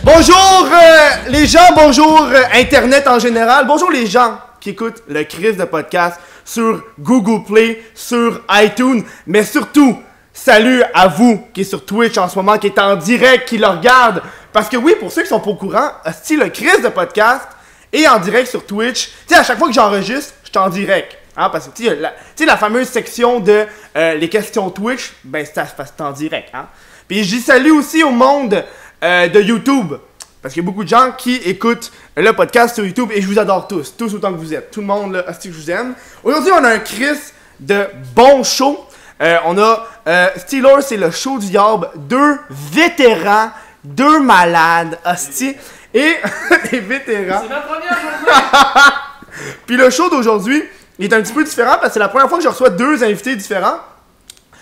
Bonjour les gens, bonjour Internet en général, bonjour les gens qui écoutent le Chris de podcast sur Google Play, sur iTunes, mais surtout, salut à vous qui est sur Twitch en ce moment, qui est en direct, qui le regarde. Parce que oui, pour ceux qui sont pas au courant, si le Chris de podcast est en direct sur Twitch, tu sais, à chaque fois que j'enregistre, je suis en direct. Hein, parce que tu sais, la fameuse section de les questions Twitch, ben c'est en direct. Hein. Puis je dis salut aussi au monde de YouTube. Parce qu'il y a beaucoup de gens qui écoutent le podcast sur YouTube et je vous adore tous autant que vous êtes. Tout le monde, là, que je vous aime. Aujourd'hui, on a un Chris de bon show. On a Steelers, c'est le show du diable. 2 vétérans, 2 malades, hostie. Et les vétérans. C'est ma première journée! Puis le show d'aujourd'hui est un petit peu différent parce que c'est la première fois que je reçois 2 invités différents.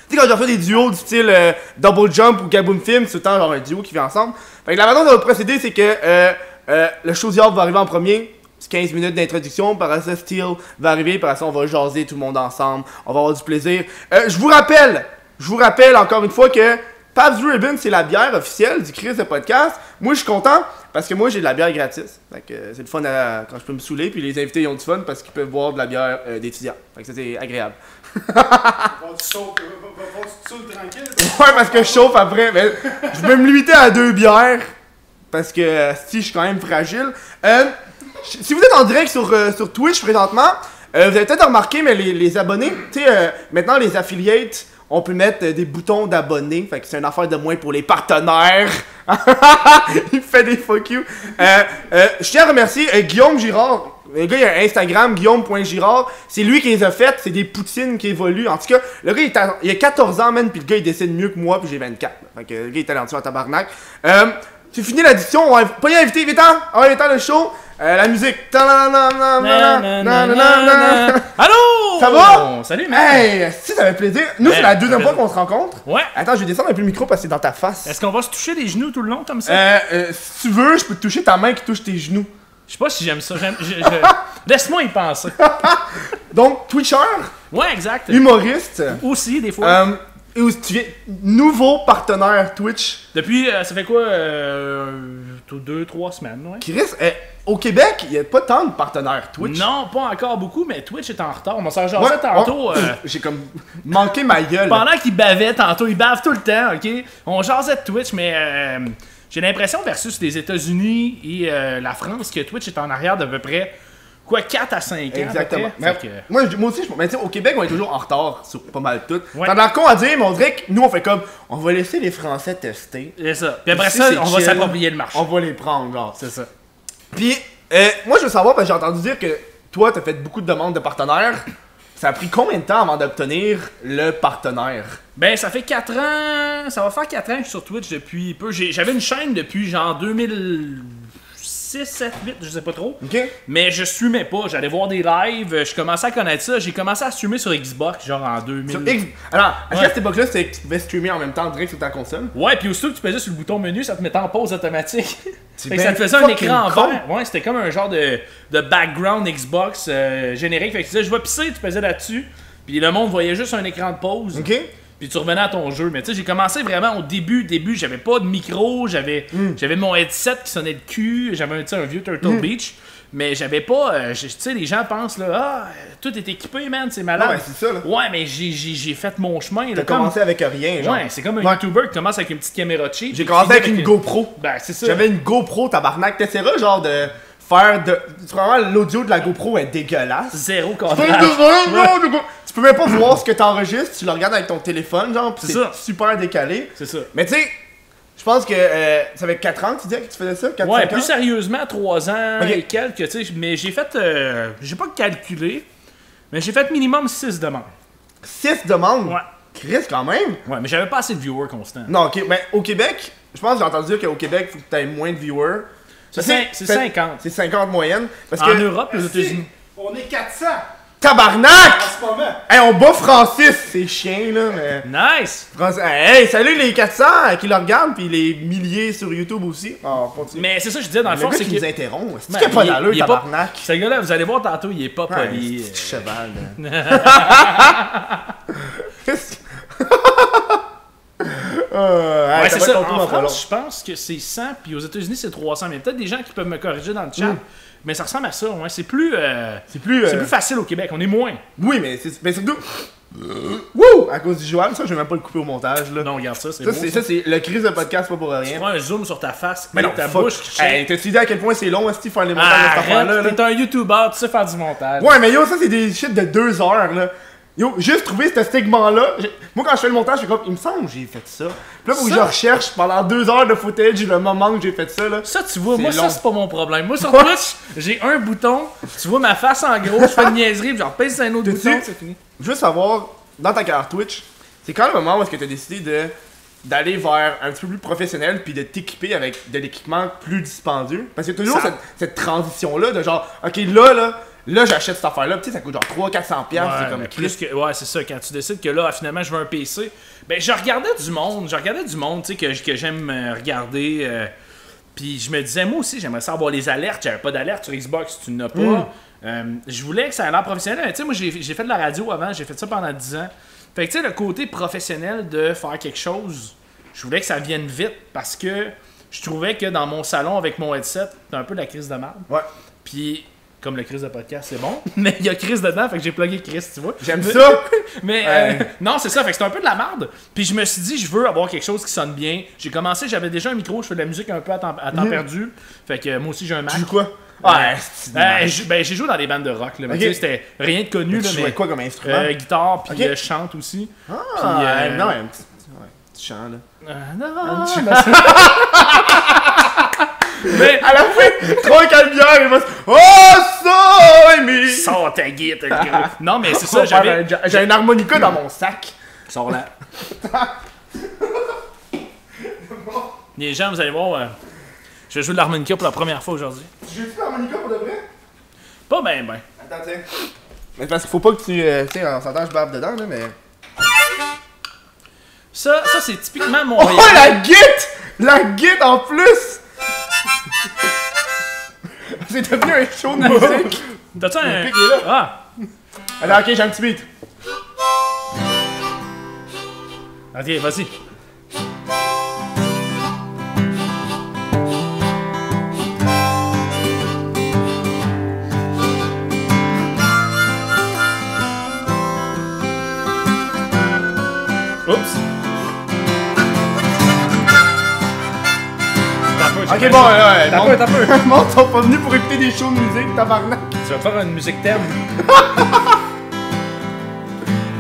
Tu sais, quand je reçois des duos du style Double Jump ou Kaboom Film, c'est tout le temps genre un duo qui vient ensemble. Fait que la façon dont on va procéder, c'est que le show diable va arriver en premier. C'est 15 minutes d'introduction, par ça Steel va arriver, par ça on va jaser tout le monde ensemble, on va avoir du plaisir. Je vous rappelle encore une fois que Pabst Blue Ribbon, c'est la bière officielle du Chris de podcast. Moi je suis content parce que moi j'ai de la bière gratis. Fait que c'est le fun quand je peux me saouler, puis les invités ils ont du fun parce qu'ils peuvent boire de la bière d'étudiants. Fait que ça c'est agréable. Tranquille. Ouais, parce que je chauffe après, mais je vais me limiter à 2 bières parce que si je suis quand même fragile. Si vous êtes en direct sur Twitch présentement, vous avez peut-être remarqué, mais les abonnés, tu sais, maintenant les affiliates, on peut mettre des boutons d'abonnés, fait que c'est une affaire de moins pour les partenaires. Il fait des fuck you. Je tiens à remercier Guillaume Girard. Le gars, il a un Instagram, guillaume.girard. C'est lui qui les a faites. C'est des poutines qui évoluent. En tout cas, le gars, il a 14 ans, man, puis le gars, il dessine mieux que moi, puis j'ai 24. Fait que le gars, il est talentueux en tabarnak. C'est fini l'addition. On va pas y inviter. Viens-t'en. On va viens-t'en le show. La musique. Allô! Ça va? Salut, man! Hey, si ça fait plaisir. Nous, c'est la deuxième fois qu'on se rencontre. Ouais. Attends, je vais descendre un peu le micro parce que c'est dans ta face. Est-ce qu'on va se toucher les genoux tout le long comme ça? Si tu veux, je peux te toucher ta main qui touche tes genoux. Je sais pas si j'aime ça. Laisse-moi y penser. Donc, Twitcher, Ouais, exact. humoriste, Aussi, des fois. et aussi, tu viens, nouveau partenaire Twitch. Depuis, ça fait quoi? 2-3 semaines, ouais. Chris, au Québec, il n'y a pas tant de partenaires Twitch. Non, pas encore beaucoup, mais Twitch est en retard. On s'en jasait tantôt. J'ai comme manqué ma gueule. Pendant qu'il bavait tantôt, il bave tout le temps, ok? On jasait de Twitch, mais j'ai l'impression versus les États-Unis et la France que Twitch est en arrière d'à peu près 4 à 5 ans. Exactement. Que... Moi aussi, mais au Québec, on est toujours en retard sur pas mal tout. Ouais. T'as l'air con à dire, mais on dirait que nous, on fait comme, on va laisser les Français tester. C'est ça. Puis après Ici, ça, c'est on va chill. s'approprier le marché. On va les prendre, genre. C'est ça. Puis, moi, je veux savoir, parce que j'ai entendu dire que toi, t'as fait beaucoup de demandes de partenaires. Ça a pris combien de temps avant d'obtenir le partenaire? Ben, ça fait 4 ans. Ça va faire 4 ans que je suis sur Twitch depuis peu. J'avais une chaîne depuis genre 2006, 7, 8, je sais pas trop. Ok. Mais je streamais pas. J'allais voir des lives. Je commençais à connaître ça. J'ai commencé à streamer sur Xbox, genre en 2000. Sur X. Alors, à Ouais. cette époque-là, c'était que tu pouvais streamer en même temps direct sur ta console. Ouais, puis aussitôt que tu pesais sur le bouton menu, ça te mettait en pause automatique. C'est Fait que ça ben te faisait un fucking écran con. vert. Ouais, c'était comme un genre de background Xbox générique. Fait que tu disais, je vais pisser, tu pesais là-dessus. Puis le monde voyait juste un écran de pause. Ok. Puis tu revenais à ton jeu. Mais tu sais, j'ai commencé vraiment au début, j'avais pas de micro, j'avais mon headset qui sonnait le cul, j'avais un vieux Turtle Beach. Mais j'avais pas. Tu sais, les gens pensent là, tout est équipé, man, c'est malade. Ouais, c'est ça, là. Ouais, mais j'ai fait mon chemin. T'as commencé avec rien, genre. Ouais, c'est comme un Ouais. YouTuber qui commence avec une petite caméra cheap. J'ai puis commencé finit avec une GoPro. Ben, c'est ça. J'avais une GoPro, tabarnak. T'essaieras, genre, de faire de. Vraiment, l'audio de la GoPro est dégueulasse. Zéro Tu cadrage. peux même pas voir ce que t'enregistres, tu le regardes avec ton téléphone, genre, pis C'est c'est ça. super décalé. C'est ça. Mais tu sais, je pense que ça fait 4 ans que tu disais que tu faisais ça, 4 Ouais, 5 plus ans. sérieusement, 3 ans Ok. et quelques, tu sais. Mais j'ai fait. J'ai pas calculé, mais j'ai fait minimum 6 demandes. 6 demandes. Ouais. Chris, quand même. Ouais, mais j'avais pas assez de viewers constants. Non, ok, mais au Québec, je pense que j'ai entendu dire qu'au Québec, faut que t'aies moins de viewers. C'est Parce que 50. C'est 50 moyenne. Parce En que. Europe, les États-Unis. On est 400 Tabarnak! en ce moment. Hey, on bat Francis, ces chiens, là, mais... Nice! Hey, salut les 400 qui le regardent, puis les milliers sur YouTube aussi. Oh, continue. Mais c'est ça que je disais dans le fond, gars c'est qui qu'il nous interrompt, c'est Ben, qu'il a pas il est- d'allure, il est pas- tabarnak. Ce gars-là, vous allez voir tantôt, il est pas Ouais, poli. c'est un petit cheval, là. Ouais, c'est ça. En pas long. France, je pense que c'est 100, puis aux États-Unis, c'est 300. Mais il y a peut-être des gens qui peuvent me corriger dans le chat. Mais ça ressemble à ça, ouais. C'est plus facile au Québec, on est moins. Oui, mais surtout... Wouh! À cause du jouable, ça, je vais même pas le couper au montage, là. Non, regarde ça, c'est Ça, beau. c'est le crise de podcast, pas pour rien. Tu prends un zoom sur ta face, Mais non, ta fuck. bouche qui Hey, t'as-tu idée à quel point c'est long, est-ce faire les montages de cette affaire-là? Arrête, t'es un YouTuber, tu sais faire du montage. Ouais, mais yo, ça, c'est des shit de 2 heures, là. Yo, juste trouver ce segment-là. Moi, quand je fais le montage, je suis comme, il me semble que j'ai fait ça. Puis là, faut que je recherche pendant 2 heures de footage le moment que j'ai fait ça, là. Ça, tu vois, moi, long. ça, c'est pas mon problème. Moi, sur Twitch, j'ai un bouton, tu vois ma face en gros, je fais une niaiserie, puis genre, pèse sur un autre T'as-tu- bouton, c'est fini. Je veux savoir, dans ta carrière Twitch, c'est quand le moment où est-ce que t'as décidé d'aller vers un petit peu plus professionnel puis de t'équiper avec de l'équipement plus dispendieux? Parce que toujours Ça- cette transition-là de genre, ok, là j'achète cette affaire-là, tu sais, ça coûte genre 300-400$, c'est comme mais plus que, ouais, c'est ça. Quand tu décides que là, finalement, je veux un PC, ben, je regardais du monde, tu sais, que j'aime regarder. Puis je me disais, moi aussi, j'aimerais ça avoir les alertes. J'avais pas d'alerte sur Xbox, tu n'as pas. Je voulais que ça ait l'air professionnel. Mais tu sais, moi, j'ai fait de la radio avant, j'ai fait ça pendant 10 ans. Fait que tu sais, le côté professionnel de faire quelque chose, je voulais que ça vienne vite parce que je trouvais que dans mon salon avec mon headset, c'était un peu la crise de merde. Ouais. Puis, comme le Chris de podcast, c'est bon. Mais il y a Chris dedans, fait que j'ai plugué Chris, tu vois. J'aime ça! Mais non, c'est ça, fait que c'est un peu de la merde. Puis je me suis dit, je veux avoir quelque chose qui sonne bien. J'ai commencé, j'avais déjà un micro, je fais de la musique un peu à temps perdu. Fait que moi aussi j'ai un Mac. Tu joues quoi? J'ai joué dans des bandes de rock, là, mais Ok. tu sais, c'était rien de connu. Tu Là, jouais mais, quoi comme instrument? guitare, puis Ok. je chante aussi. Ah, puis, non, un petit chant, là. Non, petit mais mais À la fin, 3-4 bières, il va se... Oh, ça, Amy! sors ta guitare, le gros. Non, mais c'est Ça, ça, j'avais. J'ai un harmonica dans mon sac. Sors là. Les gens, vous allez voir, je vais jouer de l'harmonica pour la première fois aujourd'hui. Tu joues-tu l'harmonica pour de vrai? Pas ben. Attends, tiens. Mais parce qu'il faut pas que tu... tu sais, on s'entend, je bave dedans, là, mais... Ça c'est typiquement mon. Oh, la guite! La guite en plus! C'est devenu un show de musique. T'as-tu un. pic est là. Ah! Alors, ok, j'ai un petit beat. Ok, vas-y. Oups! Ok, bon, ouais, T'as peu. Le monde sont pas venus pour écouter des shows de musique, tabarnak. Tu vas faire une musique thème.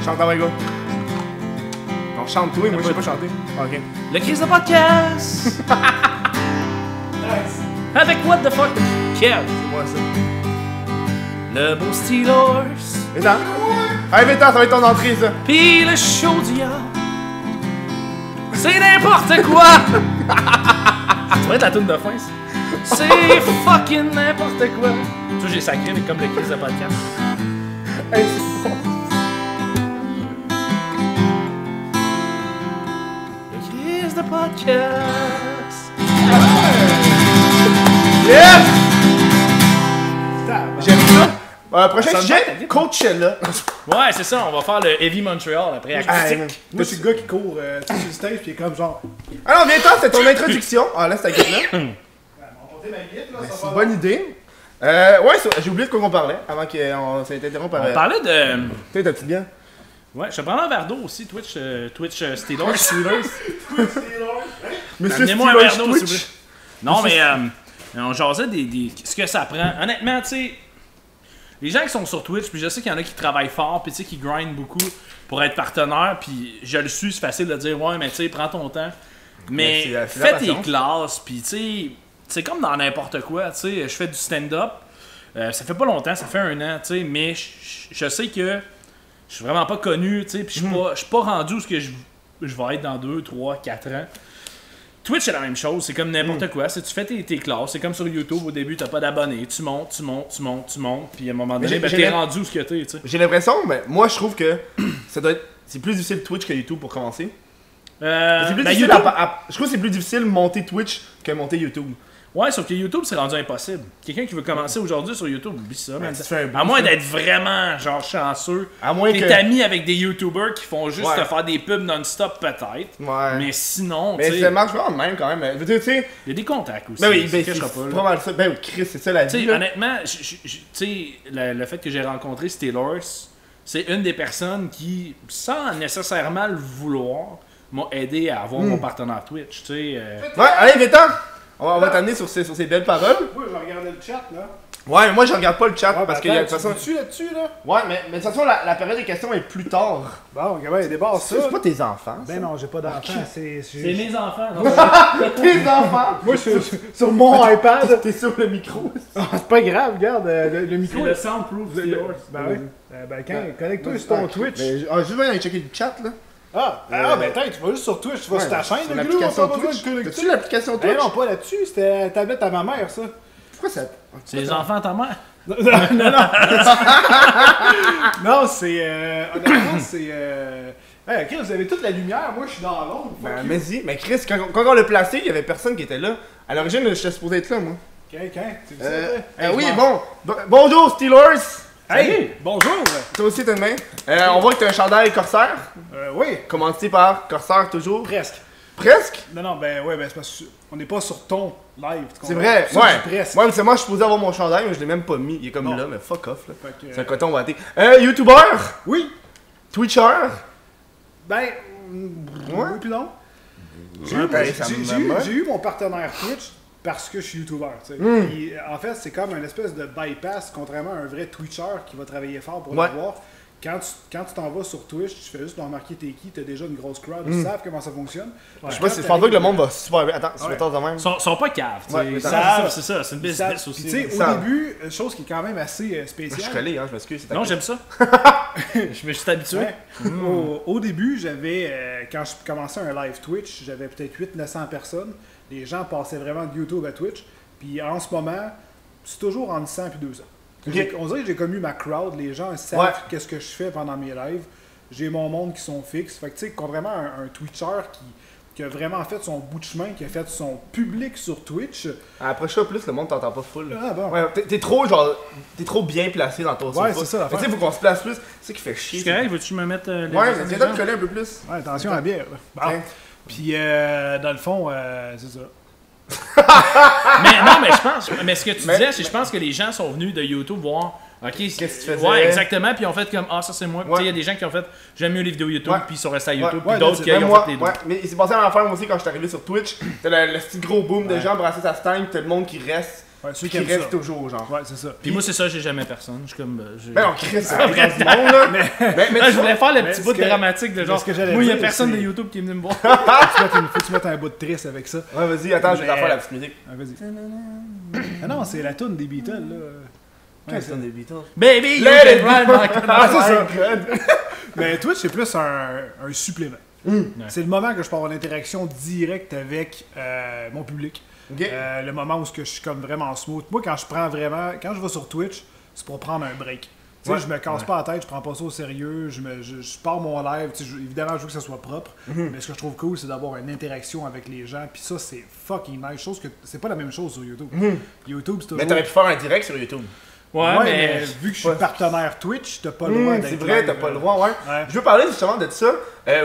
Chante avec gars. On chante toi, moi je sais pas chanter. Ok. Le Chris de podcast! Avec What the fuck? Kev! C'est moi ça. Le beau Steelers! Viens-t'en. Allez, viens-t'en, ça va être ton entrée ça. Pis le show du yard! C'est n'importe quoi! Ça va être la toune de fin, ça. C'est fucking n'importe quoi! Tu vois, j'ai sacré avec comme le Chris de podcast. Hey, c'est bon. Le Chris de podcast! Yes! J'aime ça. Prochain Ça me sujet, va, t'as dit? Coachella. Ouais, c'est ça, on va faire le Heavy Montreal après. Hey, Acoustique. Moi, c'est le gars qui court sur le stage puis il est comme genre. Alors, viens-t'en, c'est ton introduction. Ah, là, c'est ta guide là. Monter ma guide, là, C'est une bonne idée. Ouais, j'ai oublié de quoi on parlait avant qu'on s'ait interrompu par. On parlait de. Tu sais, ta petite bien. Ouais, je te prends un verre d'eau aussi, Twitch Steelers. Monsieur Amenez-moi un verre Steelers d'eau, s'il vous Twitch. plaît. Non, mais on jasait ce que ça prend. Honnêtement, tu sais, les gens qui sont sur Twitch, puis je sais qu'il y en a qui travaillent fort, puis tu sais, qui grindent beaucoup pour être partenaire, puis je le suis, c'est facile de dire, ouais, mais tu sais, prends ton temps. Mais c'est la fais tes patience. classes, puis tu sais, c'est comme dans n'importe quoi, tu sais, je fais du stand-up, ça fait pas longtemps, ça fait 1 an, tu sais, mais je sais que je suis vraiment pas connu, tu sais, puis je suis pas rendu où ce que je vais être dans 2, 3, 4 ans. Twitch, c'est la même chose. C'est comme n'importe quoi. Si tu fais tes classes, c'est comme sur YouTube. Au début, t'as pas d'abonnés. Tu montes. Puis à un moment donné, t'es rendu où ce que t'es, tu sais. J'ai l'impression, mais moi, je trouve que c'est plus difficile Twitch que YouTube pour commencer. C'est plus difficile YouTube... je trouve que c'est plus difficile monter Twitch que monter YouTube. Ouais, sauf que YouTube, c'est rendu impossible. Quelqu'un qui veut commencer aujourd'hui sur YouTube, oublie ça, man. Ben, À moins d'être vraiment, genre, chanceux. À moins t'es que... ami avec des YouTubers qui font juste te faire des pubs non-stop, peut-être. Ouais. Mais sinon, mais tu sais... ça marche vraiment même, quand même. Tu sais... Il y a des contacts aussi. Ben oui, ben c'est pas mal ça. Ben oui, Chris, c'est ça la vie. Tu sais, honnêtement, tu sais, le fait que j'ai rencontré Steelers, c'est une des personnes qui, sans nécessairement le vouloir, m'a aidé à avoir mon partenaire Twitch, tu sais. Ouais, allez, viens-t'en! On va t'amener sur ces belles paroles. Oui, je regardais le chat, là. Ouais, moi je regarde pas le chat Ouais, parce que attends, de toute façon. tu là-dessus, là? Ouais, mais de toute façon, la période des questions est plus tard. Bon, gamin, il débarque ça. C'est pas tes enfants. Ben non, j'ai pas d'enfant. C'est mes enfants, non? Tes enfants! Moi, je suis sur mon iPad. T'es sur le micro. Ah, c'est pas grave, regarde, le micro. C'est le soundproof Steelers. Ben oui. Ben, connecte-toi sur ton Twitch. Juste viens aller checker le chat là. Ben attends, tu vas juste sur Twitch, tu vas sur ta chaîne, sur le gars, l'application pas besoin de Twitch. connecter. T'as-tu l'application Twitch? Eh non, pas là-dessus, c'était la tablette à ma mère, ça. Pourquoi ça. C'est les enfants de ta mère? Non, c'est. Honnêtement, c'est. Hey, ok, vous avez toute la lumière, moi je suis dans l'ombre. Ben, mais-y, mais Chris, quand on l'a placé, il y avait personne qui était là. À l'origine, j'étais supposé être là, moi. Quelqu'un, tu dis ça, toi? Oui, bon. Bonjour, Steelers! Hey, bonjour! Toi aussi, t'as une main. On voit que t'as un chandail Corsair. Oui, Commencé par Corsair toujours. presque. Presque? Non, ben ouais, ben c'est parce qu'on n'est pas sur ton live. C'est vrai, Ça, ouais. je suis presque. Ouais, mais c'est moi, je suis supposé avoir mon chandail, mais je l'ai même pas mis. Il est comme Non. là, mais fuck off, là. Fait que, C'est un coton watté. YouTuber? Oui, Twitcher? ben. Ouais. Oui, puis non. Ben, ça me J'ai eu mon partenaire Twitch parce que je suis YouTuber, tu sais. Puis, en fait, c'est comme une espèce de bypass, contrairement à un vrai Twitcher qui va travailler fort pour Ouais. l'avoir. Quand tu t'en vas sur Twitch, tu fais juste leur marquer t'es qui, t'as déjà une grosse crowd, ils savent comment ça fonctionne. Je sais pas si je pense pas que le monde va super bien. Attends, si je de même. Ils sont pas caves, tu sais. Ouais, Ils mais savent, c'est ça, c'est une Ils savent. business Puis, aussi. tu sais, Ça. au début, chose qui est quand même assez Je suis spéciale. collé, hein, je m'excuse. c'est ta Non, faute. j'aime ça. Je me suis habitué. Ouais. Au début, j'avais, quand je commençais un live Twitch, j'avais peut-être 800-900 personnes. Les gens passaient vraiment de YouTube à Twitch. Puis en ce moment, c'est toujours entre 100 et 200. Ok. On dirait que j'ai comme eu ma crowd. Les gens savent Ouais. qu'est-ce que je fais pendant mes lives. J'ai mon monde qui sont fixes. Fait que tu sais, contrairement à un Twitcher qui a vraiment fait son bout de chemin, qui a fait son public sur Twitch. Après ça, plus le monde t'entend pas full. Ah bon. Ouais, t'es trop bien placé dans ton Ouais, sofa. c'est ça, l'affaire. Mais tu sais, faut qu'on se place plus. C'est ça qui fait chier. C'est correct, veux-tu me mettre les Ouais, enfants mais des viens de gens? te coller un peu plus. Ouais, attention à la bière. là. Bon. Tiens. Puis dans le fond, c'est ça. Mais non, mais je pense, mais ce que tu disais, c'est je pense que les gens sont venus de YouTube voir. Ok, Qu'est-ce que tu faisais? Ouais, exactement. Puis ils ont fait comme ça, c'est moi. Puis tu sais, il y a des gens qui ont fait j'aime mieux les vidéos YouTube, Ouais. puis ils sont restés à YouTube. Ouais, Puis d'autres qui Même ont moi, fait les deux. ouais, mais il s'est passé un affaire moi aussi quand je suis arrivé sur Twitch. T'as le petit gros boom de gens brasser sa stein, pis t'as le monde qui reste. Ouais, ceux Qui aiment reste ça. toujours, genre. Ouais, c'est ça. Puis moi, c'est ça, j'ai jamais personne. Je suis comme. Ben non, Chris, c'est dans du monde, là. Mais Ah, je tu voulais faire le mais petit ce bout que- dramatique de genre. ce que j'allais Moi, il y a dire, personne de c'est- YouTube qui est venu me voir. Faut que tu mettes un bout de triste avec ça. Ouais, vas-y, attends, je vais Mais- faire la petite musique. Ah, vas-y. Ah non, c'est la toune des Beatles, là. Ouais, C'est des Beatles. Baby, you Let can it be. ride my car. Ah, c'est ça. ça. Mais Twitch, c'est plus un supplément. C'est le moment que je peux avoir l'interaction directe avec mon public. Ok. Le moment où je suis comme vraiment smooth. Moi, quand je vais sur Twitch, c'est pour prendre un break. Tu sais, Ouais. je me casse pas la tête, je prends pas ça au sérieux, je pars mon live, tu sais, évidemment je veux que ça soit propre, mais ce que je trouve cool c'est d'avoir une interaction avec les gens, puis ça c'est fucking nice, chose que c'est pas la même chose sur YouTube. YouTube c'est toujours... Mais t'aurais pu faire un direct sur YouTube. Ouais, Ouais, mais. vu que je suis partenaire Twitch, t'as pas le droit d'être C'est vrai, live, t'as pas là. le droit, ouais. Ouais. Je veux parler justement de ça.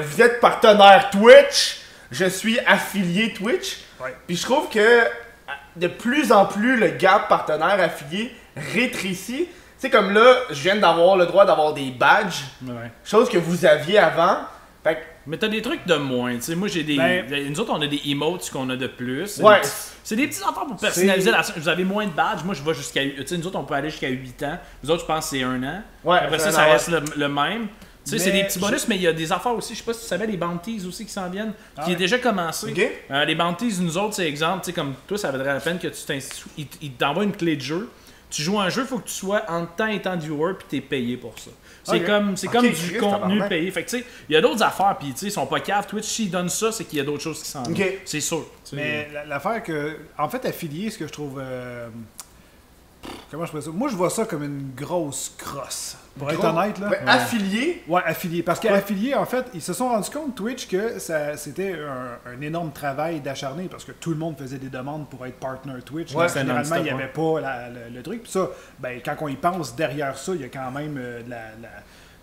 Vous êtes partenaire Twitch. Je suis affilié Twitch. Ouais. Puis je trouve que de plus en plus le gap partenaire affilié rétrécit. Tu sais, comme là, je viens d'avoir le droit d'avoir des badges, Ouais. chose que vous aviez avant. Fait que, Mais t'as des trucs de moins, tu sais. Moi, j'ai des. Ben- Nous autres, on a des emotes qu'on a de plus. C'est Ouais. des petits- C'est des petits affaires pour personnaliser la. Vous avez moins de badges. Moi, je vais jusqu'à. Tu sais, nous autres, on peut aller jusqu'à 8 ans. Nous autres, je pense que c'est 1 an. Ouais, Après c'est ça, un an, reste le même. Tu sais, c'est Mais des petits bonus, mais il y a des affaires aussi. Je sais pas si tu savais, les bounties aussi qui s'en viennent, qui ouais. est déjà commencé. Ok. Les bounties, nous autres, c'est exemple, tu sais, comme toi, ça vaudrait la peine que tu t'inscris. Ils t'envoient une clé de jeu. Tu joues à un jeu, il faut que tu sois en temps et temps de viewer, puis t'es payé pour ça. C'est Ok. comme Ok, du Christ, contenu tabarnak. payé. Fait que tu sais, il y a d'autres affaires, puis tu sais, ils sont pas caves. Twitch, s'ils donnent ça, c'est qu'il y a d'autres choses qui s'en vont. Ok. C'est sûr. tu sais. Mais l'affaire que. En fait, affilié, ce que je trouve. Comment je pourrais ça? Moi, je vois ça comme une grosse crosse. Pour être honnête, là. Ben, affilié. Ouais, affilié. Parce qu'affilié, en fait, ils se sont rendus compte, Twitch, que c'était un énorme travail d'acharné parce que tout le monde faisait des demandes pour être partner Twitch. Ouais, Donc, c'est généralement, il n'y non-stop, avait pas le truc. Puis ça, ben, quand on y pense, derrière ça, il y a quand même de la.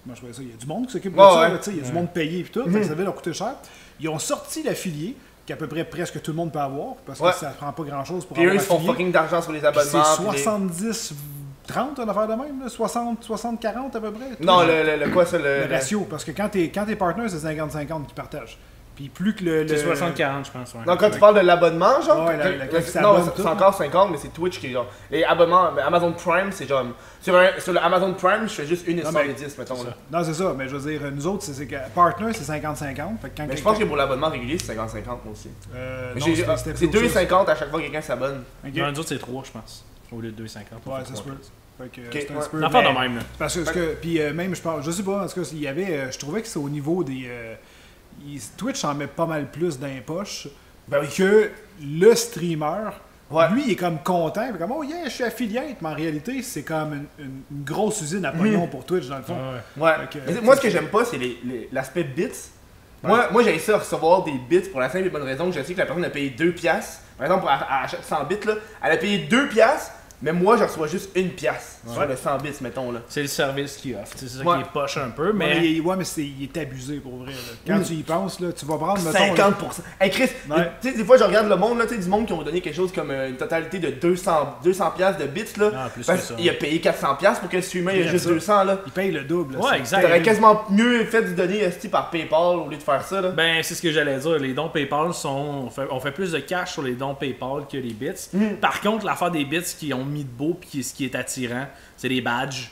Comment je pourrais ça? Il y a du monde qui s'occupe de Ouais, ça. ouais. là, tu sais, il y a du monde payé et tout. Fait que ça devait leur coûter cher. Ils ont sorti l'affilié, qu'à peu près presque tout le monde peut avoir, parce que Ouais. ça prend pas grand-chose pour Puis eux, avoir ils font affilié. fucking d'argent sur les Puis abonnements. c'est puis les- 70-30, une affaire de même, là? 60-40 à peu près. Non, le quoi, ça, Le ratio, parce que quand t'es partner, c'est 50-50 qui partagent. Puis plus que le. C'est 60-40, je pense. Ouais. Non, quand tu parles de l'abonnement, genre. Ouais, quand c'est- ça non, abonne c'est tout, encore 50, mais c'est Twitch qui est genre. Les abonnements, Amazon Prime, c'est genre. Sur le Amazon Prime, je fais juste une Non, mais- 110, mettons. Là. Non, c'est ça, mais je veux dire, nous autres, c'est que partner, c'est 50-50. Fait que quand Mais je pense que pour l'abonnement régulier, c'est 50-50 moi aussi. Mais non, j'ai- c'était c'est plus autre chose. 2,50 à chaque fois que quelqu'un s'abonne. Ok. Non, nous autres, c'est 3, je pense. Au lieu de 2,50. on Ouais, fait ça se 3. peut. Fait que Ok, c'est un ouais. petit peu. Une affaire mais- de même, là. Parce que, puis même, je pense, je sais pas, en tout cas, il y avait, je trouvais que c'est au niveau des. Twitch en met pas mal plus dans les poches Ben oui. que le streamer. Ouais. Lui, il est comme content, il est comme, oh yeah, je suis affiliate, mais en réalité, c'est comme une grosse usine à pognon pour Twitch, dans le fond. Ouais. Ouais. Fait que, Mais moi, ce que j'aime pas, c'est l'aspect bits. Moi, j'ai essayé de recevoir des bits pour la simple et bonne raison que je sais que la personne a payé 2 piastres. Par exemple, à chaque 100 bits, là, elle a payé 2 piastres, mais moi, je reçois juste 1 piastre sur le 100 bits, mettons. Là. C'est le service qu'il offre. C'est ça Ouais. qui est poche un peu, Mais, mais. il est abusé pour vrai. Là. Quand tu y penses, là, tu vas prendre, mettons, 50%. Hey Chris, Ouais. tu sais, des fois je regarde le monde, là, tu sais, du monde qui ont donné quelque chose comme une totalité de 200 piastres de bits, là. Ah, plus Parce que ça. qu'il a payé 400 piastres pour que le streamer il y a Bien juste sûr. 200, là. il paye le double. là. Ouais, C'est exact. T'aurais terrible. quasiment mieux fait de donner esti par PayPal au lieu de faire ça, là. Ben, c'est ce que j'allais dire. Les dons PayPal sont. On fait plus de cash sur les dons PayPal que les bits. Par contre, l'affaire des bits qui ont mis de beau puis ce qui est attirant, c'est les badges.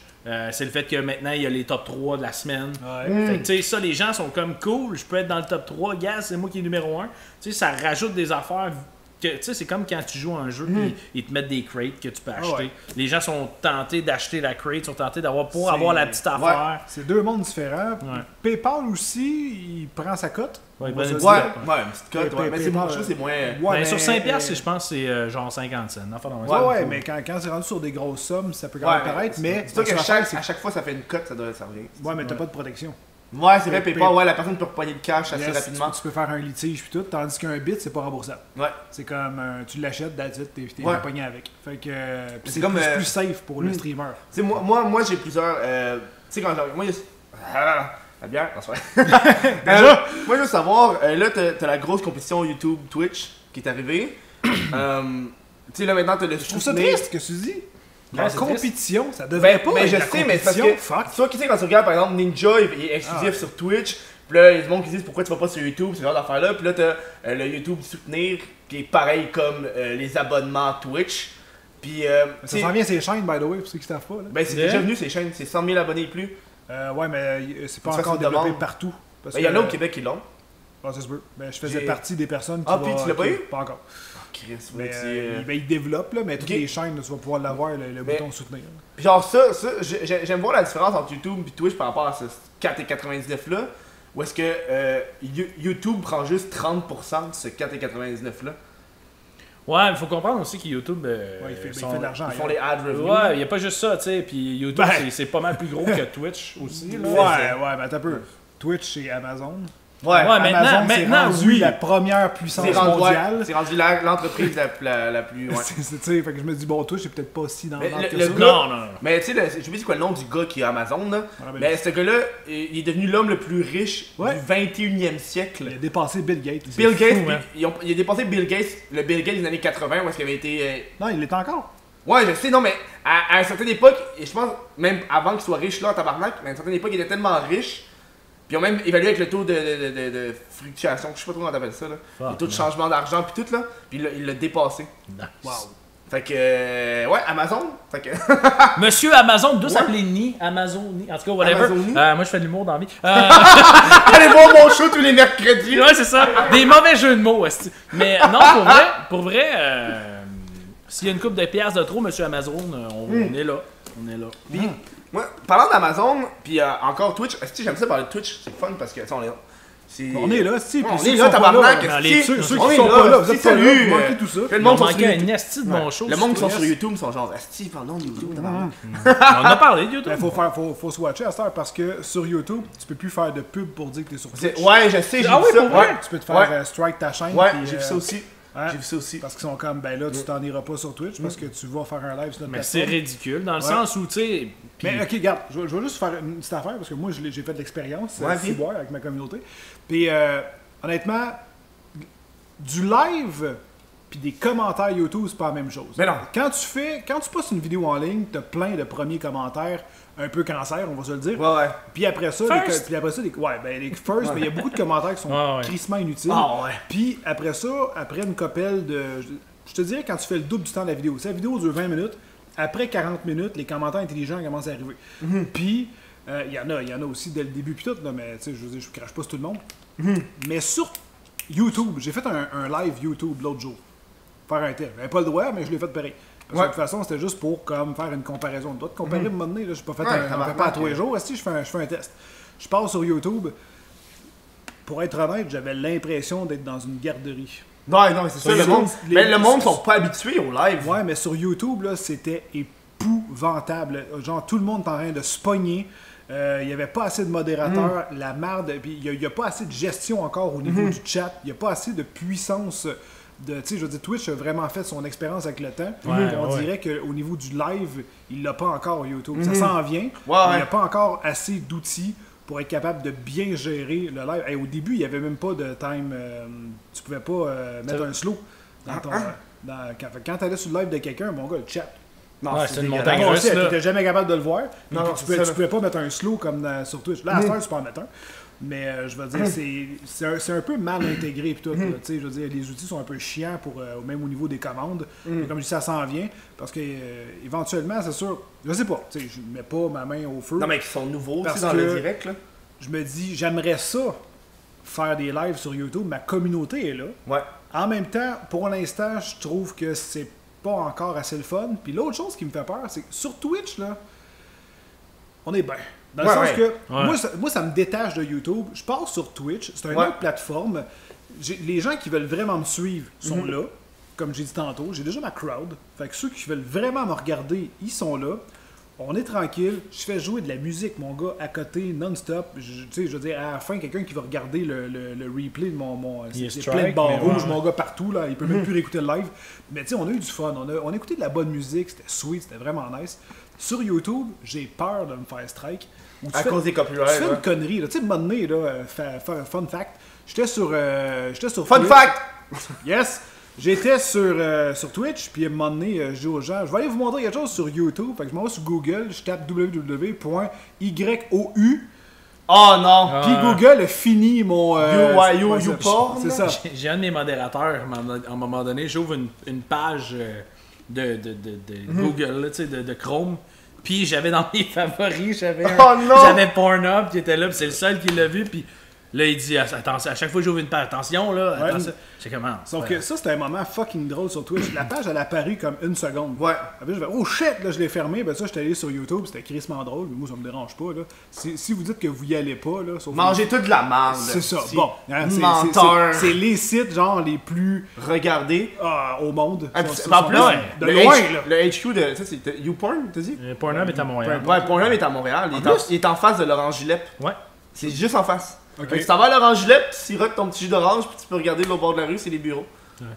C'est le fait que maintenant il y a les top 3 de la semaine. Ouais. Fait que tu sais, ça, les gens sont comme cool, je peux être dans le top 3, gars, c'est moi qui est numéro 1. Tu sais, ça rajoute des affaires. Tu sais, c'est comme quand tu joues à un jeu puis ils te mettent des crates que tu peux acheter. ouais. Les gens sont tentés d'acheter la crate, sont tentés d'avoir pour C'est- avoir la petite affaire. C'est deux mondes différents. Ouais. PayPal aussi, il prend sa cote. Ouais, On ben, va se une dire. Ouais, petite ouais, une petite cote, ouais. Mais c'est PayPal, bon, je trouve que c'est moins. Ouais, Ben, mais, sur 5$, je pense c'est genre 50 cents. Enfin, dans Ouais, Ouais, mais quand c'est rendu sur des grosses sommes, ça peut quand Ouais, même paraître, mais. c'est sûr que la seule affaire, à chaque fois ça fait une cote, ça doit servir. Ouais, mais t'as pas de protection. Ouais, c'est vrai, Pay- PayPal, ouais, la personne peut repogner le cash assez Yes, rapidement. tu peux faire un litige puis tout, tandis qu'un bit, c'est pas remboursable. Ouais. C'est comme, tu l'achètes, that's it, t'es Ouais. pogné avec. Fait que, puis C'est c'est comme, plus safe pour le streamer. Tu sais, moi j'ai plusieurs. Tu sais, quand j'ai. Moi, il y a. La bière, non, c'est vrai. Moi, je veux savoir, là, t'as la grosse compétition YouTube Twitch qui est arrivée. Tu sais, là, maintenant, t'as le Je trouve ça soutenir. triste que tu dis. Ouais, La c'est compétition, ça devrait pas Mais être je la sais, mais c'est parce compétition. que. Fuck. Toi, qui sais, quand tu regardes, par exemple, Ninja, il est exclusif sur Twitch. Puis là, il y a du monde qui disent pourquoi tu vas pas sur YouTube, ce genre d'affaires-là. Puis là, t'as le YouTube Soutenir qui est pareil comme les abonnements Twitch. Puis. Ça tu sais, s'en vient ces chaînes, by the way, pour ceux qui savent pas. Là. ben, c'est Yeah. déjà venu ces chaînes, c'est 100 000 abonnés et plus. Ouais, mais c'est pas Faut que tu encore fasses une développé demande. partout. Parce Ben, il y en a que- au Québec qui l'ont. Ah, ça se peut. Ben, je faisais J'ai- partie des personnes qui Ah, puis tu l'as pas eu? Pas encore. Chris, Mais ouais, tu, ben, ils développent, là, mais toutes Ok. les chaînes, là, tu vas pouvoir l'avoir, le Mais- bouton soutenir. Genre ça j'aime voir la différence entre YouTube et Twitch par rapport à ce 4,99 là. Où est-ce que YouTube prend juste 30% de ce 4,99 là. Ouais, il faut comprendre aussi que YouTube. Ouais, il fait de l'argent. Ils font les ad revenus. Ouais, il n'y a pas juste ça, tu sais. Puis YouTube, Ben. c'est pas mal plus gros que Twitch aussi. Là. Ouais, mais attends un peu. Twitch et Amazon. Ouais, Ouais, maintenant, Amazon, c'est rendu oui. la première puissance c'est rendu, mondiale. c'est rendu l'entreprise la plus. Ouais. Tu sais, fait que je me dis, bon, Twitch, c'est peut-être pas si dans Mais le que le ça. gars- Non, non, non. Mais tu sais, je sais pas c'est quoi le nom du gars qui est Amazon là. rappelle Mais ce gars-là, il est devenu l'homme le plus riche Ouais. du 21e siècle. Il a dépassé Bill Gates. Bill Gates, fou, hein. il a dépassé Bill Gates, le Bill Gates des années 80 où est-ce qu'il avait été. Non, il l'est encore. Ouais, je sais, non, mais à une certaine époque, et je pense même avant qu'il soit riche là, en tabarnak, mais à une certaine époque, il était tellement riche. Puis ils ont même évalué avec le taux de fluctuation, je sais pas trop comment t'appelles ça, là. Fuck, Le taux de man. changement d'argent, puis tout, là. Puis il l'a dépassé. Nice. Wow. Fait que, ouais, Amazon. Fait que, Monsieur Amazon, d'où Ouais. s'appelait Ni Amazoni. En tout cas, whatever. Amazoni. Moi, je fais de l'humour dans la vie. allez voir mon show tous les mercredis. Ouais, c'est ça. Des mauvais jeux de mots, esti. Mais non, pour vrai, S'il y a une coupe de piastres de trop, monsieur Amazon, on est là. On est là. Puis, moi, parlant d'Amazon, puis encore Twitch, est-ce que j'aime ça parler de Twitch? C'est fun parce que, tu sais, on est là. On est là, si. On est là, tabarnak. Ceux qui on est sont pas là, vous êtes pas là, salut. vous manquez tout ça. Le On monde sont sur manquait un YouTube. esti de mon show. Le monde qui sont sur sur YouTube sont genre, Esti, parlons de YouTube, tabarnak. On a parlé de YouTube. Faut se watcher à cette heure parce que sur YouTube, tu peux plus faire de pub pour dire que t'es sur Twitch. Ouais, je sais, j'ai Ah vu oui, ça. pour vrai? Tu peux te faire Ouais. strike ta chaîne. Ouais, puis, j'ai vu ça aussi. hein, J'ai vu ça aussi. Parce qu'ils sont comme, ben là, tu t'en iras pas sur Twitch parce que tu vas faire un live sur notre Mais c'est plateforme. ridicule, dans le Ouais. sens où, tu sais. puis- Mais ok, regarde, je vais juste faire une petite affaire parce que moi j'ai fait de l'expérience Ouais, à boire avec ma communauté. Puis honnêtement, du live puis des commentaires YouTube, c'est pas la même chose. Mais non. Quand tu postes une vidéo en ligne, t'as plein de premiers commentaires un peu cancer, on va se le dire. Ouais. Puis après ça, First. les first, mais il y a beaucoup de commentaires qui sont Ouais. crissement inutiles. Ah ouais. Puis après ça, après une copelle de. Je te dirais quand tu fais le double du temps de la vidéo. Si la vidéo dure 20 minutes, après 40 minutes, les commentaires intelligents commencent à arriver. Puis il y en a aussi dès le début, puis tout, là, mais tu sais, je veux dire, je crache pas sur tout le monde. Mais sur YouTube, j'ai fait un live YouTube l'autre jour. Faire un test. J'avais pas le droit, mais je l'ai fait pareil. Parce que de toute façon, c'était juste pour comme, faire une comparaison. On doit te comparer à un moment donné. Là, j'ai pas fait Ouais, on fait pas à tabarnak, tous les jours. Si je fais un test. Je pars sur YouTube. Pour être honnête, j'avais l'impression d'être dans une garderie. Non, non, c'est ça, le monde. Mais le monde sont pas habitués au live. Ouais, mais sur YouTube, là, c'était épouvantable. Genre, tout le monde est en train de se pogner. Il n'y avait pas assez de modérateurs, la marde, puis il n'y a pas assez de gestion encore au niveau du chat, il n'y a pas assez de puissance tu sais, je veux dire, Twitch a vraiment fait son expérience avec le temps. Ouais, on ouais. dirait qu'au niveau du live, il l'a pas encore YouTube. Ça s'en vient, mais Ouais. il n'y a pas encore assez d'outils pour être capable de bien gérer le live. Hey, au début, il n'y avait même pas de time. Tu pouvais pas mettre un slow dans ton. Quand tu allais sur le live de quelqu'un, mon gars, le chat. Non, Ouais, c'est une dégueulasse. montagne Tu russe, là. n'étais jamais capable de le voir. Puis Non, tu c'est pouvais, ça, tu là. pouvais pas mettre un slow comme sur Twitch. Là, à cette heure, tu peux en mettre un. Mais je veux dire, c'est un peu mal intégré. Puis tout, là. Tu sais, je veux dire, les outils sont un peu chiants, même au niveau des commandes. Mais comme je dis, ça s'en vient. Parce que éventuellement, c'est sûr, je sais pas. Tu sais, je mets pas ma main au feu. Non, mais qui sont nouveaux, tu Parce sais, dans le que- direct, là. Je me dis, j'aimerais ça, faire des lives sur YouTube. Ma communauté est là. Ouais. En même temps, pour l'instant, je trouve que c'est pas encore assez le fun. Puis l'autre chose qui me fait peur, c'est que sur Twitch, là, on est bien. Dans le Ouais, sens ouais. que Ouais. moi, ça me détache de YouTube. Je pars sur Twitch, c'est une Ouais. autre plateforme. Les gens qui veulent vraiment me suivre sont là. Comme j'ai dit tantôt, j'ai déjà ma crowd. Fait que ceux qui veulent vraiment me regarder, ils sont là. On est tranquille. Je fais jouer de la musique, mon gars, à côté, non-stop. Tu sais, je veux dire, à la fin, quelqu'un qui va regarder le replay de mon Il est c'est strike, plein de barres mais rouges, ouais. mon gars, partout. Là. Il peut même plus réécouter le live. Mais tu sais, on a eu du fun. On a écouté de la bonne musique. C'était sweet. C'était vraiment nice. Sur YouTube, j'ai peur de me faire strike. Où tu À fais- cause des tu copyrights. fais une là. connerie. là. Tu sais, un moment donné, là, fun fact, j'étais sur Fun Twitch. fact! Yes! J'étais sur Twitch, puis à un moment donné, je dis aux gens, je vais aller vous montrer quelque chose sur YouTube. Fait que je m'en vais sur Google, je tape www.yoou, Oh non! puis Google a fini mon... YouPorn, c'est là? ça. J'ai un de mes modérateurs, à un moment donné, j'ouvre une page de Google, là, tu sais, de Chrome. Puis j'avais dans mes favoris, j'avais non! j'avais Pornhub qui était là, puis c'est le seul qui l'a vu. Puis là, il dit, attention, à chaque fois que j'ouvre une page, attention, là, Ouais. attention. J'ai comment? Sauf que ça, c'était un moment fucking drôle sur Twitch. La page, elle a apparu comme une seconde. Ouais. Après, je fais, oh shit, là, je l'ai fermé. Ben, ça, j'étais allé sur YouTube, c'était crissement drôle, mais moi, ça me dérange pas, là. Si vous dites que vous y allez pas, là, sauf Mangez toute de la merde. c'est ça. Si. Bon, hein, Menteur. c'est les sites, genre, les plus Regardez. au monde. En Sont- plus, sont- de le, loin, H- là. le HQ de. Ça, c'est YouPorn, t'as dit? Pornhub est à Montréal. Ouais, Pornhub est à Montréal. Il est en face de l'Orange Julep. Ouais. C'est juste en face. Ok. Fait que tu t'en vas à l'Orange Julep, tu sirotes ton petit jus d'orange, puis tu peux regarder de l'autre bord de la rue, c'est les bureaux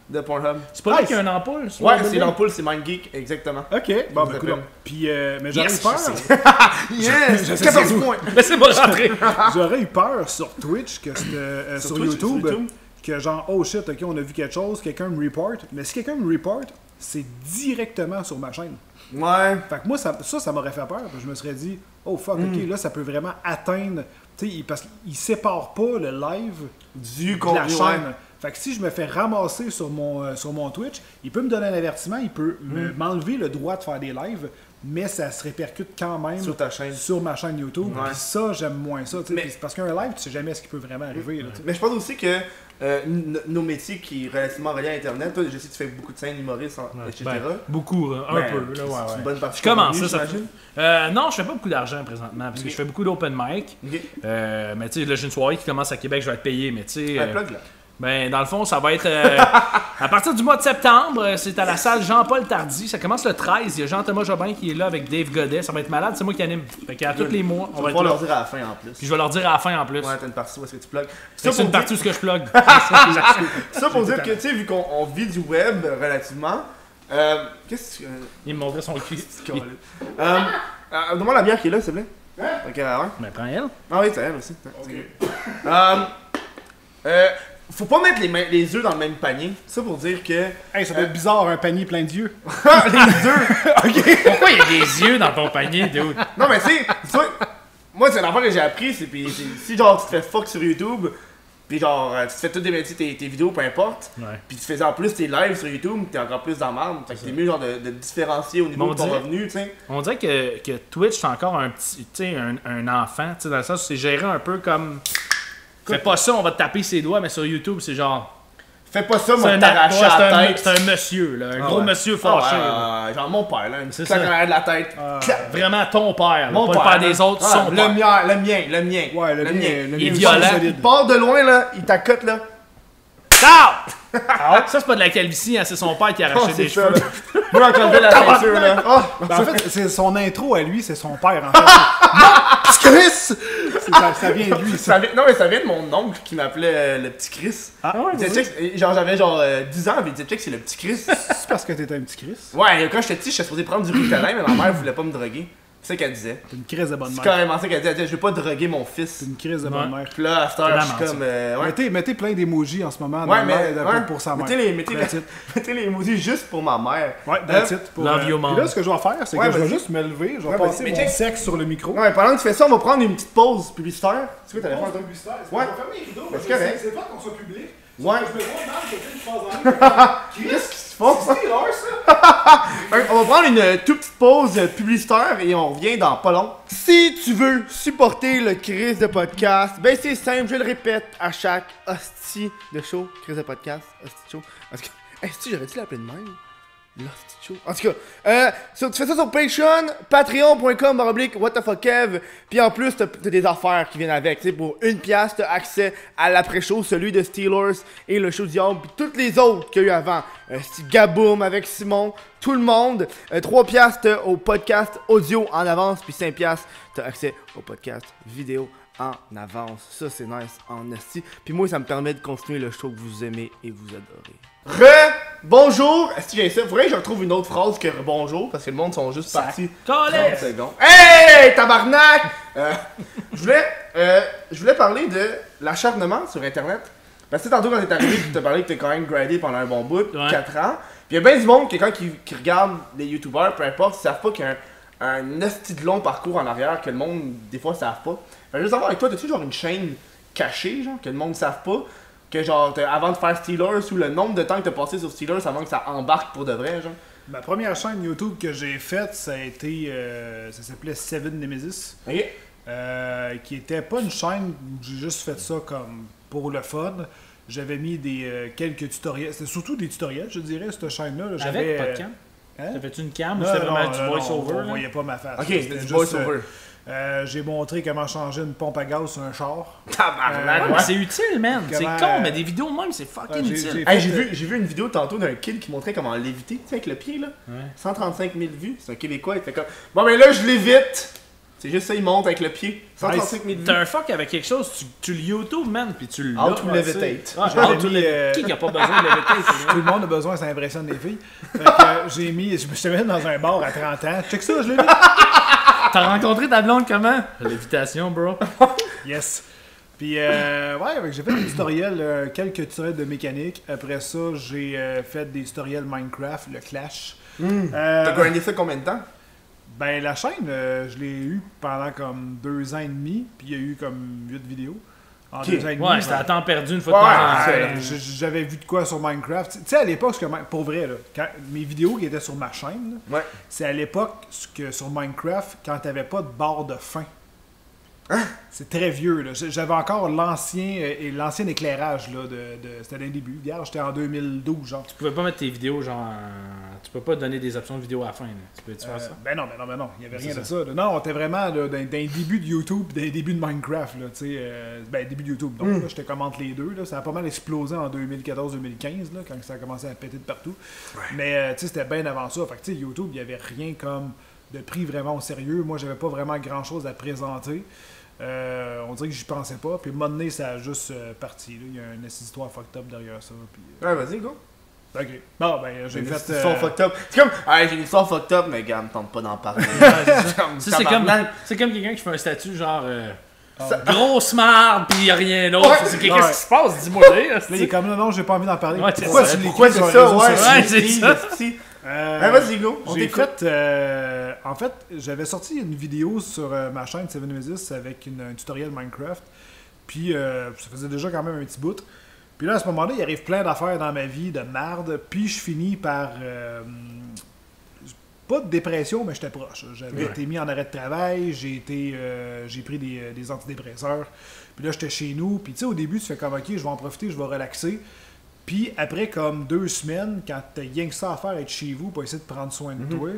de Pornhub. C'est pas là Nice. qu'il y a une ampoule? sur Ouais, le c'est building? l'ampoule, c'est MindGeek, exactement. Ok, bon, ben, Ça cool. s'appelle. Puis, mais j'aurais Yes, eu peur. je sais. Yes! 14 points! Laissez-moi rentrer. J'aurais eu peur sur Twitch, que c'était sur Twitch, YouTube, sur YouTube. que genre, oh shit, ok, on a vu quelque chose, quelqu'un me report. Mais si quelqu'un me report, c'est directement sur ma chaîne. Ouais. Fait que moi, ça m'aurait fait peur. Parce que je me serais dit, oh fuck, ok, là, ça peut vraiment atteindre. Tu sais, parce qu'il sépare pas le live Du de la contenu, chaîne. ouais. Fait que si je me fais ramasser sur mon Twitch, il peut me donner un avertissement, il peut m'enlever le droit de faire des lives, mais ça se répercute quand même Sur ta chaîne. sur ma chaîne YouTube. Ouais. Puis ça, j'aime moins ça. Mais- Puis c'est parce qu'un live, tu sais jamais ce qui peut vraiment arriver. Là, tu sais. Mais je pense aussi que nos métiers qui sont relativement reliés à Internet, toi, je sais que tu fais beaucoup de scènes humoristes, etc. Ben, beaucoup, un Ben, peu. Là, c'est une bonne partie Je commence, de ton ça revenu, Non, je fais pas beaucoup d'argent présentement parce que Ok. je fais beaucoup d'open mic. j'imagine. Ok. Mais tu sais, là, j'ai une soirée qui commence à Québec, je vais être payé. Mais tu sais, Plug là. ben, dans le fond, ça va être à partir du mois de septembre. C'est à la salle Jean-Paul Tardy. Ça commence le 13. Il y a Jean-Thomas Jobin qui est là avec Dave Godet. Ça va être malade. C'est moi qui anime. Fait qu'à tous les mois, on On va va être là. leur dire à la fin en plus. Puis je vais leur dire à la fin en plus. Ouais, t'as une partie où est-ce que tu plugs. Fait que c'est une partie où ce que je plug. Ça pour dire que, tu sais, vu qu'on vit du web relativement, qu'est-ce que Il me montrait son cul. tu demande la bière qui est là, s'il te plaît. Ok, ouais. Ben, prends elle. Ah oui, c'est elle aussi. Faut pas mettre les œufs dans le même panier. Ça pour dire que. Hey, ça doit être bizarre, un panier plein d'yeux. les œufs! Pourquoi il y a des yeux dans ton panier, dude? Non, mais tu sais, moi, c'est l'affaire que j'ai appris, c'est puis si genre tu te fais fuck sur YouTube, puis genre tu te fais toutes des métiers, tes vidéos, peu importe, Ouais. puis tu faisais en plus tes lives sur YouTube, t'es encore plus dans la merde. Fait que t'es mieux genre de différencier au niveau Mais on de ton dirait- revenu, tu sais. On dirait que Twitch, c'est encore un petit, tu sais, un enfant, tu sais, dans le sens où c'est géré un peu comme. Fais pas ça, on va te taper ses doigts, mais sur YouTube, c'est genre. Fais pas ça, C'est moi, un, t'arracher ouais, la tête. c'est un monsieur, là, un Ah gros ouais. monsieur fâché. Ah là. ouais, genre mon père, là, une C'est petite claque ça. en arrière de la tête. Clac. Vraiment ton père, là, Mon pas le père des autres, Ah, son le père. le mien. Ouais, le mien. Il est aussi violent. solide. Il part de loin, là, il t'accote, là. Ciao! Ça, c'est pas de la calvitie, hein, c'est son père qui a arraché Oh, c'est des ça, cheveux. là. Moi, quand je la ceinture, là. Oh, Ben, en fait, c'est son intro à lui, c'est son père, en fait. Chris! Ça vient de lui, ça. Non, mais ça vient de mon oncle qui m'appelait le petit Chris. Ah ouais, Il disait, check, genre, j'avais 10 ans, puis il disait, check, c'est le petit Chris. c'est parce que t'étais un petit Chris. Ouais, quand j'étais petit, j'étais supposé prendre du Ritalin, mais ma mère voulait pas me droguer. C'est ça qu'elle disait. T'es une crise de bonne C'est mère. carrément ça qu'elle disait. Elle disait, je veux pas droguer mon fils. T'es une crise de bonne Ouais. mère. Puis là, after, je suis C'est comme. Ouais. Mettez plein d'émojis en ce moment Ouais, dans mais. le ouais. live pour sa mère. That's it. Mettez les emojis juste pour ma mère. Ouais, that's it. Pour, Love you, puis mom. là, ce que je vais faire, c'est Ouais, que je vais vas-y. juste me lever, je vais Ouais, passer mais mon check. sexe sur le micro. Ouais, pendant que tu fais ça, on va prendre une petite pause publicitaire. C'est quoi, t'allais faire un truc? Ouais. Ouais. Je vais fermer les rideaux, Ben, parce c'est que correct. c'est pas qu'on soit public. Ouais. Je me vois mal, quelqu'un qui passe dans le Qu'est-ce qui se passe? C'est l'heure, ça? On va prendre une toute petite pause publicitaire et on revient dans pas long. Si tu veux supporter le Chris de podcast, ben c'est simple, je le répète à chaque hostie de show. Chris de podcast, hostie de show. Parce que, hostie, j'aurais dû l'appeler de même. L'hostie de show. En tout cas, tu fais ça sur Patreon, patreon.com/whatthefuckkev. Puis en plus, t'as des affaires qui viennent avec. Tu sais, pour 1$, t'as accès à l'après-show, celui de Steelers et le show Diable, puis toutes les autres qu'il y a eu avant. Steve Gaboum avec Simon, tout le monde. 3$, t'as au podcast audio en avance, puis 5$, t'as accès au podcast vidéo en avance. Ça, c'est nice en esti. Puis moi, ça me permet de continuer le show que vous aimez et vous adorez. Bonjour! Est-ce que j'ai ça? Faudrait que je retrouve une autre phrase que bonjour, parce que le monde sont juste partis. 30 Colin! secondes. Hey, tabarnak! Je voulais parler de l'acharnement sur Internet. Parce que tantôt, quand t'es arrivé, tu t'as parlé que t'as quand même gradé pendant un bon bout, Ouais. 4 ans. Puis il y a bien du monde, quelqu'un qui regarde les YouTubers, peu importe, ils savent pas qu'il y a un esti de long parcours en arrière que le monde, des fois, savent pas. Fait que je veux savoir avec toi, t'as-tu genre une chaîne cachée, genre, que le monde ne savent pas? Que genre, avant de faire Steelers, ou le nombre de temps que t'as passé sur Steelers avant que ça embarque pour de vrai, genre? Ma première chaîne YouTube que j'ai faite, ça a été. Ça s'appelait Seven Nemesis. Ok. Qui était pas une chaîne où j'ai juste fait ça comme pour le fun. J'avais mis quelques tutoriels. C'était surtout des tutoriels, je dirais, cette chaîne-là. Là. Avec pas de cam? Hein? T'avais-tu une cam ou Non, c'était non, vraiment du non, voice-over? on là? voyait pas ma face. Ok, C'était c'était du juste, voice-over. J'ai montré comment changer une pompe à gaz sur un char. Tabarnak, Ouais, ouais. mais c'est utile, man. C'est Comment, con, mais des vidéos même, c'est fucking j'ai- utile. j'ai- Hey, j'ai vu une vidéo tantôt d'un kid qui montrait comment léviter, tu sais, avec le pied, là. Ouais. 135 000 vues. C'est un Québécois, il fait comme. Bon, ben là, je l'évite. C'est juste ça, il monte avec le pied. 135 000 vues. T'as un fuck avec quelque chose, tu le YouTube, man, puis tu l'as. How to ouais, levitate. Ah, J'avais how to mis, levitate. Qui a pas besoin de levitate? Tout le monde a besoin, ça impressionne les filles. Fait que j'ai mis. Je me suis mis dans un bar à 30 ans. Check ça, je l'ai mis. T'as rencontré ta blonde comment? Lévitation, bro. Yes. Puis, ouais, fait que j'ai fait des tutoriels, quelques tutoriels de mécanique. Après ça, j'ai fait des tutoriels Minecraft, le Clash. T'as grindé ça combien de temps? Ben, la chaîne, je l'ai eu pendant comme 2 ans et demi. Puis, il y a eu comme 8 vidéos. En Ok. 2 ans et demi. Ouais, c'était à temps perdu une fois de temps en temps. J'avais vu de quoi sur Minecraft. Tu sais, à l'époque, pour vrai, là, mes vidéos qui étaient sur ma chaîne, là, Ouais. c'est à l'époque que sur Minecraft, quand t'avais pas de barre de fin. C'est très vieux, là. J'avais encore l'ancien éclairage, là, c'était dans les débuts. Hier, j'étais en 2012, genre. Tu pouvais pas mettre tes vidéos, genre. Tu peux pas donner des options de vidéo à la fin. Là. Tu peux faire ça? Ben non. Il y avait rien de ça. Là. Non, on était vraiment là, dans les débuts de YouTube, dans les débuts de Minecraft, là, tu sais. Début de YouTube. Donc, là, j'étais comme entre les deux, là. Ça a pas mal explosé en 2014-2015, là, quand ça a commencé à péter de partout. Ouais. Mais, tu sais, c'était bien avant ça. Fait que, tu sais, YouTube, il y avait rien comme de pris vraiment au sérieux. Moi, j'avais pas vraiment grand-chose à présenter. On dirait que j'y pensais pas. Puis, à un moment donné, ça a juste parti. Là. Il y a une histoire fucked up derrière ça. Puis, Ouais, vas-y, go. Ok. Bon, ben, j'ai fait. Une histoire fucked up. C'est comme, j'ai une histoire fucked up, mais gars, me tente pas d'en parler. C'est comme quelqu'un qui fait un statut genre. Grosse marde, pis y'a rien d'autre. C'est qu'est-ce qui se passe? Dis-moi. Là, il est comme non, j'ai pas envie d'en parler. Ouais, pourquoi c'est ça? Ouais, c'est ça. Vas-y, go. J'ai fait. En fait, j'avais sorti une vidéo sur ma chaîne Seven Nemesis avec un tutoriel Minecraft. Puis ça faisait déjà quand même un petit bout. Puis là, à ce moment-là, il arrive plein d'affaires dans ma vie, de merde. Puis je finis par. Pas de dépression, mais j'étais proche. J'avais été mis en arrêt de travail, j'ai pris des antidépresseurs. Puis là, j'étais chez nous. Puis tu sais, au début, tu fais comme, ok, je vais en profiter, je vais relaxer. Puis après, comme 2 semaines, quand t'as rien que ça à faire, être chez vous pour essayer de prendre soin de toi,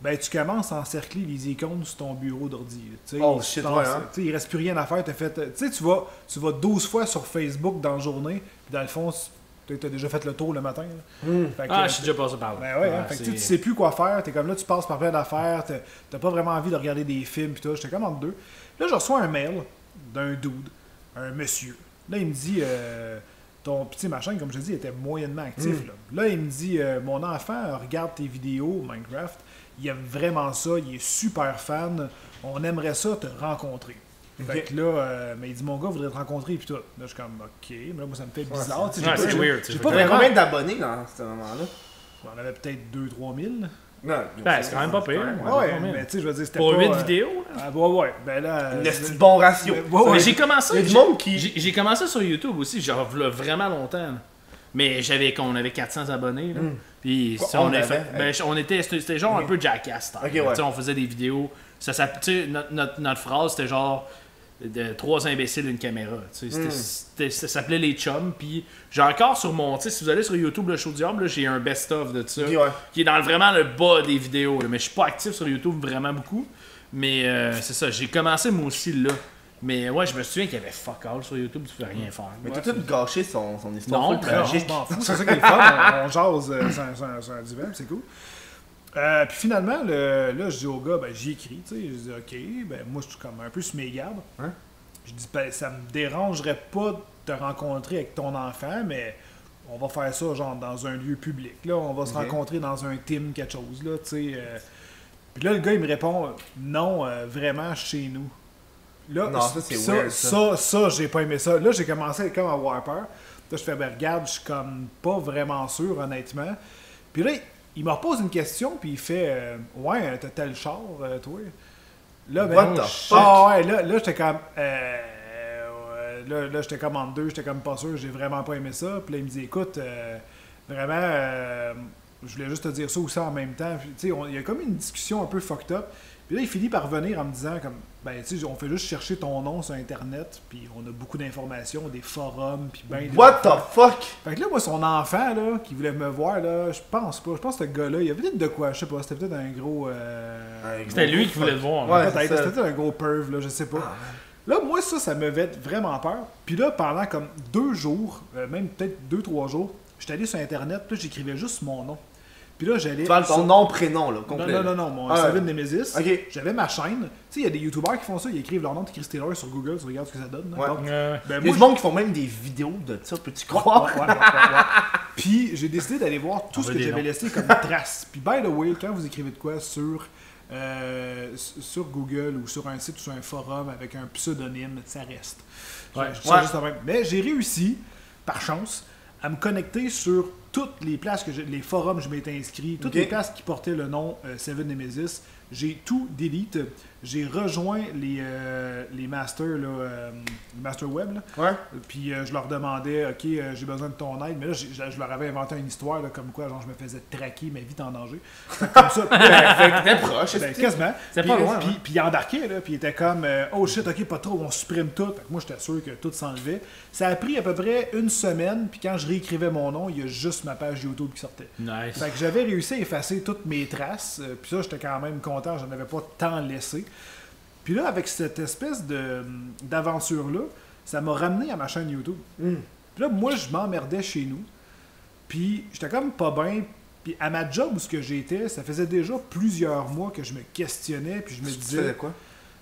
ben tu commences à encercler les icônes sur ton bureau d'ordi. Oh shit, ouais, hein? Il reste plus rien à faire. Tu vas 12 fois sur Facebook dans la journée, puis dans le fond, tu as déjà fait le tour le matin. Je suis déjà passé par là. Ben ouais, fait que tu sais plus quoi faire. T'es comme là, tu passes par plein d'affaires. T'as pas vraiment envie de regarder des films. Pis tout. J'étais comme entre deux. Là, je reçois un mail d'un dude, un monsieur. Là, il me dit ton petit machin, comme je te dis, était moyennement actif. Là, il me dit mon enfant regarde tes vidéos Minecraft. Il aime vraiment ça. Il est super fan. On aimerait ça te rencontrer. Fait que là, mais il dit mon gars voudrait te rencontrer et puis tout. Là, je suis comme ok, mais là, moi ça me fait bizarre. C'est weird. J'ai pas vraiment combien d'abonnés dans ce moment-là? On avait peut-être 2-3 000. Ben, c'est quand même pas pire. Ouais, mais tu sais, je veux dire, c'était pour pas... 8 vidéos. Ouais, ben là... C'est bon ratio. Mais j'ai commencé... Il y a du monde qui... J'ai commencé sur YouTube aussi, genre vraiment longtemps. Là. Mais on avait 400 abonnés. Là. Puis c'était genre un peu jackass. On faisait des vidéos. Notre phrase, c'était genre... de 3 imbéciles une caméra. Ça s'appelait Les Chums. Puis j'ai encore sur mon... Si vous allez sur YouTube, le Show Diable, j'ai un best-of de ça. Qui est dans vraiment le bas des vidéos. Là. Mais je suis pas actif sur YouTube vraiment beaucoup. Mais c'est ça, j'ai commencé moi aussi là. Mais ouais, je me souviens qu'il y avait fuck all sur YouTube, tu pouvais rien faire. Mais t'as tout gâché son histoire. Non, je m'en fous. C'est ça qui est le fun. On jase sur un divan, c'est cool. Puis finalement, là, je dis au gars, ben, j'y écris, tu sais, je dis, ok, ben, moi, je suis comme un peu sur mes gardes. Hein? Je dis, ben, ça me dérangerait pas de te rencontrer avec ton enfant, mais on va faire ça, genre, dans un lieu public, là, on va se rencontrer dans un team, quelque chose, là, tu sais. Puis là, le gars, il me répond, non, vraiment, chez nous. Là, non, ça, c'est weird, ça, j'ai pas aimé ça. Là, j'ai commencé comme à avoir peur. Là, je fais, ben, regarde, je suis comme pas vraiment sûr, honnêtement. Puis là, il me repose une question, puis il fait ouais, t'as tel char, toi? Là, ben, là, j'étais comme. Là, j'étais comme en deux, j'étais comme pas sûr, j'ai vraiment pas aimé ça. Puis là, il me dit, écoute, vraiment, je voulais juste te dire ça aussi en même temps. Tu sais, il y a comme une discussion un peu fucked up. Puis là, il finit par venir en me disant, comme, ben, tu sais, on fait juste chercher ton nom sur Internet, puis on a beaucoup d'informations, des forums, puis ben. What the fuck? Fait que là, moi, son enfant, là, qui voulait me voir, là, je pense pas. Je pense que ce gars-là, il y avait peut-être de quoi, je sais pas, c'était peut-être un gros. C'était lui qui voulait le voir. Ouais, peut-être, c'était peut-être un gros perv, là, je sais pas. Là, moi, ça me fait vraiment peur. Puis là, pendant comme 2 jours, même peut-être 2-3 jours, j'étais allé sur Internet, puis là, j'écrivais juste mon nom. Puis là, j'allais. Tu parles ton nom, prénom, là, complet. Non, mon Seven Nemesis. Okay. J'avais ma chaîne. Tu sais, il y a des YouTubers qui font ça, ils écrivent leur nom de Chris Taylor sur Google, tu regardes ce que ça donne. Ouais. Donc, il y a du monde qui font même des vidéos de ça, peux-tu croire? Ouais. Puis j'ai décidé d'aller voir tout ce que j'avais laissé comme trace. Puis, by the way, quand vous écrivez de quoi sur Google ou sur un site ou sur un forum avec un pseudonyme, ça reste. Juste mais j'ai réussi, par chance, à me connecter sur toutes les places les forums, je m'étais inscrit, toutes les places qui portaient le nom Seven Nemesis, j'ai tout delete. J'ai rejoint les masters, là, les masters web. Là. Ouais. Puis je leur demandais, OK, j'ai besoin de ton aide. Mais là, je leur avais inventé une histoire, là, comme quoi, genre, je me faisais traquer, ma vie est en danger. Comme ça. T'es proche. Quasiment. C'est pas loin. Puis il embarquait, là, puis il était comme, oh shit, OK, pas trop, on supprime tout. Fait que moi, j'étais sûr que tout s'enlevait. Ça a pris à peu près une semaine, puis quand je réécrivais mon nom, il y a juste ma page YouTube qui sortait. Nice. Fait que j'avais réussi à effacer toutes mes traces, puis ça, j'étais quand même content, j'en avais pas tant laissé. Puis là, avec cette espèce d'aventure-là, ça m'a ramené à ma chaîne YouTube. Puis là, moi, je m'emmerdais chez nous. Puis j'étais comme pas bien. Puis à ma job où ce que j'étais, ça faisait déjà plusieurs mois que je me questionnais. Puis je me disais... Tu faisais quoi?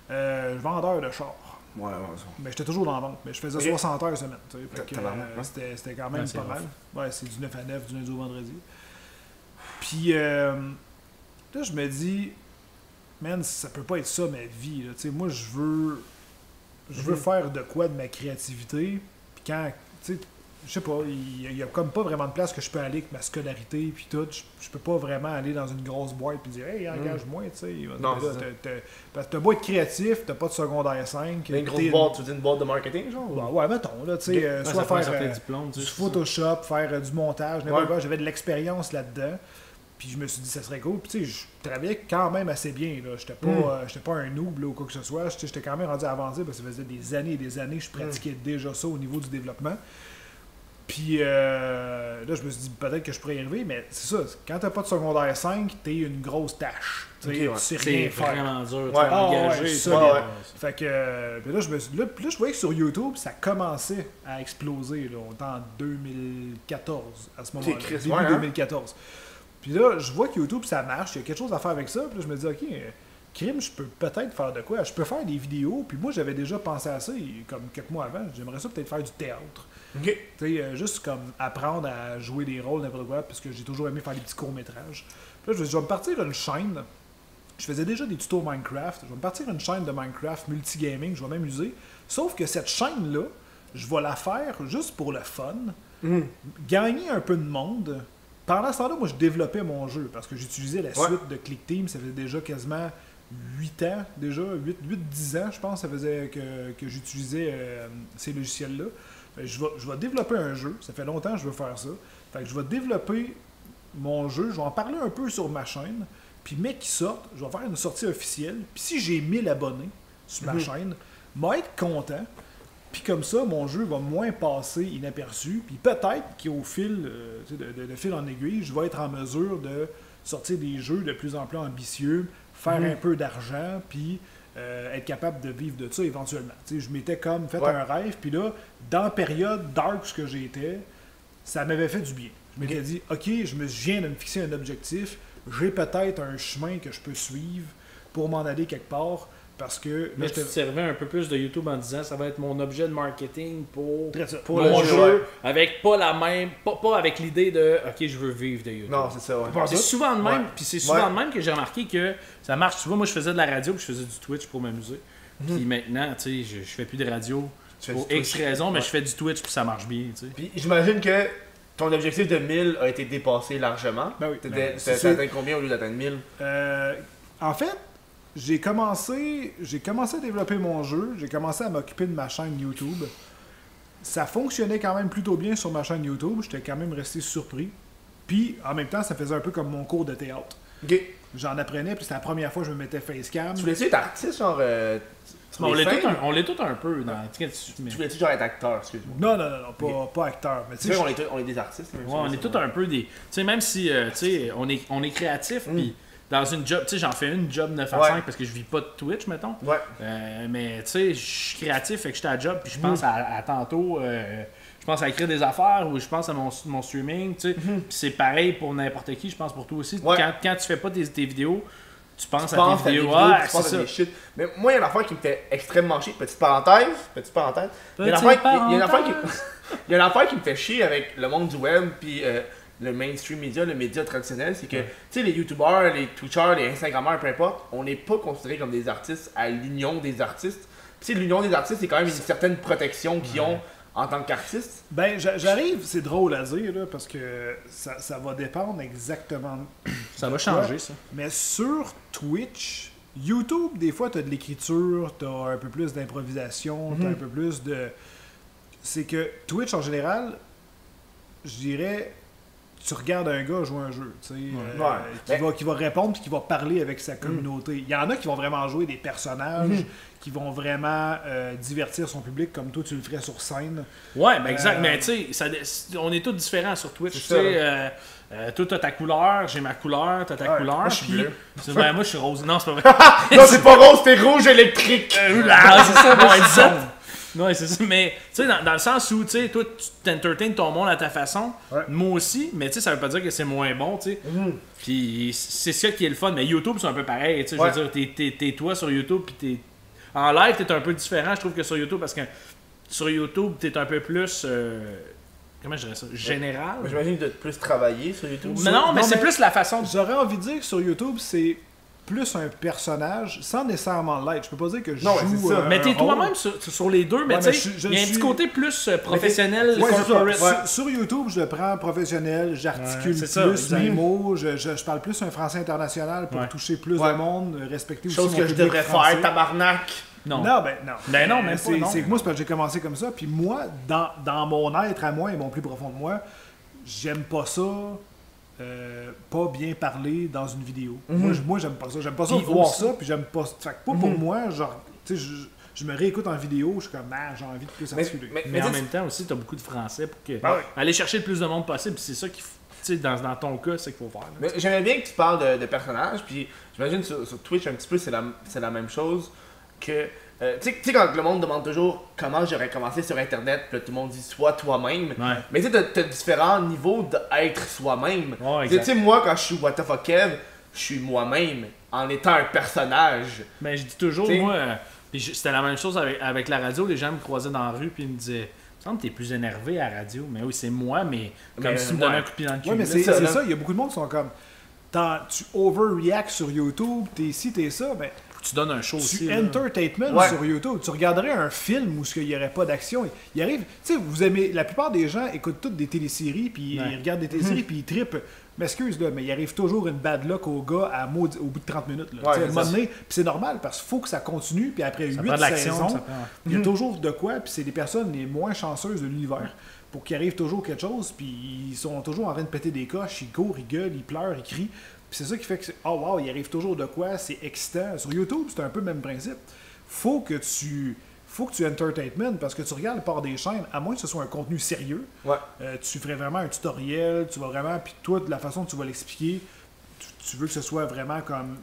Vendeur de char. Ouais. Mais j'étais toujours dans la vente. Mais je faisais 60 heures semaine. Tu sais, fait que, c'était quand même pas mal. Ouais, c'est du 9 à 9, du lundi au vendredi. Puis là, je me dis... Man, ça peut pas être ça ma vie. Là. Moi, je veux faire de quoi de ma créativité. Puis quand, tu sais, je sais pas, il y a comme pas vraiment de place que je peux aller avec ma scolarité puis tout. Je peux pas vraiment aller dans une grosse boîte puis dire, hey, engage-moi, tu sais. Non, parce que t'as beau être créatif, t'as pas de secondaire 5. Mais une grosse boîte, tu dis une boîte de marketing, genre? Bah, ouais, mettons, là, tu sais, soit faire du Photoshop, faire du montage, n'importe quoi. J'avais de l'expérience là-dedans. Puis je me suis dit, ça serait cool. Puis tu sais, je travaillais quand même assez bien. Là. J'étais pas un noob là, ou quoi que ce soit. J'étais quand même rendu avancé parce que ça faisait des années et des années que je pratiquais déjà ça au niveau du développement. Puis là, je me suis dit, peut-être que je pourrais y arriver. Mais c'est ça, quand t'as pas de secondaire 5, t'es une grosse tâche. Tu sais rien faire. C'est vraiment dur. Ouais. Engagé. Fait que puis là, je voyais que sur YouTube, ça commençait à exploser. Là. On était en 2014 à ce moment-là. Début 2014. Puis là, je vois que YouTube, ça marche, il y a quelque chose à faire avec ça. Puis là, je me dis, OK, crime, je peux peut-être faire de quoi? Je peux faire des vidéos. Puis moi, j'avais déjà pensé à ça, comme quelques mois avant. J'aimerais ça peut-être faire du théâtre. Tu sais, juste comme apprendre à jouer des rôles, n'importe quoi, parce que j'ai toujours aimé faire des petits courts-métrages. Puis là, je vais me partir une chaîne. Je faisais déjà des tutos Minecraft. Je vais me partir une chaîne de Minecraft multigaming, je vais m'amuser. Sauf que cette chaîne-là, je vais la faire juste pour le fun. Gagner un peu de monde. Pendant ce temps-là, moi, je développais mon jeu parce que j'utilisais la suite de ClickTeam. Ça faisait déjà quasiment 8 ans, déjà, 8-10 ans, je pense, ça faisait que j'utilisais ces logiciels-là. Je vais développer un jeu. Ça fait longtemps que je veux faire ça. Fait que je vais développer mon jeu. Je vais en parler un peu sur ma chaîne. Puis, mec qui sortent, je vais faire une sortie officielle. Puis, si j'ai 1000 abonnés sur ma chaîne, je vais être content. Puis comme ça, mon jeu va moins passer inaperçu. Puis peut-être qu'au fil, de fil en aiguille, je vais être en mesure de sortir des jeux de plus en plus ambitieux, faire un peu d'argent, puis être capable de vivre de ça éventuellement. T'sais, je m'étais comme fait un rêve, puis là, dans la période dark que j'étais, ça m'avait fait du bien. Je m'étais dit, OK, je viens de me fixer un objectif, j'ai peut-être un chemin que je peux suivre pour m'en aller quelque part. Parce que mais tu te servais un peu plus de YouTube en disant ça va être mon objet de marketing pour mon jeu, avec pas la même, pas avec l'idée de ok je veux vivre de YouTube. Non, c'est ça. Ouais. C'est souvent de même, puis c'est souvent de même que j'ai remarqué que ça marche. Tu vois, moi je faisais de la radio, puis je faisais du Twitch pour m'amuser. Puis maintenant, tu sais, je fais plus de radio pour X raisons, mais je fais du Twitch puis ça marche bien. Tu sais. Puis j'imagine que ton objectif de 1000 a été dépassé largement. Ben oui. T'as atteint combien au lieu d'atteindre 1000 En fait. J'ai commencé à développer mon jeu, j'ai commencé à m'occuper de ma chaîne YouTube. Ça fonctionnait quand même plutôt bien sur ma chaîne YouTube, j'étais quand même resté surpris. Puis, en même temps, ça faisait un peu comme mon cours de théâtre. J'en apprenais, puis c'était la première fois que je me mettais facecam. Tu voulais-tu être artiste, genre... on l'est tout un peu. Tu voulais-tu genre être acteur, excuse-moi? Non, pas acteur. Mais c'est vrai on est des artistes. Ouais, on est tout un peu des... Tu sais, même si, on est créatif, puis... Dans une job, tu sais, j'en fais une job 9 à 5 parce que je vis pas de Twitch, mettons. Mais tu sais, je suis créatif, fait que j'étais à job, puis je pense à tantôt, je pense à écrire des affaires ou je pense à mon streaming, tu sais. Puis c'est pareil pour n'importe qui, je pense pour toi aussi. Quand tu fais pas tes vidéos, tu penses à tes vidéos. C'est ça. Mais moi, il y a une affaire qui me fait extrêmement chier. Petite parenthèse. Il y a une affaire qui me fait chier avec le monde du web, puis... le mainstream media, le média traditionnel, c'est que, tu sais, les youtubeurs, les twitchers, les instagrammeurs, peu importe, on n'est pas considérés comme des artistes à l'union des artistes. Puis l'union des artistes, c'est quand même une certaine protection qu'ils ont en tant qu'artiste? Ben, j'arrive, c'est drôle à dire, là, parce que ça va dépendre exactement. Ça va changer, ça. Mais sur Twitch, YouTube, des fois, t'as de l'écriture, t'as un peu plus d'improvisation, t'as un peu plus de... C'est que Twitch, en général, je dirais, tu regardes un gars jouer un jeu, tu sais, qui va répondre puis qui va parler avec sa communauté. Il y en a qui vont vraiment jouer des personnages, qui vont vraiment divertir son public comme toi tu le ferais sur scène. Ouais, ben exact, mais tu sais, on est tous différents sur Twitch, tu sais. Toi, t'as ta couleur, j'ai ma couleur, t'as ta couleur. Moi, je suis bleu. Ben, moi, je suis rose. Non, c'est pas vrai. Non, c'est pas rose, c'est rouge électrique. C'est ça, moi, c'est ça. Ouais, c'est ça. Mais, tu sais, dans le sens où, tu sais, toi, tu t'entertaines ton monde à ta façon. Ouais. Moi aussi, mais tu sais, ça veut pas dire que c'est moins bon, tu sais. Puis, c'est ça qui est le fun. Mais YouTube, c'est un peu pareil, tu sais. Je veux dire, t'es toi sur YouTube, puis t'es. En live, t'es un peu différent, je trouve, que sur YouTube, parce que sur YouTube, t'es un peu plus. Comment je dirais ça? Général. Mais j'imagine de plus travailler sur YouTube. Mais non, mais c'est plus la façon. J'aurais envie de dire que sur YouTube, c'est plus un personnage sans nécessairement l'être. Je peux pas dire que je Non, joue. c'est ça. Mais t'es un rôle. toi-même sur les deux, mais Ouais, tu mais sais, je il y a un suis- petit côté plus professionnel, Ouais, c'est corporate. ça. Sur YouTube, je le prends professionnel, j'articule Ouais, c'est ça, plus exact. mes mots, je parle plus un français international pour Ouais. toucher plus Ouais. de monde, respecter aussi Chose mon que je public devrais français. faire, tabarnak. Non. Non, ben non. Ben non, même pas, c'est, non. c'est que moi, c'est parce que j'ai commencé comme ça. Puis moi, dans mon être à moi et mon plus profond de moi, j'aime pas ça. Pas bien parler dans une vidéo. Moi, j'aime pas ça. J'aime pas ça Puis voir aussi- ça. Puis j'aime pas. Fait que pas pour moi, genre, tu sais, je me réécoute en vidéo. Je suis comme, j'ai envie de plus articuler. Mais en tu sais, même temps aussi, t'as beaucoup de français pour que Ah oui. aller chercher le plus de monde possible. Puis c'est ça qu'il faut. Tu sais, dans ton cas, c'est qu'il faut faire. là. Mais j'aimais bien que tu parles de personnages, puis j'imagine sur Twitch un petit peu c'est la même chose que. Tu sais, quand le monde demande toujours comment j'aurais commencé sur internet, puis là, tout le monde dit sois toi-même. Ouais. Mais tu sais, t'as différents niveaux d'être soi-même. Ouais, Tu exact. sais, moi quand je suis What the fuck Kev, je suis moi-même en étant un personnage. Mais je dis toujours, T'sais- moi, c'était la même chose avec la radio. Les gens me croisaient dans la rue, puis ils me disaient, il me semble que t'es plus énervé à la radio. Mais oui, c'est moi, mais comme Mais si tu me ouais. donnais un coup de pied dans le cul. Ouais, mais là. c'est ça, là. ça. Il y a beaucoup de monde qui sont comme, tu overreact sur YouTube, t'es ci, t'es ça, mais Faut que tu donnes un show aussi. tu là. entertainment Ouais. sur YouTube. Tu regarderais un film où il n'y aurait pas d'action. Il arrive, tu sais, vous aimez, la plupart des gens écoutent toutes des téléséries, puis Ouais. ils regardent des téléséries, puis ils trippent. M'excuse, là, mais il arrive toujours une bad luck au gars au bout de 30 minutes. Là. Ouais, Tu sais, à un c'est moment ça. donné, puis c'est normal, parce qu'il faut que ça continue, puis après Ça 8 prend de l'action, saisons, ça prend- il y a toujours de quoi, puis c'est les personnes les moins chanceuses de l'univers. Pour qu'il arrive toujours quelque chose, puis ils sont toujours en train de péter des coches, ils courent, ils gueulent, ils pleurent, ils crient. Puis c'est ça qui fait que oh wow, il arrive toujours de quoi, c'est excitant. Sur YouTube, c'est un peu le même principe. Faut que tu entertainment, parce que tu regardes par des chaînes, à moins que ce soit un contenu sérieux, Ouais. tu ferais vraiment un tutoriel, tu vas vraiment, puis toi, de la façon que tu vas l'expliquer, tu veux que ce soit vraiment comme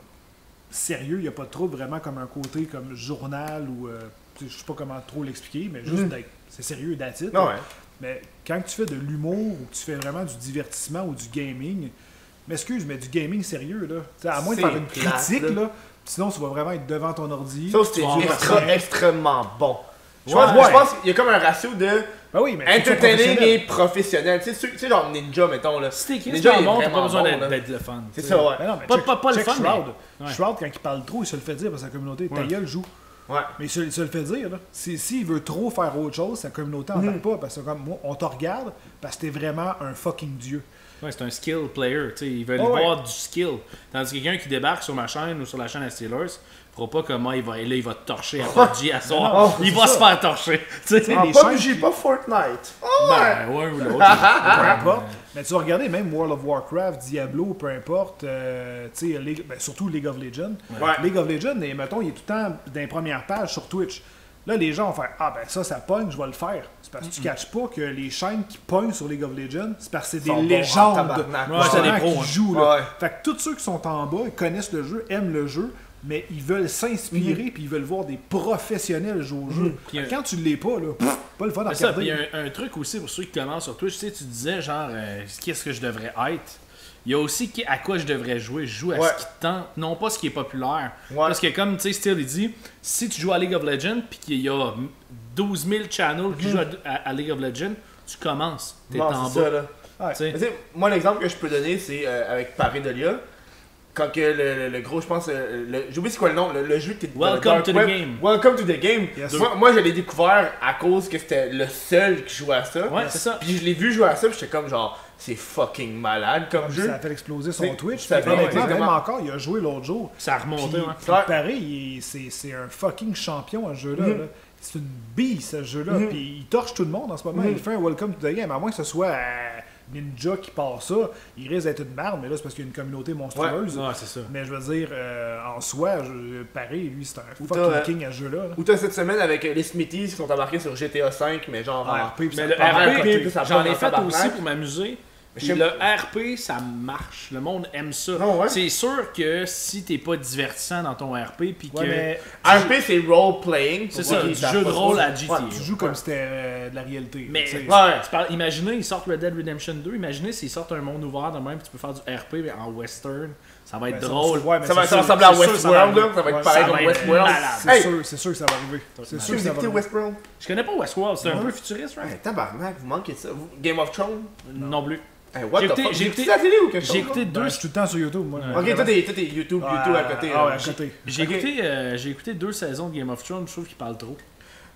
sérieux, il n'y a pas de trouble, vraiment comme un côté comme journal ou, je sais pas comment trop l'expliquer, mais juste c'est sérieux, that's it. Non, ouais. Mais quand tu fais de l'humour ou que tu fais vraiment du divertissement ou du gaming, m'excuse, mais du gaming sérieux, là. T'sais, à moins de C'est faire une plate, critique, là. là, sinon tu vas vraiment être devant ton ordi. Ça, c'était tu vas avoir- extrêmement bon. Je Ouais. pense qu'il y a comme un ratio de Ben oui, mais faut que tu sois entertaining professionnel. et professionnel. Tu sais, genre Ninja, mettons, là. Si t'es Chris Ninja, dans il le est monde, t'as vraiment pas besoin bon, d'être là. d'être le fun. C'est tu ça, sais. ouais. Ben non, mais Pas le check fun, Shroud. mais- ouais. Shroud, quand il parle trop, il se le fait dire par sa communauté. Ta gueule joue. Ouais. Mais il se le fait dire, là. S'il veut trop faire autre chose, sa communauté n'embarque pas. Parce que comme moi, on te regarde parce que t'es vraiment un fucking dieu. Ouais, c'est un skill player, tu sais, ils veulent Oh, ouais. voir du skill. Tandis que quelqu'un qui débarque sur ma chaîne ou sur la chaîne à Steelers, fera pas comment il va te torcher à PUBG à soir. non, Il c'est va ça. se faire torcher. Tu sais, Ah, En les PUBG, chaînes- pas Fortnite. ben, ouais ou l'autre. Peu importe. Mais tu vas regarder même World of Warcraft, Diablo, peu importe, tu sais, surtout League of Legends. Ouais. League of Legends, et mettons, il est tout le temps dans les premières pages sur Twitch. Là, les gens vont faire ah ben ça pogne, je vais le faire. C'est parce que tu catches pas que les chaînes qui pognent sur League of Legends, c'est parce que c'est Sont des bons en légendes tabarnak. Ouais, justement, c'est des pros, qui hein. jouent. Là. Ouais. Fait que tous ceux qui sont en bas, ils connaissent le jeu, aiment le jeu, mais ils veulent s'inspirer puis ils veulent voir des professionnels jouer au jeu. Puis, Fait que quand tu l'es pas, là, pas le fun à C'est ça, puis regarder. il y a un truc aussi pour ceux qui commencent sur Twitch, tu sais, tu disais genre, qu'est-ce que je devrais être? Il y a aussi à quoi je devrais jouer. Je joue à Ouais. ce qui te tente, non pas ce qui est populaire. Ouais. Parce que comme, tu sais, Steel, il dit, si tu joues à League of Legends, puis qu'il y a 12 000 channels qui jouent à League of Legends, tu commences. T'es Non, en c'est bas. ça, là. Ouais. Tu sais. Mais tu sais, moi, l'exemple que je peux donner, c'est avec Paris Delia. quand que le gros, je pense, j'oublie c'est quoi le nom, le jeu qui était Welcome to the game. Welcome to the game. Yes. Moi, je l'ai découvert à cause que c'était le seul qui jouait à ça. Ouais, c'est ça. Puis je l'ai vu jouer à ça, puis j'étais comme genre, c'est fucking malade comme jeu. Ça a fait exploser son C'est- Twitch. ça Puis fait honnêtement, exactement. même encore, il a joué l'autre jour. Ça a remonté, Puis, ouais. puis pareil, c'est un fucking champion à ce jeu-là. là. C'est une bille, ce jeu-là. Puis il torche tout le monde en ce moment. Il fait un Welcome to the Game. À moins que ce soit Ninja qui part ça, il risque d'être une merde, mais là, c'est parce qu'il y a une communauté monstrueuse. Ouais, c'est ça. Mais je veux dire, en soi, pareil, lui, c'est un t'as, fucking king à ce jeu-là. là. Ou t'as cette semaine avec les Smithies qui sont embarqués sur GTA V, mais genre en RP, puis Mais ça le part à RP, côté. puis ça j'en part ai dans fait tabarnak. aussi pour m'amuser. Puis Je sais- le RP, ça marche. Le monde aime ça. Ah ouais? C'est sûr que si t'es pas divertissant dans ton RP, puis que Ouais, mais RP, c'est role-playing. c'est pour ça, ceux du qui savent jeu de pas rôle ça. à GTA. Ouais, tu joues comme si c'était de la réalité. Mais tu sais. Ouais. imaginez, ils sortent Red Dead Redemption 2. Imaginez s'ils sortent un monde ouvert de même, puis tu peux faire du RP mais en western. Ça va être Ben, drôle. ouais, mais Ça va c'est sûr- ressembler à c'est sûr que ça va Westworld, là. arriver. Ça va être Ouais, pareil ça comme va être Westworld. malade. Hey, C'est sûr que ça va arriver. C'est sûr tu que vous ça va écoutez arriver. Westworld? Je connais pas Westworld, c'est un peu futuriste, right? Hey, tabarnak, vous manquez de ça. Game of Thrones? Non plus. Hey, what J'ai the écouté- fuck? j'ai J'ai écouté- écouté la télé ou quelque chose? J'ai écouté Ben, deux. je suis tout le temps sur YouTube, moi. Ok, toi t'es YouTube à côté. Ah ouais, là. à côté. J'ai Ok. j'ai écouté 2 saisons de Game of Thrones, je trouve qu'il parle trop.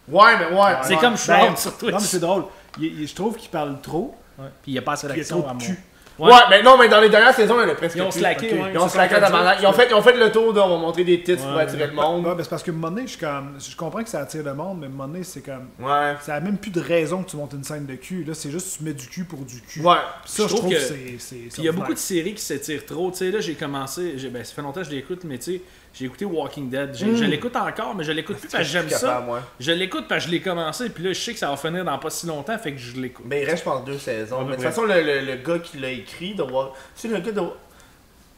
Ouais, mais ouais. C'est ouais. comme Shroud Ben, sur Twitch. Non, mais c'est drôle. Je trouve qu'il parle trop. Puis il y a pas assez Puis il y a d'action trop à de mon. cul. Ouais. Ouais, mais non, mais dans les dernières saisons, il y en a presque Ils ont plus. slacké, ok. ouais. Ils ont c'est slacké ça à qu'on dit. tabarnak. Ils ont fait le tour, on va montrer des titres pour Ouais. attirer le monde. Ouais, ben, c'est parce que un moment donné, je comprends que ça attire le monde, mais à un moment donné, c'est comme. Ouais. Ça a même plus de raison que tu montes une scène de cul. Là, c'est juste que tu mets du cul pour du cul. Ouais. Puis ça, Je je trouve trouve que que- c'est. Puis il y a beaucoup de séries qui s'étirent trop. Tu sais, là, j'ai commencé. Ben, ça fait longtemps que je l'écoute, mais tu sais, j'ai écouté Walking Dead. Je l'écoute encore, mais je l'écoute plus parce que j'aime ça. Moi. Je l'écoute parce que je l'ai commencé, puis là, je sais que ça va finir dans pas si longtemps, fait que je l'écoute. Mais il reste, je pense, 2 saisons. Ouais, Mais de toute ouais. façon, le gars qui l'a écrit, de Walk. C'est le gars de.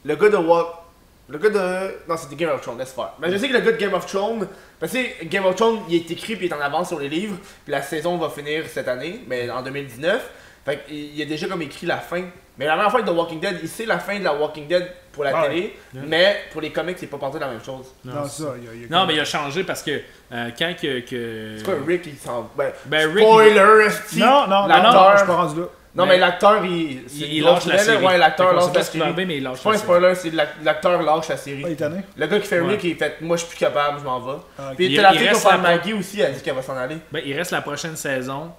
Le gars de Walk. Le gars de. Non, c'était Game of Thrones, laisse faire. Mais je sais que le gars de Game of Thrones. Parce que Game of Thrones, il est écrit puis il est en avance sur les livres. Puis la saison va finir cette année, mais en 2019. Fait qu'il a déjà comme écrit la fin. Mais la dernière fois de The Walking Dead, il sait la fin de la Walking Dead pour la Ouais. télé. Mais pour les comics, c'est pas pensé la même chose. Non, ça. Non, mais il a changé parce que quand que. C'est quoi, Rick, il s'en. Ben, Ben, Rick, spoiler, esti. Non, non, L'acteur- je suis pas rendu là. Non, mais l'acteur, il. c'est il une lâche grosse la nouvelle, série. Ouais, l'acteur Fait qu'on lâche sait pas la ce qui va série. arriver, mais il lâche C'est pas la un série. spoiler, c'est l'acteur lâche la série. Ah, il est tanné. Le gars qui fait Ouais. Rick, il fait moi je suis plus capable, je m'en vais. Ah, ok. Puis Il- t'as la il fille qui va reste faire la- Maggie aussi, elle dit qu'elle va s'en aller. Ben, il reste la prochaine saison,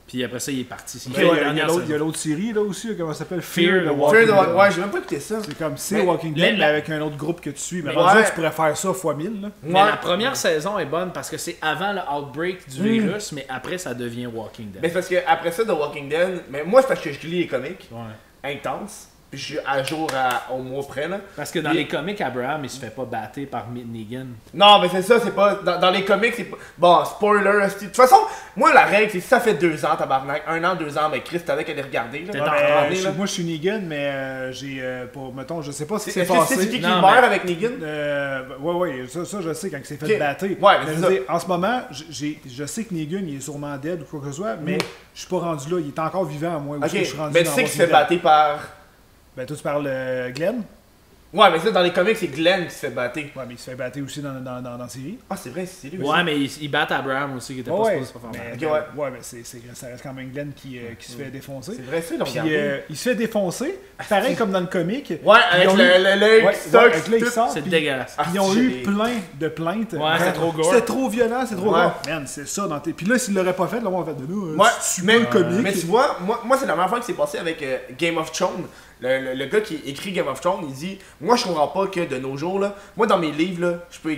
puis après ça, il est parti. C'est Il la y a- il y a dernière l'autre- il y a saison. l'autre série là aussi, là, comment ça s'appelle Fear the the Walking Fear the Dead. Walking- Ouais, j'ai même pas écouté ça. C'est comme c'est Mais Walking Dead, mais la- avec un autre groupe que tu suis. Mais Mais rendu là, ouais. tu pourrais faire ça x 1000. Là. Mais Ouais. la première saison est bonne parce que c'est avant le outbreak du virus, mais après ça devient Walking Dead. Mais c'est parce que après ça, The Walking Dead, mais moi c'est parce que je lis les comics Ouais. intenses. Puis je suis à jour au mois près là. Parce que dans Et- les comics, Abraham, il se fait pas battre par Negan. Non, mais c'est ça, c'est pas. Dans les comics, c'est pas. Bon, spoiler, esti. De toute façon, moi la règle, c'est si ça fait 2 ans, tabarnak. 1 an, 2 ans, mais Chris, t'avais qu'à les regarder. Là. T'es Ouais, en mais, train de- là. moi, je suis Negan, mais j'ai. Pour, mettons, je sais pas ce qui s'est Est-ce que c'est passé. qui Non, meurt mais- avec Negan? Ouais, ça, je sais quand il s'est fait Ok. battre. Ouais, mais Mais c'est je ça. veux dire, en ce moment, je sais que Negan il est sûrement dead ou quoi que ce soit, mais je suis pas rendu là. Il est encore vivant à moi. Où est-ce que je suis Ok, rendu mais tu dans sais qu'il se Walking fait Dead. battre par. Ben, toi, tu parles Glenn. Ouais, mais ça, dans les comics, c'est Glenn qui se fait battre. Ouais, mais il se fait battre aussi dans la série. Ah, c'est vrai, c'est lui. Ouais, mais il bat Abraham aussi, qui était pas Ouais, supposé se faire mais, battre. Ok, ouais. mais ça reste quand même Glenn qui se fait défoncer. C'est vrai, ça, ils l'ont Puis regardé. il se fait défoncer, pareil comme dans le comic. Ouais, avec Ils ont eu- l'œil Ouais, qui sort, avec l'œil qui tout. sort, C'est puis- dégueulasse. Ah, Puis ils ont j'ai eu des- plein de plaintes. Ouais, c'est trop gore. C'était trop violent, c'est trop Ouais. gore. Man, c'est ça dans tes. Puis là, s'ils l'auraient pas fait, là, on va fait de nous. Ouais, tu mais, le comique. mais tu vois, moi c'est la même fois que c'est passé avec Game of Thrones. Le gars qui écrit Game of Thrones, il dit moi je comprends pas que de nos jours là, moi dans mes livres là, je peux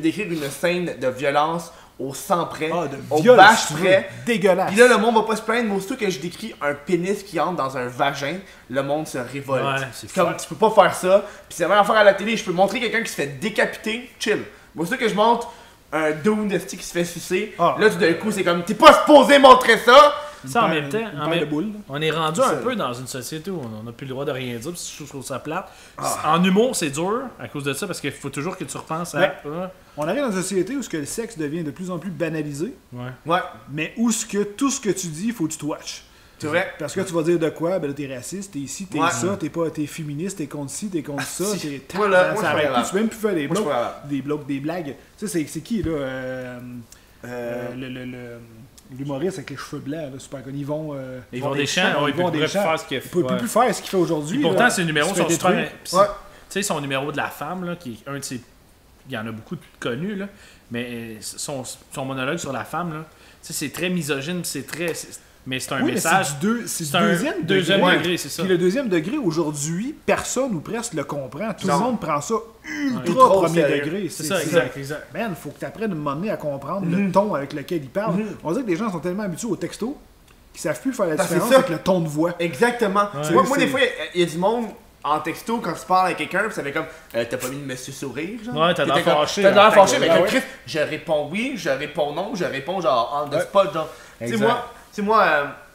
décrire une scène de violence au sang près, Ah, de au viol, bâche si tu veux. près. Dégueulasse. Puis là le monde va pas se plaindre, mais aussitôt que je décris un pénis qui entre dans un vagin, le monde se révolte. Ouais, c'est comme fuck. tu peux pas faire ça. Puis c'est la même affaire à la télé, je peux montrer quelqu'un qui se fait décapiter, chill. Mais aussitôt que je montre un dude de qui se fait sucer, Ah. là tout d'un coup c'est comme t'es pas supposé montrer ça. Ça, en Une même temps, paire- une en paire même- de boules. on est rendu C'est un ça. peu dans une société où on n'a plus le droit de rien dire, puis je trouve ça plate. Ah. En humour, c'est dur à cause de ça, parce qu'il faut toujours que tu repenses à. Ouais. Ah, On arrive dans une société où ce que le sexe devient de plus en plus banalisé, ouais. Ouais, mais où ce que tout ce que tu dis, il faut que tu te watches. c'est vrai. Parce que tu vas dire de quoi, ben là t'es raciste, t'es ici, t'es Ouais. ça, t'es féministe, t'es contre ci, t'es contre ça, si. t'es Moi, là, moi, je ça suis arrête pas plus, tu peux même plus faire des Moi, je suis blocs, pas capable. des blagues. Tu sais, c'est qui là Euh, l'humoriste avec les cheveux blancs, là, super connu. Ils vont Ils vont des champs, ils ils vont pourraient des plus champs. faire ce qu'il Il peut fait. plus faire ce qu'il fait aujourd'hui. Puis pourtant, là. ces numéros Il se fait sont super. détruire. Puis Ouais. sais, son numéro de la femme, là, qui est un de ses. Il y en a beaucoup de connus, là. Mais son monologue sur la femme, là, tu sais, c'est très misogyne, c'est très. Mais c'est un message. C'est un deuxième degré. degré, c'est ça. Puis le deuxième degré, aujourd'hui, personne ou presque le comprend. Tout le monde prend ça ultra Trop premier sérieux. degré. C'est ça, exact. Man, faut que tu apprennes à un moment donné à comprendre le ton avec lequel il parle. On dirait que les gens sont tellement habitués au texto qu'ils savent plus faire la différence c'est ça. avec le ton de voix. Exactement. Ouais. Moi, des fois, il y a du monde en texto quand tu parles avec quelqu'un, pis ça fait comme t'as pas mis de monsieur sourire, genre. Ouais, t'as l'air T'es comme, fâché, T'as l'air en fâché, fait. mais Ouais, comme ouais. Chris, je réponds oui, je réponds non, je réponds genre on the Ouais. spot, genre. Tu sais, Exact. moi,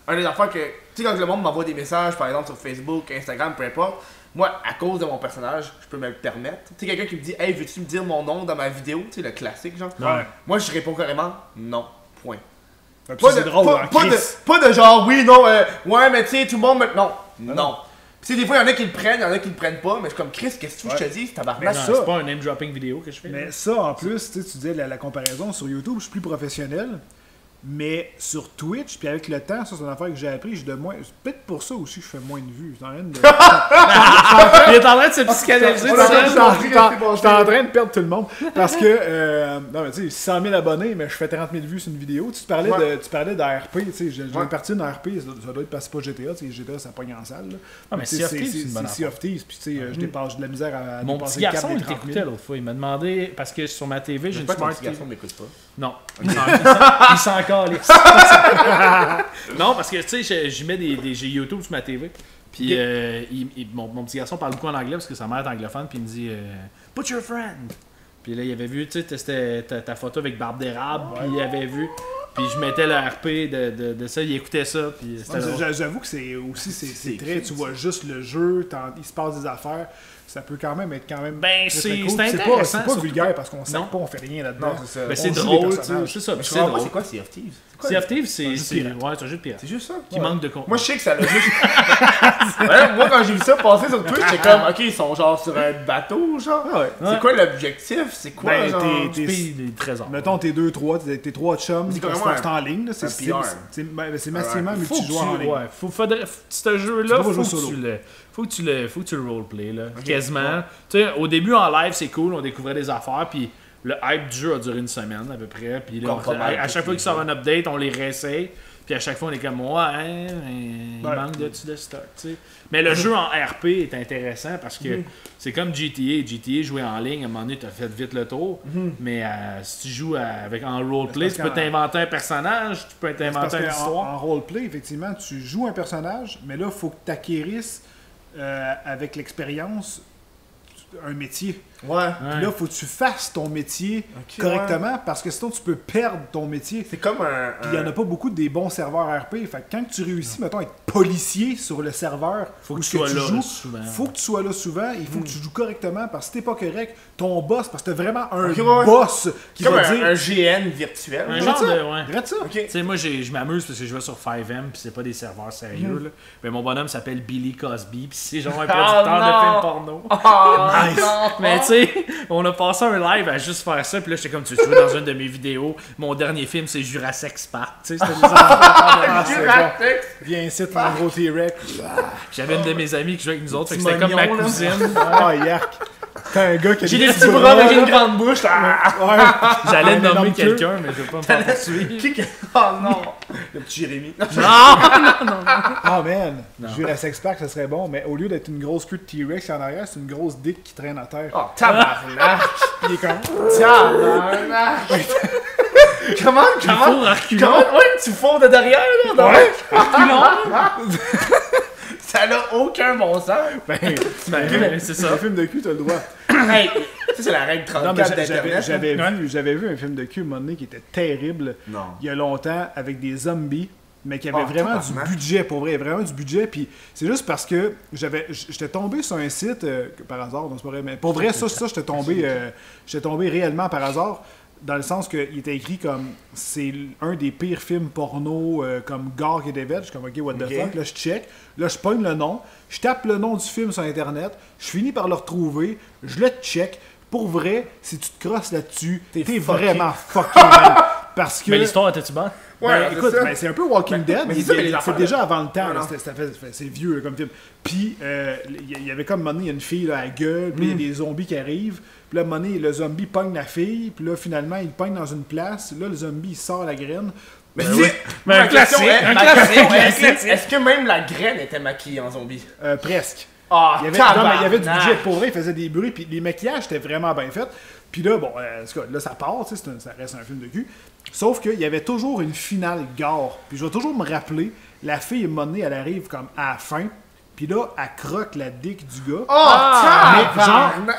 un des affaires que. Tu sais, quand le monde m'envoie des messages, par exemple sur Facebook, Instagram, peu importe, moi, à cause de mon personnage, je peux me le permettre. Tu sais, quelqu'un qui me dit hey, veux-tu me dire mon nom dans ma vidéo, tu sais, le classique, genre. Ouais. Moi, je réponds carrément non, point. Puis Pas c'est de, drôle, pas, hein, pas Chris. pas de genre oui, non, ouais, mais tu sais, tout le monde me. Non, non. Puis tu sais, des fois, il y en a qui le prennent, il y en a qui le prennent pas, mais je suis comme Chris, qu'est-ce que tu veux que je te dise, tabarnak? Non, ça. c'est pas un name dropping vidéo que je fais. Mais ça, en plus, tu sais, tu disais la comparaison sur YouTube, je suis plus professionnel. Mais sur Twitch, puis avec le temps, ça c'est une affaire que j'ai appris, j'ai de moins. C'est peut-être pour ça aussi que je fais moins de vues. J'en ai une de- Il est en train de se psychanalyser, On tu a sais. fait ça. J'étais en train de perdre tout le monde. Parce que, non, mais tu sais, 100 000 abonnés, mais je fais 30 000 vues sur une vidéo. Tu parlais d'ARP, tu sais, j'ai une partie d'une ARP, ça doit être parce que c'est pas GTA, tu sais, GTA ça pogne en salle. Là. Ah, mais Tu sais, Sea of Thieves, c'est une bonne Sea of Thieves, puis tu sais, je dépasse, j'ai de la misère à Mon dépasser petit le cap garçon, des il 30 000. t'écoutait l'autre fois. Il m'a demandé, parce que sur ma TV, j'ai une J'espère que ton Smart petit TV. garçon m'écoute pas. Non. Il s'en calisse. Non, parce que tu sais, j'y mets j'ai YouTube sur ma TV. Puis mon petit garçon parle beaucoup en anglais parce que sa mère est anglophone. Puis il me dit Put your friend. Puis là, il avait vu, tu sais, c'était ta photo avec barbe d'érable. Puis il avait vu. Puis je mettais le RP de ça. Il écoutait ça. Puis c'était drôle. J'avoue que c'est aussi, c'est très, tu vois juste le jeu, il se passe des affaires. Ça peut quand même être Ben, très, c'est très cool. intéressant, C'est pas surtout vulgaire parce qu'on sait Non. pas, on fait rien là-dedans. Non, c'est ça. Ben, c'est On joue drôle, des tu sais. personnages. C'est ça. Mais puis je c'est comprends pas, drôle. c'est quoi Sea of Thieves? C'est quoi? Sea of Thieves, c'est jeu de pirate. ouais, c'est un jeu de pirate. C'est juste ça. Qui manque de contenu. Moi, je sais que ça l'a juste. Ouais, moi, quand j'ai vu ça passer sur Twitch, j'étais comme, ok, ils sont genre sur un bateau, genre. Ah ouais. C'est quoi l'objectif? C'est quoi, Ben, genre? Tu payes des trésors. Mettons tes tes trois chums, C'est parce carrément que c'est en ligne, là, c'est PR. c'est massivement Faut que multijoueur en ligne. ce jeu-là, Tu peux pas faut jouer que tu le roleplay, là. Quasiment. Tu sais, au début, en live, c'est cool, on découvrait des affaires, puis le hype du jeu a duré une semaine, à peu près. Puis là, Comme pas mal, à chaque fois qu'il sort un update, on les réessaye. Puis à chaque fois, on est comme, ouais, il manque de stock, tu sais. Mais le jeu en RP est intéressant parce que c'est comme GTA. GTA, jouer en ligne, à un moment donné, t'as fait vite le tour. Mais si tu joues en roleplay, C'est tu parce peux t'inventer un personnage, tu peux Parce t'inventer une qu'en histoire. en roleplay, effectivement, tu joues un personnage, mais là, il faut que tu acquérisses avec l'expérience un métier. Ouais. Puis là, faut que tu fasses ton métier Ok, correctement parce que sinon tu peux perdre ton métier. C'est comme un. Puis il n'y en a pas beaucoup des bons serveurs RP. Fait que quand tu réussis, mettons, à être policier sur le serveur, Faut que où tu ce sois là joues, souvent. faut que tu sois là souvent. Il faut que tu joues correctement parce que si t'es pas correct, ton boss, parce que t'as vraiment un Ok, ouais. boss qui Comme va un dire. GN virtuel. Un genre. genre de. Ouais. Regarde ça. Ok. Tu sais, moi, je m'amuse parce que je vais sur 5M, puis c'est pas des serveurs sérieux, là. Mais mon bonhomme s'appelle Billy Cosby, puis c'est genre un producteur de non. films porno. Oh, Nice. non. Mais tu sais, on a passé un live à juste faire ça, puis là, j'étais comme, tu veux jouer dans une de mes vidéos. Mon dernier film, c'est Jurassic Park. Tu sais, c'était des Ah, c'est bon. Jurassic. Viens ici, mon gros T-Rex. J'avais une de mes amies qui jouait avec nous autres, fait que Petit c'était comme ma mognon, là. cousine. Ah, yark. T'as un gars qui a J'ai des petits bras avec une grande bouche. Ah. Ouais. J'allais Un énorme nommer queue. quelqu'un, mais je vais pas me faire poursuivre. Oh non. Le petit Jérémy. Ah, man. Jurassic Park, ça serait bon, mais au lieu d'être une grosse queue de T-Rex en arrière, c'est une grosse dick qui traîne à terre. Oh, tabarnak. Puis il est comme. Tabarnak. Comment Reculons. ouais, tu fonds de derrière, là? dans- Reculons. Ça n'a aucun bon sens. Ben, Ben, c'est ça. un film de cul, t'as le droit. Hey, ça, c'est la règle Non, mais 34 d'Internet. j'avais vu un film de cul, un moment donné, qui était terrible, Non. il y a longtemps, avec des zombies, mais qui avait Oh, vraiment du tabarnak. budget, pour vrai, vraiment du budget, puis c'est juste parce que j'étais tombé sur un site, que par hasard, non, c'est pas vrai, mais pour vrai, ça j'étais tombé réellement par hasard, dans le sens qu'il était écrit comme, c'est un des pires films porno, comme Gore et David, je suis comme, ok, what the Ok. fuck, là je check, là je pogne le nom, je tape le nom du film sur internet, je finis par le retrouver, je le check, pour vrai, si tu te crosses là-dessus, t'es fucké. vraiment fucké, man. Parce que. Mais l'histoire était-tu bonne? Ben, écoute, c'est un peu Walking Dead, mais mais c'est ça, mais les c'est affaires, déjà là. avant le temps, Ouais, là, non. c'est vieux là, comme film. Puis, il y avait comme, un moment donné, il y a une fille là, à la gueule, puis il y a des zombies qui arrivent, puis là, à un moment donné, le zombie pogne la fille, puis là, finalement, il pogne dans une place, là, le zombie, il sort la graine. Mais Ben si- oui. Mais un ma question classique, est- un ma classique, question est, un classique. est-ce que même la graine était maquillée en zombie? Presque. Ah, Il y avait du budget pour vrai, il faisait des bruits, puis les maquillages étaient vraiment bien faits. Puis là, bon, en tout cas, là, ça part, tu sais, ça reste un film de cul. Sauf qu'il y avait toujours une finale gore. Puis je vais toujours me rappeler, la fille, à un moment donné, elle arrive comme à la fin, puis là, elle croque la dick du gars. Oh,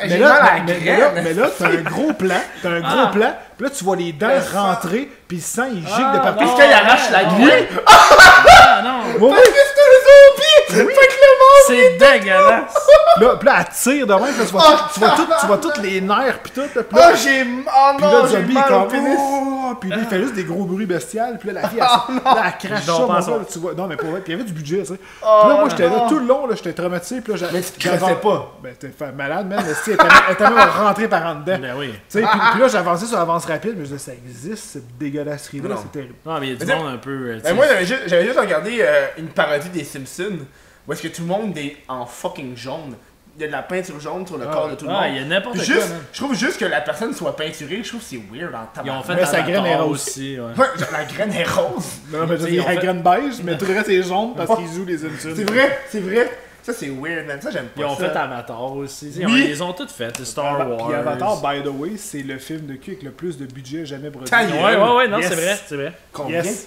Mais j'ai là, mal à la mais graine. là, t'as un gros plan, puis là, tu vois les dents rentrer, puis le sang, il gicle de partout. non. Est-ce qu'il arrache la graine? Ah non! Ouais, ouais. Parce que c'est un zombie! Fait que le monde... C'est dégueulasse! Puis là, elle tire de même, puis là, tu vois tous les nerfs, puis tout. Puis Oh, là, j'ai... Oh puis là, non, le j'ai zombie est mal au comme. pénis. Oh, puis là, il fait juste des gros bruits bestiales. Puis là, la fille, elle crache Je ça, dors pas mon à ça. gars, tu vois. Non, mais pour vrai, puis il y avait du budget, tu sais. Puis là, moi, j'étais là tout le long, là, j'étais traumatisé. Puis là, Mais tu connaissais pas. Ben, t'es malade, man. Mais tu sais, elle était même rentrée par en dedans. Ben oui. Tu sais, puis là, j'avançais sur avance rapide, mais je disais, ça existe, cette dégueulasserie-là, Non. c'est terrible. Non, mais il y a du Mais monde un peu. tu Mais sais. moi, j'avais juste regardé une parodie des Simpsons où est-ce que tout le monde est en fucking jaune. Il y a de la peinture jaune sur le corps de tout le monde. Ah, il y a n'importe Puis quoi, juste, man. je trouve juste que la personne soit peinturée, je trouve que c'est weird en Ils ont tabac. fait Mais sa Avatar graine est rose. aussi, ouais. Ouais, genre, la graine est rose. Non, mais je T'sais, dis, ils ont la fait- graine beige, mais tout le reste est jaune parce qu'ils jouent les Simpsons. C'est vrai, c'est vrai. Ça, c'est weird, man. Ça, j'aime pas Ils ont ça. fait Avatar aussi. Oui. Ils les ont toutes faites. Star Wars. Puis Avatar, by the way, c'est le film de cul avec le plus de budget jamais produit. Ta gueule. Ouais, non, Yes. c'est vrai, c'est vrai. Combien? Yes.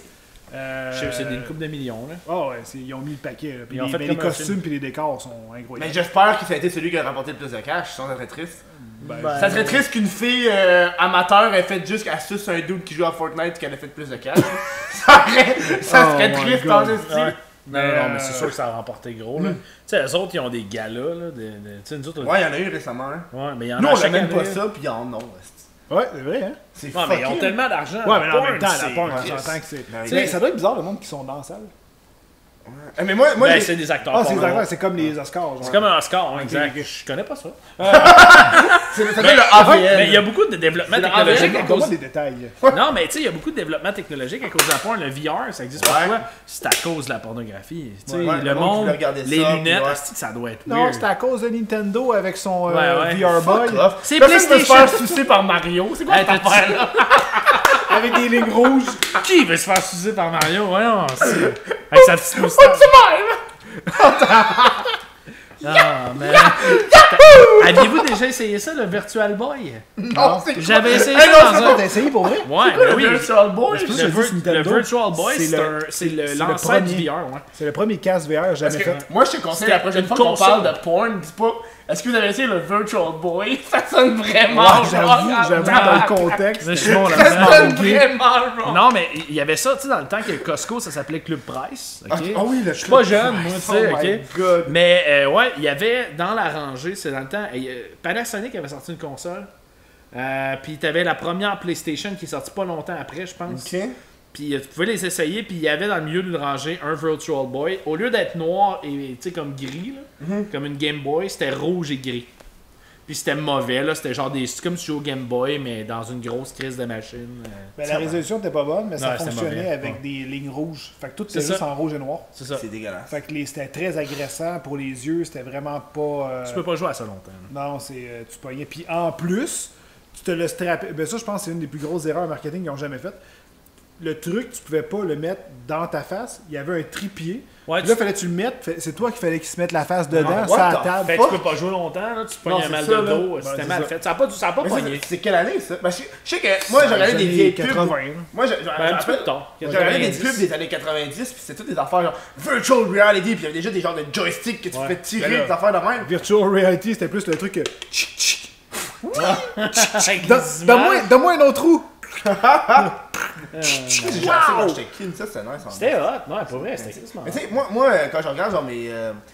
Je sais que c'est une coupe de millions, là. Oh ouais, ils ont mis le paquet. Là. Puis Ils ont les, fait mais comme les un costumes film. puis les décors sont Mais incroyables. j'espère que ça a été celui qui a rapporté le plus de cash, sinon ça serait triste. Ben, Ça serait triste qu'une fille amateur ait fait juste qu'elle suce un dude qui joue à Fortnite qu'elle a fait plus de cash. ça serait Oh my triste God. en esti. Ouais. Non, Mais, non, mais c'est sûr que ça a remporté gros, là. Tu sais, eux autres, ils ont des galas, là. Tu sais, nous autres, Ouais, il y en a eu récemment. Hein. ouais, mais il y en Nous, a on chaque n'a même pas année. ça, puis ils en ont. esti. Ouais, c'est vrai, hein? C'est Ouais, mais ils ont fucké. tellement d'argent. Ouais, mais en porn, même temps, la c'est- porn, Yes. j'entends que c'est. Ben, Mais ça doit être bizarre le monde qui sont dans la salle. Mais moi Ben, j'ai- c'est des acteurs. Ah, c'est porno. exact, c'est comme les Oscars. Genre. C'est comme un Oscar, ouais, exact. ok. Je connais pas ça. ça s'appelle le AVN. Mais il y a beaucoup de développement C'est le technologique AVN, à Donne-moi cause. des détails. Non, mais tu sais, il y a beaucoup de développement technologique à cause de la porn. Le VR, ça existe Ouais. pourquoi? C'est à cause de la pornographie. Tu sais, Ouais, le le monde qui monde, veut regarder les ça, lunettes, ouais. asti que ça doit être Non, weird. c'est à cause de Nintendo avec son Ouais. VR Boy. Fuck off. C'est Personne veut se PlayStation. faire sucer par Mario. C'est quoi Hey, cette t'as-tu- affaire-là? Avec des lignes rouges. Qui veut se faire sucer par Mario? Voyons, c'est... Avec sa petite moustache. Ah, mais... Aviez-vous déjà essayé ça, le Virtual Boy? Non, c'est quoi? J'avais essayé Hey, non, ça c'est dans un... T'as essayé pour vrai? Ouais, ben oui. Virtual Boy. C'est pour Le, ça que je dis Nintendo. le Virtual Boy, C'est c'est le- un- c'est le c'est le l'ancêtre du premier. VR, ouais. C'est le premier casque VR jamais Parce que fait. moi, je te conseille C'était la prochaine une fois qu'on console. parle de porn, dis pas est-ce que vous avez essayé le Virtual Boy? Ça sonne vraiment Ouais, j'avoue, genre, dans le contexte. Mais je suis bon Ça là-dedans. sonne vraiment genre. Non, mais il y avait ça, tu sais, dans le temps que Costco, ça s'appelait Club Price. ok? Ah oui, le Je suis pas jeune, moi, tu sais, Oh my ok? God. Mais ouais, il y avait dans la rangée, c'est dans le temps, Panasonic avait sorti une console. Puis t'avais la première PlayStation qui est sortie pas longtemps après, je pense. Ok. Puis tu pouvais les essayer, puis il y avait dans le milieu d'une rangée un Virtual Boy. Au lieu d'être noir et tu sais comme gris, là, comme une Game Boy, c'était rouge et gris. Puis c'était mauvais, là, c'était genre des. C'est comme si tu jouais au Game Boy, mais dans une grosse crise de machine. Ben, la résolution était pas bonne, mais ça Ouais, c'était fonctionnait mauvais. avec Ouais. des lignes rouges. Fait que tout C'est était juste ça. en rouge et noir. C'est ça. C'est dégueulasse. Fait que c'était très agressant pour les yeux, c'était vraiment pas. Tu peux pas jouer à ça longtemps. là. Non, c'est tu pognais. Puis en plus, tu te le strappais. Ben ça, je pense que c'est une des plus grosses erreurs marketing qu'ils ont jamais faites. Le truc, tu pouvais pas le mettre dans ta face. Il y avait un trépied. Ouais, Puis là, fallait que tu le mettes. C'est toi qui fallait qu'il se mette la face dedans, what sur la the table. Fait que tu peux pas jouer longtemps, là, tu te pognes Non, un c'est mal ça, de là. dos, Ben, c'était c'est mal ça. fait. Ça a pas Mais pogné. c'est quelle année ça? Parce que je sais que moi j'ai regardé des vieilles pubs. 80. Moi j'ai Ben, un petit peu de temps. J'ai regardé des pubs des années 90 puis c'était toutes des affaires genre virtual reality puis il y avait déjà des genres de joysticks que tu Ouais. pouvais tirer Ben là, des affaires de même. Virtual reality, c'était plus le truc que. Tchic, tchic. Avec des images. Donne-moi un autre trou. J'ai essayé d'acheter Kin, ça c'est nice. en C'était hot, ouais, pas vrai, c'était quasiment. Mais tu sais, moi, quand je regarde genre mes.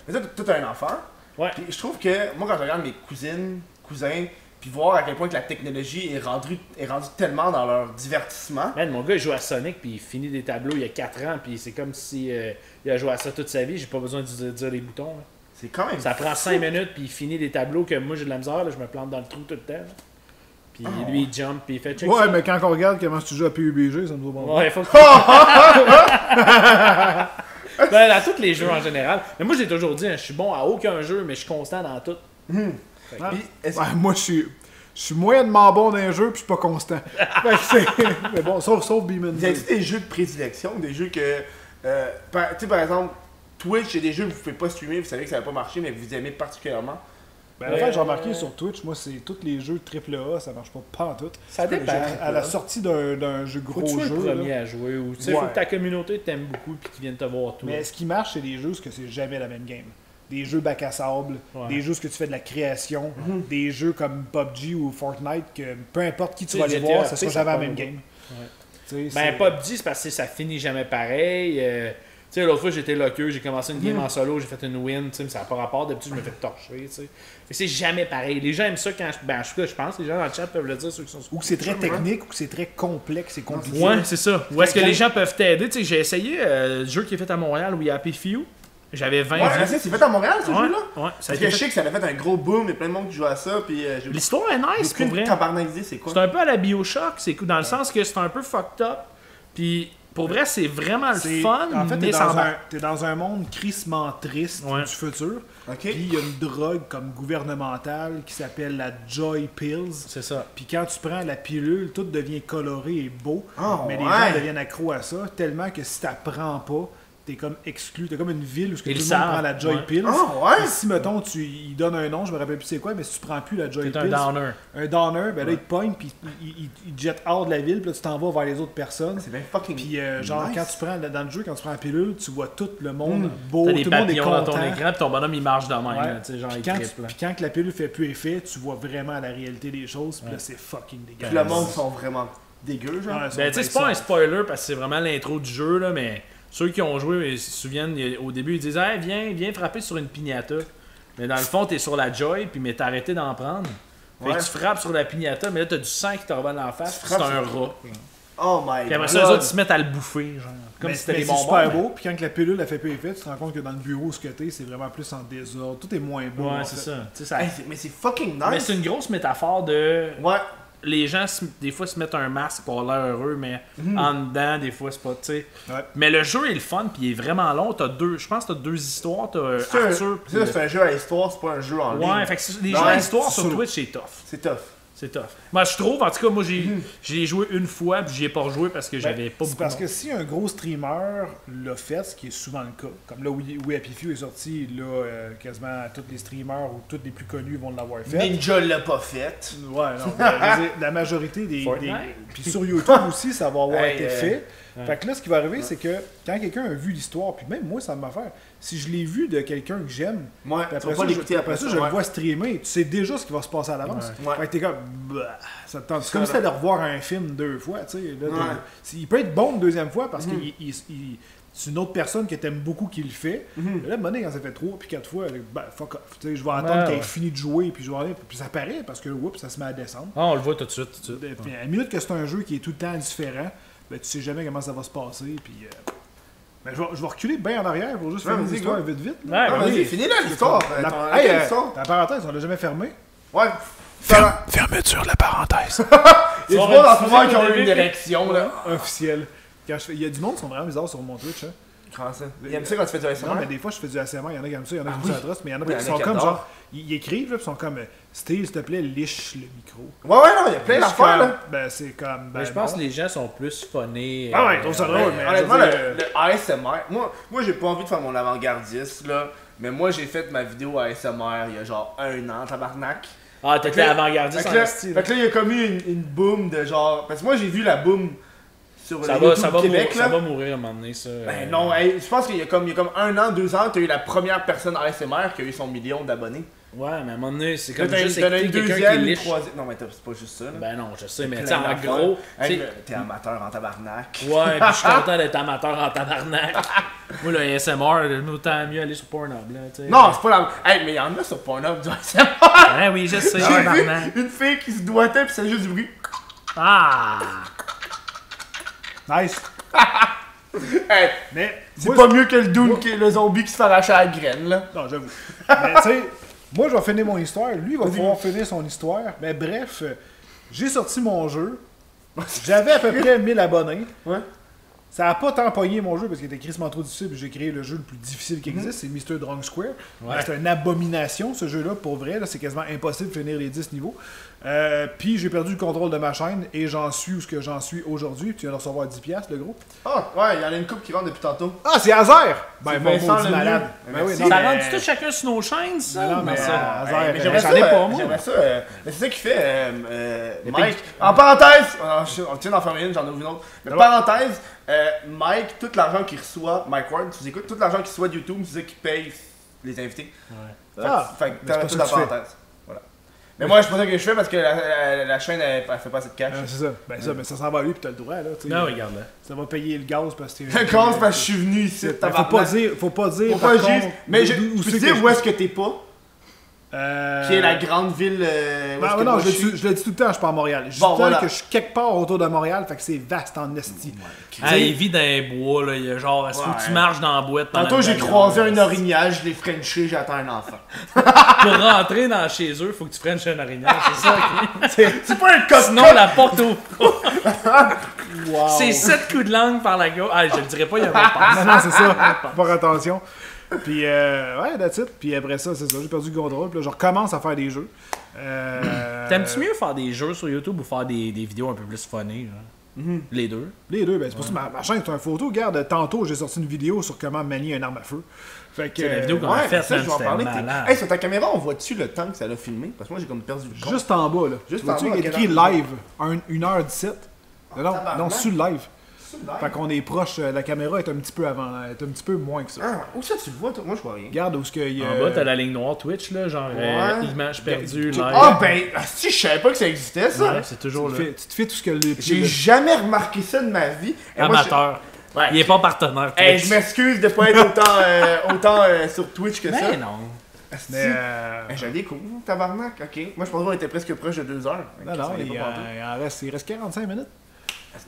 Mais toi, toi, t'as un enfant. Ouais. Puis je trouve que moi, quand je regarde mes cousines, cousins, puis voir à quel point que la technologie est rendue tellement dans leur divertissement. Man, mon gars, il joue à Sonic, puis il finit des tableaux il y a 4 ans, puis c'est comme si il a joué à ça toute sa vie, j'ai pas besoin de dire les boutons. là. C'est quand même. Ça prend 5 minutes, puis il finit des tableaux que moi j'ai de la misère, là, je me plante dans le trou tout le temps. là. Puis lui, il jump, puis il fait check. Ouais, mais quand on regarde comment tu joues à PUBG, ça me doit pas. Ouais, faut que. Ben, dans tous les jeux en général. Mais moi, j'ai toujours dit, hein, je suis bon à aucun jeu, mais je suis constant dans tout. Ouais. Ouais, moi, je suis moyennement bon dans un jeu, puis je suis pas constant. Fait que mais bon, sauf Beeman. Vous avez des jeux de prédilection, des jeux que. Tu sais, par exemple, Twitch, il y a des jeux que vous pouvez pas streamer, vous savez que ça va pas marcher, mais que vous aimez particulièrement. Ben, en fait, j'ai remarqué sur Twitch, moi, c'est tous les jeux AAA, ça marche pas en tout. Ça dépend. À la sortie d'un jeu Faut gros que tu sois jeu. le premier là. à jouer. Ou tu sais, Ouais. faut que ta communauté t'aime beaucoup puis qu'ils viennent te voir tout. Mais ce qui marche, c'est des jeux que c'est jamais la même game. Des jeux bac à sable, Ouais. des jeux que tu fais de la création, des jeux comme PUBG ou Fortnite, que peu importe qui tu Tu vas sais, aller GTA, voir, ça sera ça jamais la part même pas. game. Ouais. Tu sais, Ben, c'est- PUBG, c'est parce que ça finit jamais pareil. Tu sais, l'autre fois, j'étais loqueux, j'ai commencé une game en solo, j'ai fait une win, tu sais, mais ça n'a pas rapport. D'habitude, je me fais torcher, tu sais. Fait que c'est jamais pareil. Les gens aiment ça quand je. Ben, je pense, les gens dans le chat peuvent le dire, ceux qui sont Ou que c'est très technique, ou que c'est très complexe et compliqué. Ouais, c'est ça. Où est-ce que Quand- les gens peuvent t'aider? Tu sais, j'ai essayé le jeu qui est fait à Montréal, où il y a Happy Few. J'avais 20 Ouais, vues. c'est fait à Montréal, ce Ouais, jeu-là? ouais, ça a Parce été que je fait- sais que ça a fait un gros boom, il y a plein de monde qui joue à ça, puis j'ai L'histoire est nice, pour vrai. tabarnakisé, c'est quoi? C'est un peu à la Bioshock, c'est cool, dans le sens que c'est un peu fucked up. Puis pour vrai, c'est vraiment le C'est- fun, en fait, mais t'es dans un monde crissement triste Ouais. du futur. Ok. Puis il y a une drogue comme gouvernementale qui s'appelle la Joy Pills. C'est ça. Puis quand tu prends la pilule, tout devient coloré et beau. Ah, mais les ouais. gens deviennent accros à ça, tellement que si tu prends pas, t'es comme exclu. T'es comme une ville où tout Ils le monde savent, prend la Joy ouais. Pills. Ah, ouais. Puis si, mettons, ils donnent un nom, je me rappelle plus c'est quoi, mais si tu prends plus la Joy C'est Pills... un downer. Un downer, ben là, ils te pognent, puis ils te jettent hors de la ville, puis là, tu t'en vas vers les autres personnes. C'est bien fucking Puis genre, nice. quand tu prends, dans le jeu, quand tu prends la pilule, tu vois tout le monde beau, T'as tout des le monde est papillons dans content. ton écran, puis ton bonhomme il marche de même, Ouais. là, tu sais, genre Puis il quand, triple. puis quand que la pilule fait plus effet, tu vois vraiment la réalité des choses, puis là, c'est fucking Puis dégueulasse. le monde sont vraiment dégueux, genre. Ouais, Ben, tu sais, c'est pas un spoiler parce que c'est vraiment l'intro du jeu, là, mais ceux qui ont joué se souviennent, au début, ils disent hey, viens frapper sur une piñata. Mais dans le fond, t'es sur la Joy, puis mais t'as arrêté d'en prendre. Fait Ouais. que tu frappes sur la piñata, mais là, t'as du sang qui te revole dans la face, Tu puis c'est un frappes rat. Oh my Puis après god. ça, les autres, ils se mettent à le bouffer, genre. Comme Mais si c'était des c'est bonbons. super mais- beau, puis quand que la pilule a fait plus effet, tu te rends compte que dans le bureau où ce que t'es, c'est vraiment plus en désordre, tout est moins beau. Ouais, en c'est fait. ça. Tu sais, ça- Hey, mais c'est fucking nice. Mais c'est une grosse métaphore de. Ouais. Les gens, des fois, se mettent un masque pour avoir l'air heureux, mais en dedans, des fois, c'est pas, tu sais. Ouais. Mais le jeu est le fun, puis il est vraiment long. Je pense que t'as 2 histoires. T'as C'est un, Arthur, puis ça, c'est un jeu à histoire, c'est pas un jeu en ligne. Ouais, fait que les Ouais, jeux à histoire c'est sur sûr. Twitch, c'est tough. C'est tough. C'est tough. Moi, je trouve, en tout cas, moi, j'ai joué une fois, puis j'y ai pas rejoué parce que j'avais pas C'est beaucoup parce de que si un gros streamer l'a fait, ce qui est souvent le cas, comme là où Happy Few est sorti, là, quasiment tous les streamers ou tous les plus connus vont l'avoir fait. Ninja l'a pas fait. Ouais, non, mais je veux dire, la majorité des. Fortnite. Puis sur YouTube aussi, ça va avoir Hey, été fait. Fait que là, ce qui va arriver, c'est que quand quelqu'un a vu l'histoire, puis même moi, ça me fait. Si je l'ai vu de quelqu'un que j'aime, Ouais, puis tu vas pas l'écouter après ça, je le ouais. vois streamer, tu sais déjà ce qui va se passer à l'avance. Ouais. Fait que t'es comme. Bah, ça te tente. C'est comme si t'allais revoir un film 2 fois, tu sais. Là, Ouais. il peut être bon une deuxième fois parce que c'est une autre personne que t'aimes beaucoup qui le fait. Mais là, à un moment donné, quand ça fait 3 puis 4 fois, ben, fuck off. Tu sais, je vais attendre qu'elle ait ouais. fini de jouer, puis je vais aller, puis ça paraît parce que oups, ça se met à descendre. Ah, on le voit tout de suite, tout de suite. Puis à la minute que c'est un jeu qui est tout le temps différent, ben, tu sais jamais comment ça va se passer. Puis, ben, je vais reculer bien en arrière pour juste Ouais, faire une vas-y, histoire go. vite vite. Ouais, là. Ah, ben vas-y, oui. finis là l'histoire. Hey, Quelle histoire? la parenthèse, on l'a jamais fermée. Ouais. Ça- Fermeture de la parenthèse. Il y a Tu du monde vas en ce moment qui ont refuser eu une le début. érection, là. Officiel. Il y a du monde qui sont vraiment bizarres sur mon Twitch. Hein. Comment ça? Il aime ça quand tu fais du ASMR? Non, mais des fois, je fais du ASMR, il y en a qui aiment ça, il y en a qui oui. me ça atroce, mais il y en a Oui, qui il y en a sont qui comme adorent. genre, ils écrivent, là, puis ils sont comme, Steve, s'il te plaît, liche le micro. Ouais, ouais, non, il y a plein Je suis d'affaires, comme, là. Ben, c'est comme. Ben, Mais je pense non. que les gens sont plus funnés. Ah ouais, ils trouvent ça drôle, mais. Honnêtement, je veux dire, le ASMR, moi j'ai pas envie de faire mon avant-gardiste, là. Mais moi, j'ai fait ma vidéo ASMR il y a genre 1 an, tabarnak. Ah, t'étais Fait que- avant-gardiste Fait en que là, style. fait que là, il y a comme eu une boom de genre. Parce que moi, j'ai vu la boom sur Ça le va, YouTube ça va, Québec, ça là. va mourir à un moment donné, ça. Ben non, hey, je pense qu'il y a comme 1 an, 2 ans, t'as eu la première personne ASMR qui a eu son million d'abonnés. Ouais, mais à un moment donné, c'est Là, comme t'as juste t'en as écouter une quelqu'un qui deuxième, une liche. troisième. Non, mais c'est pas juste ça, là. Ben non, je sais, mais Plein tu sais, en d'affaires. gros. Hey, tu sais, mais t'es amateur en tabarnak. Ouais, pis je suis content d'être amateur en tabarnak. Moi, le ASMR, autant mieux aller sur Pornhub, là, tu sais. Non, c'est pas la. Hey, mais il y en a sur Pornhub du ASMR. Ouais, oui, je sais, J'ai tabarnak. vu une fille qui se doigtait pis c'est juste du bruit. Ah! Nice. Hey, Mais. c'est moi, pas mieux que le dude, le zombie qui se fait arracher à la graine, là. Non, j'avoue. Mais tu sais, moi, je vais finir mon histoire. Lui, il va pouvoir finir son histoire. Mais bref, J'ai sorti mon jeu. J'avais à peu près 1000 abonnés. Ouais. Ça a pas tant pogné mon jeu parce qu'il était crissement trop difficile. J'ai créé le jeu le plus difficile qui existe, c'est Mr. Drunk Square. Ouais. C'est une abomination ce jeu-là, pour vrai. C'est quasiment impossible de finir les 10 niveaux. Puis j'ai perdu le contrôle de ma chaîne et j'en suis où ce que j'en suis aujourd'hui. Tu viens de recevoir 10$, le gros. Ah, ouais, il y en a une coupe qui rentre depuis tantôt. Ah, c'est Hazer! Ben, C'est mon Vincent maudit Lemieux. malade. Ben oui, Merci. non, Ça mais- rentre tout chacun sur nos chaînes, ça? Non, mais ça. Hazer, mais j'aimerais j'en ça, ai pas, moi. J'aimerais ça. Mais c'est ça qui fait, Mike. En parenthèse, on tient d'en faire une, j'en ouvre une autre. Mais parenthèse, Mike, tout l'argent qu'il reçoit, Mike Ward, tu écoutes, tout l'argent qu'il reçoit de YouTube, c'est ça qui paye les invités. Ah, Fait que mais c'est t'as pas tout ça la que tu fais. parenthèse. Voilà. Mais moi, c'est pas ça que je fais parce que la chaîne, elle fait pas assez de cash. C'est ça. Ben ça, mais ça s'en va à lui puis t'as le droit, là. tu sais. Non, regarde là. Ça va payer le gaz parce que t'es... Le gaz, parce que je suis venu ici. Ben, tabarnak. faut pas dire, Faut par pas contre, juste. Mais je où peux c'est te que dire je- où est-ce que t'es pas, qui est la Ben, grande ville. Où est-ce non, que moi, je le dis tout le temps, je suis pas à Montréal. Je dis Bon, tout le temps voilà. que je suis quelque part autour de Montréal, fait que c'est vaste en esti. Ah, il vit dans les bois, là. Il y a genre, est-ce que Ouais. tu marches dans la boîte pendant Tantôt, une j'ai demi-heure, croisé là, un orignal, je l'ai frenché, j'attends un enfant. Pour rentrer dans chez eux, faut que tu frenches un orignal, c'est ça? ok? C'est pas un cosmo! Sinon, la porte ouvre pas. Wow. C'est 7 coups de langue par la gauche. Ah, je le dirais pas, il y a même pas. Non, c'est ça. Faut faire attention. Puis, ouais, that's it. Puis après ça, c'est ça. J'ai perdu le contrôle. Puis là, je recommence à faire des jeux. T'aimes-tu mieux faire des jeux sur YouTube ou faire des vidéos un peu plus funny, genre? Les deux. Les deux, ben c'est pour ça que ma chaîne c'est une photo. Regarde, tantôt j'ai sorti une vidéo sur comment manier une arme à feu. Fait que C'est la vidéo qu'on a Ouais, faite, ça, man, je vais en c'était parler. malade. Hey, sur ta caméra, on voit-tu le temps que ça l'a filmé? Parce que moi, j'ai comme perdu le compte. juste en bas là. Juste Tu vois-tu, en bas, il y a quelle écrit heure? live, 1h17. Non, tabarnak. sur le live. C'est live. Fait qu'on est proche, la caméra est un petit peu avant, est un petit peu moins que ça. Ah, où ça tu le vois, toi? Moi, je vois rien. Regarde où ce qu'il y a. En bas, t'as la ligne noire Twitch, là, genre Ouais. image perdue, live. Ah, ben, si, je savais pas que ça existait, ça. Ouais, c'est toujours là. Tu te fais tout ce que les. J'ai jamais remarqué ça de ma vie. Et moi, Amateur. Ouais. Il est pas partenaire. Hey, Twitch. je m'excuse de pas être autant sur Twitch que ça. Mais non. Asti. Mais. Je découvre, tabarnak, ok. Moi, je pensais qu'on était presque proche de 2 heures. Non, non, il reste 45 minutes.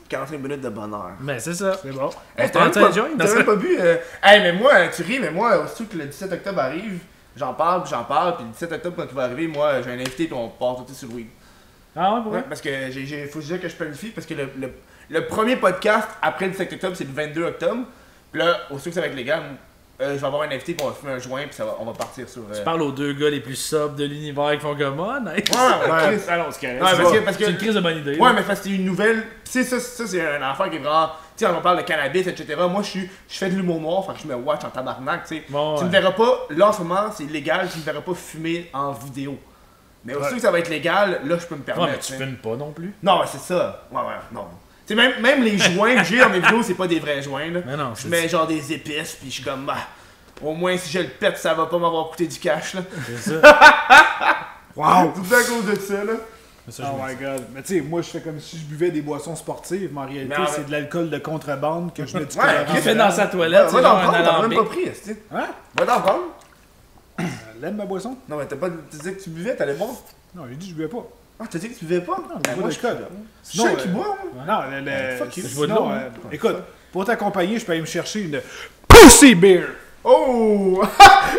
45 minutes de bonheur. Mais c'est ça. C'est bon. Hey, t'as t'as enjoy, même non, pas bu. Hey, mais moi, tu ris, mais moi, surtout que le 17 octobre arrive, j'en parle, puis le 17 octobre, quand il va arriver, moi, j'ai un invité, puis on part tout sur le weed. Ah ouais, pour Ouais, vrai? parce que faut déjà que je planifie, parce que le premier podcast après le 17 octobre, c'est le 22 octobre. Puis là, aussitôt que ça va être légal, je vais avoir un invité, puis on va fumer un joint, puis on va partir sur. Tu parles aux deux gars les plus sobres de l'univers qui font comme moi, nice. Ouais, Chris. Alors, c'est correct. Ouais, c'est parce que- c'est une crise de bonne idée. Ouais, mais parce que c'est une nouvelle. Tu sais, ça c'est un affaire qui est vraiment. Tu sais, on parle de cannabis, etc. Moi, je fais de l'humour noir, fait que je me watch en tabarnak, tu sais. Bon, Tu me ouais. verras pas, là en ce moment, c'est légal, tu me verras pas fumer en vidéo. Mais aussitôt que ça va être légal, là, je peux me Ouais, permettre. mais tu tu sais. fumes pas non plus. Non, ouais, c'est ça. Ouais, non. Tu sais, même les joints que j'ai dans mes vidéos, c'est pas des vrais joints, là. Mais non, Je c'est mets genre des épices, puis je suis comme, bah, au moins si je le pète, ça va pas m'avoir coûté du cash, là. c'est ça. Wow! Tout à cause de ça, là. C'est ça, Oh je me my dis. god. Mais tu sais, moi je fais comme si je buvais des boissons sportives, mais en réalité Mais en c'est de l'alcool de contrebande que je mets du Ouais, colorant Chris Il fait dedans. dans sa toilette, Va c'est t'en genre un prendre, t'as même alambic. pas pris, est-ce que? Hein? Va t'en prendre. L'aime ma boisson? Non, mais t'as pas. Tu disais que tu buvais, t'allais boire. Non, j'ai dit que je buvais pas. Ah, t'as dit que tu buvais pas? Non, Ben, je bois moi, de je code. suis seul qui boit, moi. Non, fuck you. Je bois de sinon, l'eau, hein. écoute, pour t'accompagner, je peux aller me chercher une Pussy Beer. Oh!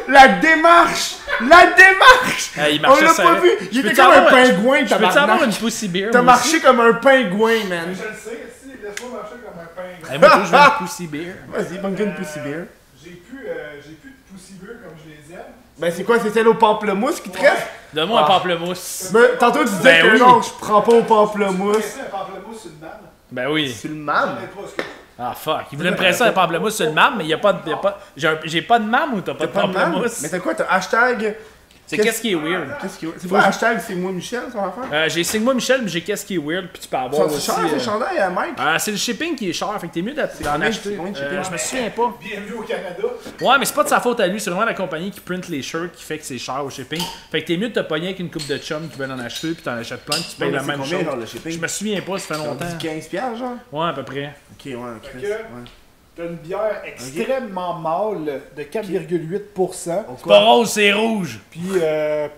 La démarche! La démarche! Ah, il On marchait l'a ça. pas vu! Il Je était peux-tu comme un avoir- pingouin, Je peux-tu avoir tabarnak! une pussy beer? T'as moi marché comme un pingouin, man! Je le sais, si, laisse-moi marcher comme un pingouin. aussi? Hey, moi, je veux une pussy beer. Vas-y, manque une pussy beer. J'ai plus de Pussy Beer comme je les aime. Ben, c'est quoi? C'est celle au pamplemousse qui te reste? Donne-moi un Ah. pamplemousse. Mais tantôt, tu disais Ben que oui. non, je prends pas au pamplemousse. C'est un pamplemousse sur une manne. Ben oui. C'est le man. pas ce que Ah fuck. Il voulait me presser un pamplemousse sur le mam, mais il y a pas de. J'ai pas de mam ou t'as pas de T'as pas de man? pamplemousse? Mais t'as quoi? T'as hashtag. C'est qu'est-ce qui est weird? Qu'est-ce qui est. C'est pas hashtag, c'est moi Michel, son affaire? J'ai Sigma Michel, mais j'ai qu'est-ce qui est weird, puis tu peux avoir Sont-ils aussi. chers, ces chandails à Mike? C'est le shipping qui est cher, fait que t'es mieux d'en combien- acheter. c'est combien de shipping? Je me souviens pas. Bienvenue au Canada. Ouais, mais c'est pas de sa faute à lui, c'est vraiment la compagnie qui print les shirts qui fait que c'est cher au shipping. Fait que t'es mieux de te pogner avec une coupe de chum qui veulent en acheter, puis t'en achètes plein, puis tu payes la même chose. genre, le shipping? Je me souviens pas, ça fait On longtemps. dit 15 piastres, genre? Ouais, à peu près. Ok, ouais, Chris. que- Ouais. T'as une bière extrêmement mâle de 4,8%. Au C'est pas rose, c'est rouge. Puis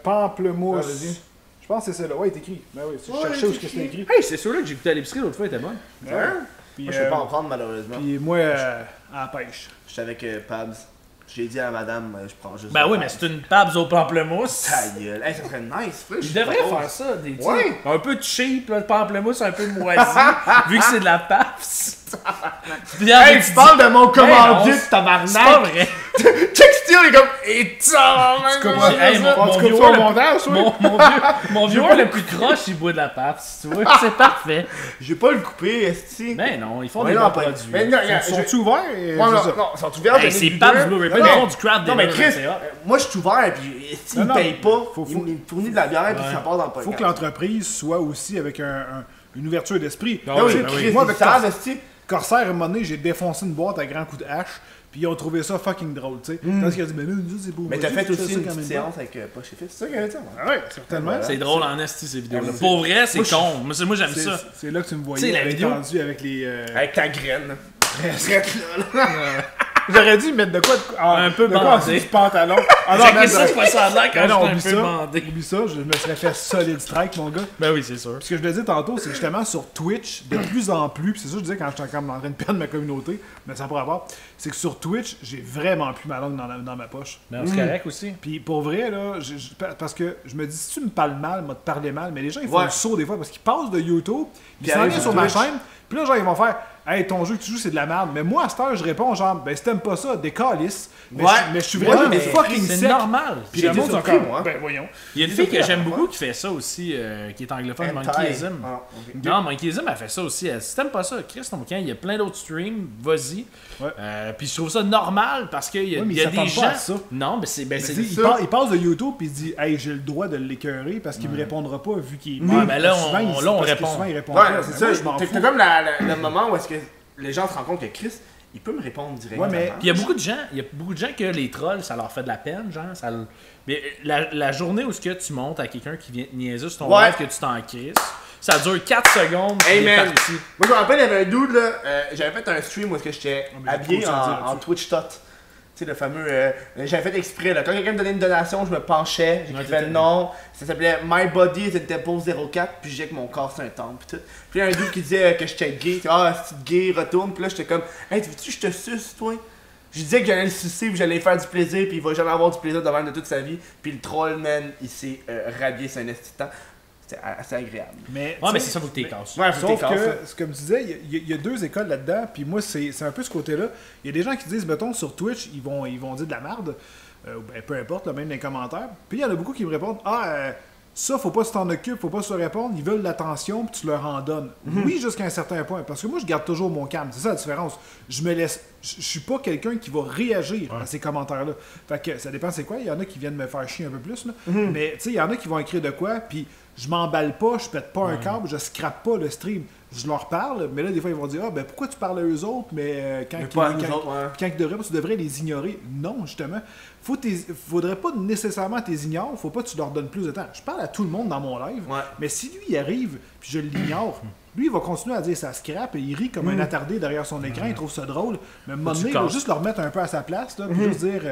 pamplemousse. Ah, vas-y. Je pense que c'est celle-là. Ouais, il est écrit. Ben oui, je Ouais, cherchais il où est ce que écrit. c'était écrit. Hey, c'est celui-là que j'ai goûté à l'épicerie l'autre fois, il était bon. Hein? Puis, Moi, je peux pas en prendre, malheureusement. puis moi, à la pêche. J'étais avec Pabs. J'ai dit à madame, je prends juste. Ben oui, mais c'est une Pabst au pamplemousse. Ta gueule. Hey, ça serait nice, frère. Il devrait faire ça, des trucs Ouais. un peu cheap, là, le pamplemousse un peu moisi, vu que c'est de la Pabst. Hey, tu parles de mon commandite, C'est pas tabarnak! vrai. Check Steel est comme. Et ça, Hey, mon Tu coupes viewer ça au le- montage, oui. mon viewer le plus croche, il boit de la Pabst, tu vois, c'est parfait. Je vais pas le couper, esti. Ben non, ils font Ouais, des non, bons pas- produits. Mais non, regarde, Ils sont ouverts? Ouais, non, non, ils sont ouverts. Hey, c'est Pabst Blue Ribbon, ils font du craft Non, mais dinner, Chris, c'est hot. moi je suis ouvert, puis esti, Non, il non, paye pas. faut- Il me fournit de la bière, puis ça part dans le podcast. Faut que l'entreprise soit aussi avec une ouverture d'esprit. Ah Ah oui, oui, ben Chris, Moi, ils avec savent, esti. Corsair, à un moment donné, j'ai défoncé une boîte à grands coups de hache, puis ils ont trouvé ça fucking drôle, tu sais. Parce qu'ils ont dit, mais nous, c'est beau. Mais t'as fait aussi une petite séance. séance avec Poche et Fils, c'est ça qu'il y avait dit, moi. Ah ouais, certainement. C'est drôle en esti ces vidéos-là. Ouais, Pour vrai, c'est moi, je- con. Moi, j'aime C'est- ça. C'est là que tu me Tu sais, voyais la avec vidéo- tendu avec les... Avec ta graine. Presque là. J'aurais dû mettre de quoi... Un peu de quoi en bandé. dessous du pantalon. Ah non, Checker man, ça, c'est pas ça a l'air quand Ben non, je oublie suis un peu ça. bandé. Oublie ça, je me serais fait solide strike, mon gars. Ben oui, c'est sûr. Ce que je le disais tantôt, c'est que justement sur Twitch, de plus en plus, puis c'est ça que je disais quand j'étais encore en train de perdre ma communauté, mais ça pourrait avoir, c'est que sur Twitch, j'ai vraiment plus ma langue dans ma poche. Ben c'est correct aussi. Puis pour vrai, là, parce que je me dis, si tu me parles mal, moi te parler mal, mais les gens ils font Ouais. le saut des fois parce qu'ils passent de YouTube, puis ils Puis s'en arrivent viennent sur sur ma Twitch. chaîne, puis là, genre, ils vont faire, hey, ton jeu que tu joues, c'est de la merde. Mais moi, à cette heure, je réponds, genre, ben si t'aimes pas ça, décalisse. Mais, Ouais. mais je suis Ouais, vraiment mais fucking C'est sec. normal. Puis J'ai le été monde surpris, encore, moi. ben voyons. Il y a une fille que j'aime beaucoup qui fait ça aussi, qui est anglophone, Monkeyism. Ah, ok. Non, Monkeyism, elle fait ça aussi. Si t'aimes pas ça, Chris, ton bouquin, il y a plein d'autres streams, vas-y. Ouais. Puis je trouve ça normal parce qu'il y a, Ouais, mais il y a ils des s'attendent pas à gens. ça. Non, mais c'est. Ben, Mais c'est tu sais, ça. il passe de YouTube puis il se dit hey j'ai le droit de l'écœurer parce qu'il me répondra pas vu qu'il est Ouais, mais là, souvent, on- il- là, on parce que répond. souvent, il répond Ouais, pas. c'est Mais ça. moi, je m'en T'as fous. comme le moment où est-ce que les gens se rendent compte que Chris, il peut me répondre directement. Ouais, mais- Puis il y a beaucoup de gens que les trolls, ça leur fait de la peine, genre. Mais la journée où ce que tu montes à quelqu'un qui vient te niaiser sur ton Ouais. live, que tu t'en crisses, ça dure 4 secondes. puis Hey il est man, parti. moi je me rappelle, il y avait un dude là, j'avais fait un stream où est-ce que j'étais mais j'ai habillé trop ça à dire en là-dessus. Twitch tot. Tu sais, le fameux. J'avais fait exprès là. Quand quelqu'un me donnait une donation, je me penchais, j'écrivais t'étais- non. Ça s'appelait My Body is a Temple 04, puis je disais que mon corps c'est un temple. Puis tout. Puis il y a un dude qui disait que j'étais gay. Ah, c'est gay, retourne. Puis là, j'étais comme, hey, veux-tu que je te suce, toi? Je disais que j'allais le sucer, puis j'allais lui faire du plaisir, puis il va jamais avoir du plaisir devant de toute sa vie. Puis le troll, man, il s'est radié, c'est un esti de temps. C'était assez agréable. Mais, Ouais, tu mais sais, c'est ça, faut que t'es casses. Ouais, faut Sauf que t'es cassé. que, comme tu disais, il y a deux écoles là-dedans, puis moi, c'est un peu ce côté-là. Il y a des gens qui disent, mettons, sur Twitch, ils vont dire de la merde, ben, peu importe, là, même dans les commentaires. Puis il y en a beaucoup qui me répondent, ça, faut pas que tu t'en occupes, faut pas se répondre, ils veulent l'attention, puis tu leur en donnes. Oui, jusqu'à un certain point, parce que moi, je garde toujours mon calme, c'est ça la différence. Je me laisse, je suis pas quelqu'un qui va réagir à ces commentaires-là. Fait que ça dépend c'est quoi, il y en a qui viennent me faire chier un peu plus, là. Mais tu sais, il y en a qui vont écrire de quoi, puis je m'emballe pas, je pète pas un câble, je scrape pas le stream. Je leur parle, mais là, des fois, ils vont dire, ben pourquoi tu parles à eux autres, mais quand Mais ils- pas à nous quand- autres, ouais. quand ils devraient, tu devrais les ignorer. Non, justement. Faudrait pas nécessairement que tu les ignores, faut pas que tu leur donnes plus de temps. Je parle à tout le monde dans mon live, Ouais. mais si lui il arrive, puis je l'ignore, lui il va continuer à dire ça scrape et il rit comme un attardé derrière son écran, il trouve ça drôle. Mais à un moment donné, il va casses. juste le remettre un peu à sa place, là, puis juste dire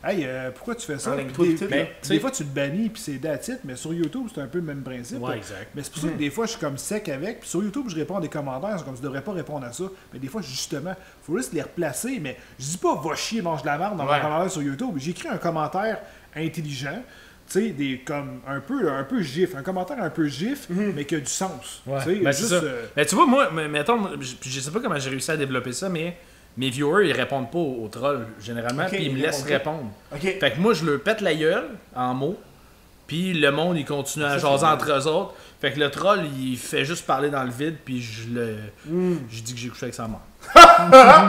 hey, pourquoi tu fais ça? Avec Puis toi, des, tu sais, puis là. des fois tu le bannis, puis c'est that's it, mais sur YouTube, c'est un peu le même principe. Ouais, là. exact. Mais c'est pour ça que des fois, je suis comme sec avec. Puis sur YouTube, je réponds à des commentaires. C'est comme tu devrais pas répondre à ça. Mais des fois, justement, faut juste les replacer. Mais je dis pas va chier, mange de la merde dans Ouais. mon commentaire sur YouTube. J'écris un commentaire intelligent. Tu sais, comme un peu gif. Un commentaire un peu gif, mais qui a du sens. Ouais. Tu sais, Ben, c'est juste, ça. Mais tu vois, moi, mettons, je sais pas comment j'ai réussi à développer ça, mais mes viewers, ils répondent pas aux trolls, généralement, Ok, puis ils me ils laissent répondent répondre. Ok. Fait que moi, je leur pète la gueule, en mots, puis le monde, il continue à jaser entre eux autres. Fait que le troll, il fait juste parler dans le vide, puis je dis que j'ai couché avec sa mère.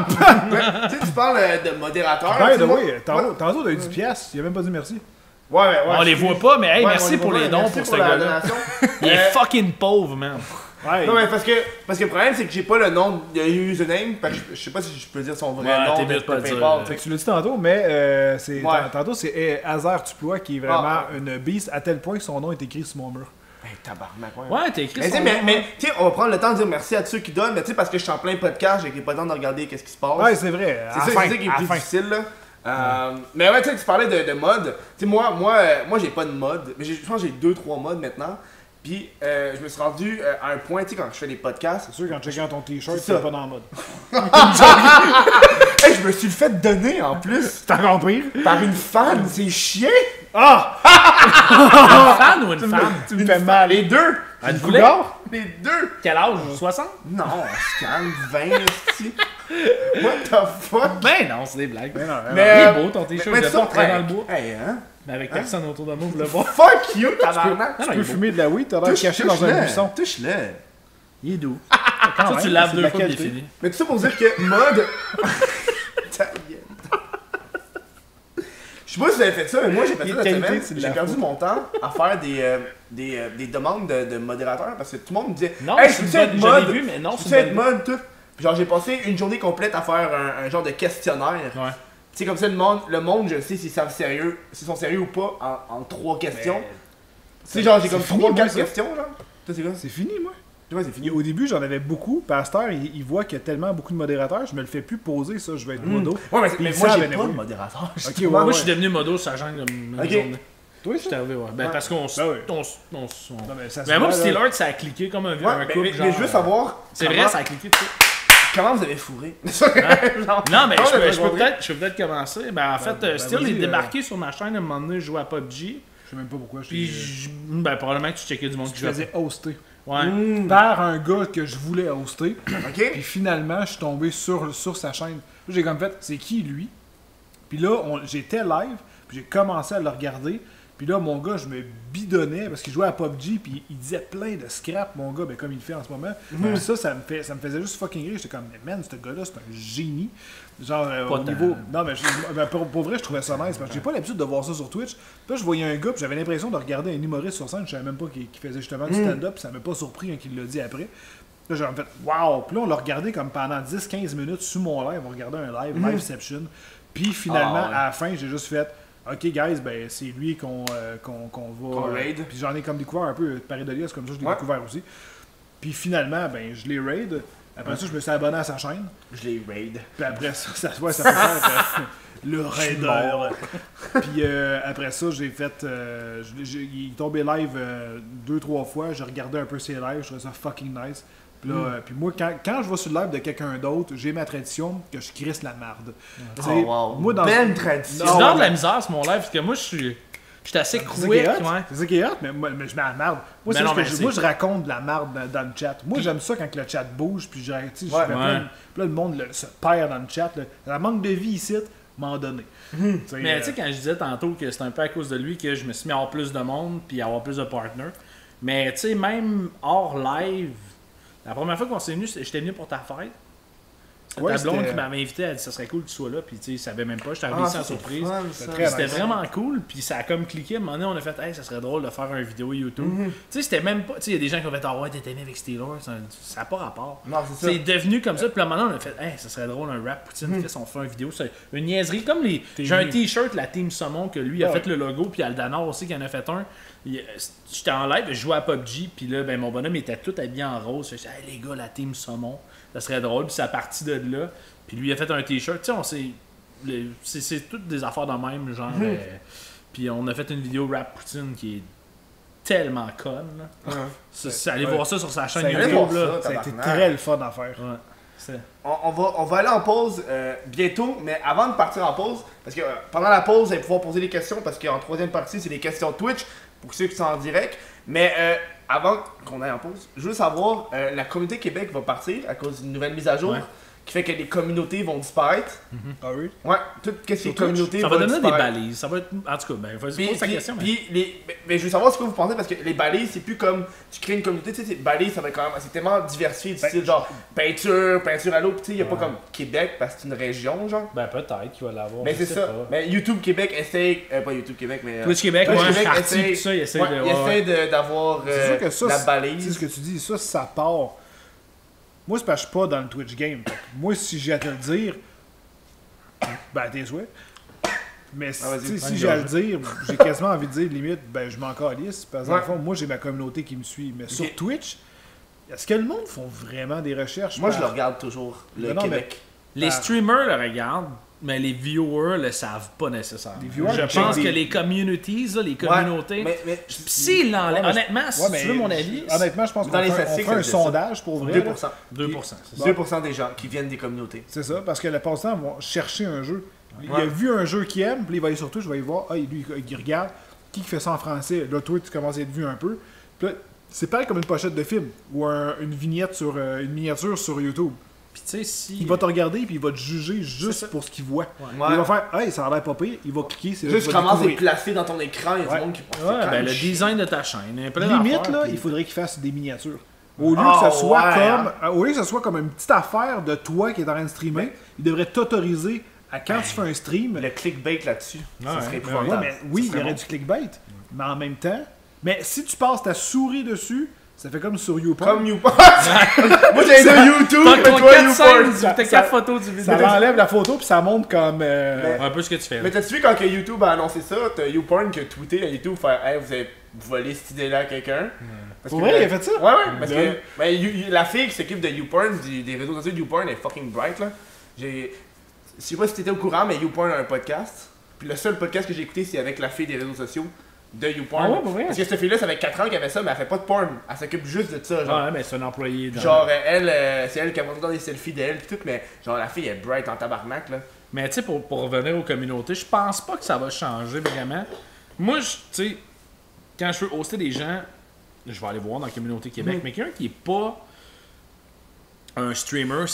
Tu sais, tu parles de modérateur. by tu sais, the moi- way, tantôt, t'as eu 10 piastres. Il a même pas dit merci. Ouais, ouais, ouais. On les voit pas, mais hey, Ouais, on merci pour voit les pas. dons Merci pour ce la gars-là. donation. Il est fucking pauvre, man. Ouais. Non, mais parce que le problème, c'est que j'ai pas le nom de username. Fait que je sais pas si je peux dire son vrai Ouais, nom. t'es de mieux de pas le dire. PayPal, Fait que tu l'as dit tantôt, mais tantôt c'est Hazard Tuplois qui est vraiment Ah. une beast à tel point que son nom est écrit sur mon mur. Ben, tabarnak, ouais. Ouais, t'as écrit Mais, son tu sais, nom. mais tu sais, on va prendre le temps de dire merci à tous ceux qui donnent, mais tu sais, parce que je suis en plein podcast, j'ai pas le temps de regarder qu'est-ce qui se passe. Ouais, c'est vrai. C'est ça qui est plus difficile, là. Mais ouais, tu sais, tu parlais de mode. Tu sais, moi j'ai pas de mode, mais je pense que j'ai 2-3 modes maintenant. Puis je me suis rendu à un point, tu sais, quand je fais des podcasts. C'est sûr, quand tu checkes ton t-shirt, C'est ça. c'est pas dans le mode. Hey, je me suis le fait donner en plus T'as compris? par une fan, c'est chiant! Ah! Un fan ou une femme? Tu me fais mal. Les deux! Un Cougar? Les deux! Quel âge? 60? Non, je calme 20 ici. What the fuck? Ben non, c'est des blagues. Mais non, Mais, Il est beau ton t-shirt, mais de ça, pas très ouais. dans le bois. Hey, hein? Mais avec personne autour de moi pour le voir. Fuck you, tabarnak! Non, tu il peux est beau. fumer de la weed, t'as l'air caché dans un buisson. Touche-le! Il est doux. Quand Ça, même, tu laves c'est deux de la fois qualité. défini. Mais tout ça pour dire que mode. Ta gueule. Je sais pas si vous avez fait ça, mais moi j'ai fait ça cette Qualité, semaine. c'est de J'ai la perdu faute. mon temps à faire des demandes de modérateurs parce que tout le monde me disait Non, hey, c'est je peux une être bonne- je l'ai mode, vu, mais non, je c'est peux une être bonne- mode, tout. Puis genre j'ai passé une journée complète à faire un genre de questionnaire. Ouais. Tu sais, comme ça, le monde, je sais s'ils sont sérieux ou pas en 3 questions. Tu sais, genre j'ai comme fini, 3-4 moi, ça. questions, genre. Toi, c'est quoi? C'est fini, moi. Ouais, c'est fini. Au début, j'en avais beaucoup. Pasteur, il voit qu'il y a tellement beaucoup de modérateurs, je me le fais plus poser, ça. Je vais être modo. Ouais, mais, Puis mais ils moi savent, j'ai pas anyway. de modérateur. Ok, justement. ouais, Moi, je suis devenu modo sur la chaîne comme une Ok. journée. Toi, Je suis arrivé, ouais. Ben, Ouais. parce qu'on s- Ben oui. on s- on s- on- Non, mais ça se Mais moi, voit, pis là. Steelard, ça a cliqué comme un, Ouais, un mais, couple. mais genre, je veux savoir. C'est comment- vrai, ça a cliqué tout. Comment vous avez fourré? Non, mais Comment je vous avez peux fourré? peut-être commencer. Ben, en fait, ben, Steel vas-y, est débarqué sur ma chaîne à un moment donné, je jouais à PUBG. Je sais même pas pourquoi. Puis, ben, probablement que tu checkais du monde qui je jouait. faisais hoster. Ouais. Hmm. Par un gars que je voulais hoster. Ok? Puis finalement, je suis tombé sur sa chaîne. Là, j'ai comme fait, c'est qui lui? Puis là, j'étais live, puis j'ai commencé à le regarder. Puis là, mon gars, je me bidonnais parce qu'il jouait à PUBG, puis il disait plein de scrap, mon gars, ben, comme il le fait en ce moment. Puis ça me faisait juste fucking rire. J'étais comme, man, ce gars-là, c'est un génie. Genre, Pas au tant. niveau. Non, mais pour vrai, je trouvais ça nice parce que j'ai pas l'habitude de voir ça sur Twitch. Puis là, je voyais un gars, puis j'avais l'impression de regarder un humoriste sur scène. Je savais même pas qu'il faisait justement du stand-up, puis ça m'a pas surpris hein, qu'il l'a dit après. Là, j'ai fait, wow! Puis là, on l'a regardé comme pendant 10-15 minutes sous mon live. On regardait un live, Liveception. Puis finalement, Ah, ouais. à la fin, j'ai juste fait, OK, guys, ben c'est lui qu'on va. Qu'on raid. Puis j'en ai comme découvert un peu, pareil de lias, comme ça, je l'ai Ouais. découvert aussi. Puis finalement, ben je l'ai raid. Après ça, je me suis abonné à sa chaîne. Je l'ai raid. Puis après ça, ça peut faire le raider. Puis après ça, j'ai fait. Il est tombé live 2-3 fois. J'ai regardé un peu ses lives. Je trouvais ça fucking nice. Puis là, puis moi, quand je vais sur le live de quelqu'un d'autre, j'ai ma tradition que je crisse la marde. Tu sais, Oh, wow. moi, dans Belle tradition. C'est Non, dans ouais. de la misère sur mon live, parce que moi, je suis assez C'est ça qui quick, est hot. ouais. C'est ça qui est hot, mais je mets la marde. Moi, Mais c'est non, juste que mais c'est- moi, je raconte de la marde dans le chat. Moi, j'aime ça quand le chat bouge, puis je fais Ouais. plein Ouais. puis là, le monde se perd dans le chat. Là. La manque de vie ici m'en donné. Mais tu sais, quand je disais tantôt que c'est un peu à cause de lui que je me suis mis à avoir plus de monde puis à avoir plus de partners. Mais tu sais, même hors live, la première fois qu'on s'est venu, j'étais venu pour ta fête. C'est Ouais, ta blonde c'était- qui m'avait invité, elle a dit ça serait cool que tu sois là, puis tu sais, il savait même pas, j'étais arrivé ici en surprise. C'est très C'était nice. vraiment cool, puis ça a comme cliqué. À un moment donné, on a fait, hey, ça serait drôle de faire une vidéo YouTube. Tu sais, c'était même pas. Tu sais, il y a des gens qui ont fait, ah ouais, t'es aimé avec Steelers, ça n'a pas rapport. Non, c'est ça. C'est devenu comme ça, puis là, maintenant, on a fait, hey, ça serait drôle, un rap poutine, Chris, on fait une vidéo. C'est une niaiserie, comme les. J'ai un t-shirt, la Team Summon, que lui a Ouais. fait le logo, puis Aldanor aussi qui en a fait un. J'étais en live, je jouais à PUBG, puis là, ben, mon bonhomme était tout habillé en rose. Je disais, hey, les gars, la Team Summon, ça serait drôle, puis c'est à partir de là. Puis lui, il a fait un t-shirt, tu sais, on s'est. C'est toutes des affaires de même, genre. Puis on a fait une vidéo rap poutine qui est tellement conne, là. Allez Ouais. voir ça sur sa chaîne Ça a été- YouTube, voir là. ça. Ça a été Tabarnak. très le fun à faire. Ouais. C'est- On va aller en pause bientôt, mais avant de partir en pause, parce que pendant la pause, vous allez pouvoir poser des questions, parce qu'en troisième partie, c'est des questions Twitch, pour ceux qui sont en direct. Mais avant qu'on aille en pause, je veux savoir, la communauté Québec va partir à cause d'une nouvelle mise à jour, Ouais. qui fait que les communautés vont disparaître. Ah oui? Ouais, toutes ce qui est Sur communauté Ça va devenir des disparaître. balises. Ça va être. En tout cas, ben, vas-y, Puis, pose ta puis- question. mais- puis mais je veux savoir ce que vous pensez parce que les balises, c'est plus comme tu crées une communauté, tu sais, c'est balises, ça va être quand même, c'est tellement diversifié du Ben, style genre peinture à l'eau, puis tu sais, il y a pas comme Québec parce que c'est une région, genre. Ben, peut-être qu'il va l'avoir. Mais je c'est sais ça. pas. Mais YouTube Québec essaye, pas YouTube Québec, mais Twitch Québec, Twitch ouais, Québec parti, essaye- tout ça, il essaie ouais, de. il ouais. essaie d'avoir C'est sûr que ça, la tu sais balise. ce que tu dis, ça part. Moi, c'est parce que je suis pas dans le Twitch game. Fait que moi, si j'ai à te le dire, ben, tes souhaits. Mais Ah, vas-y, tu sais, prends si une j'ai à le gorge. dire, j'ai quasiment envie de dire, limite, ben, je m'en calisse. Parce que dans Ouais. le fond, moi, j'ai ma communauté qui me suit. Mais sur Twitch, est-ce que le monde font vraiment des recherches? Moi, je par- le regarde toujours, le Mais non, Québec. Les Ah. streamers le regardent. Mais les viewers le savent pas nécessairement. Les viewers, Je pense que les communities, là, les communautés. Mais S'ils l'enlèvent. Honnêtement, si tu veux mon avis. Honnêtement, je pense Dans qu'on les fait statistiques, un ça dit ça. sondage pour vrai. 2%. 2%, c'est ça. 2% des gens qui viennent des communautés. C'est ça, parce que le passe-temps vont chercher un jeu. Il a Ouais. vu un jeu qu'il aime, puis il va aller sur Twitch, il va y voir, lui, il regarde, qui fait ça en français. Là, toi, tu commences à être vu un peu. Puis là, c'est pareil comme une pochette de film, ou une vignette sur une miniature sur YouTube. Puis tu sais, si. Il va te regarder, puis il va te juger C'est juste ça. pour ce qu'il voit. Ouais. Il va faire, hey, ça a l'air pas pire, il va cliquer, c'est là Juste qu'il va commence à être découvrir. placé dans ton écran, il y a Ouais. du monde qui pense. Ouais, ben le design de ta chaîne. Il y a plein Limite, d'affaires, là, puis- il faudrait qu'il fasse des miniatures. Au lieu, Oh, que ça soit ouais, au lieu que ça soit comme une petite affaire de toi qui est en train de streamer, il devrait t'autoriser à quand tu fais un stream. Le clickbait là-dessus, ça Ouais, serait ouais. épouvantable. Ouais, mais oui, Ça il y serait aurait bon. du clickbait, mais en même temps. Mais si tu passes ta souris dessus, ça fait comme sur YouPorn. Comme YouPorn. Moi j'ai de YouTube, T'as mais ton toi 4 YouPorn. scènes, t'as 4 photos du Ça vidéo. enlève la photo puis ça montre comme. Un peu ce que tu fais. Mais t'as-tu vu quand que YouTube a annoncé ça, t'as YouPorn qui a tweeté à YouTube faire hey, vous avez volé cette idée-là à quelqu'un. Parce Pour que vrai, la- il a fait ça? Ouais, ouais, parce Ouais. que ben, la fille qui s'occupe de YouPorn, des réseaux sociaux de YouPorn est fucking bright là. Je sais pas si t'étais au courant, mais YouPorn a un podcast. Puis le seul podcast que j'ai écouté, c'est avec la fille des réseaux sociaux de YouPorn. Ah ouais, pour vrai? Parce que cette fille-là, ça fait 4 ans qu'elle fait ça, mais elle fait pas de porn. Elle s'occupe juste de ça, genre. Ouais, mais c'est un employé. Dans... Genre, c'est elle qui a monté dans des selfies d'elle pis tout, mais genre la fille est bright en tabarnak là. Mais tu sais, pour revenir aux communautés, je pense pas que ça va changer vraiment. Moi, tu sais, quand je veux hoster des gens, je vais aller voir dans la communauté Québec, mais quelqu'un qui est pas un streamer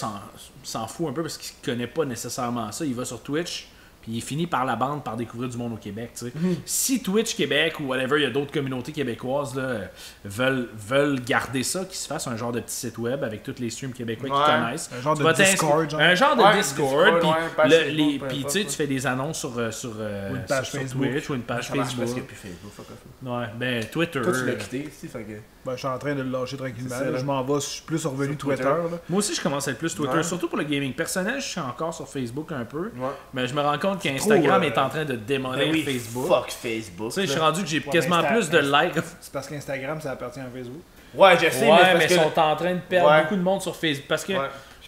s'en fout un peu parce qu'il connaît pas nécessairement ça. Il va sur Twitch, puis il finit par la bande par découvrir du monde au Québec. Tu sais. Si Twitch Québec ou whatever, il y a d'autres communautés québécoises là, veulent garder ça, qu'ils se fassent un genre de petit site web avec tous les streams québécois Ouais. qui connaissent. Un genre Tu de vas Discord, genre. Un genre de Ouais, Discord, Discord, puis ouais, page Facebook, peu puis tu importe, sais, ouais. tu fais des annonces sur une page sur Facebook. Twitch ou une page Ça marche parce qu'il y Facebook. a plus Facebook, fuck off. Ouais, ben Twitter. Toi tu l'as quitté ici, fait que. Ben, je suis en train de le lâcher tranquillement. C'est ça, là. là. Je m'en vais, je suis plus revenu Sur Twitter. Twitter. là. Moi aussi, je commence à être plus Twitter, Ouais. surtout pour le gaming. Personnel, je suis encore sur Facebook un peu, Ouais. mais je me rends compte qu'Instagram trop, est en train de démolir Ben oui, Facebook. fuck Facebook. Tu sais, je suis là. rendu que j'ai Ouais, quasiment mais plus de likes. C'est parce qu'Instagram, ça appartient à Facebook. Ouais, je sais, Ouais, mais mais parce ils que. sont en train de perdre Ouais. beaucoup de monde sur Facebook. Parce que Ouais.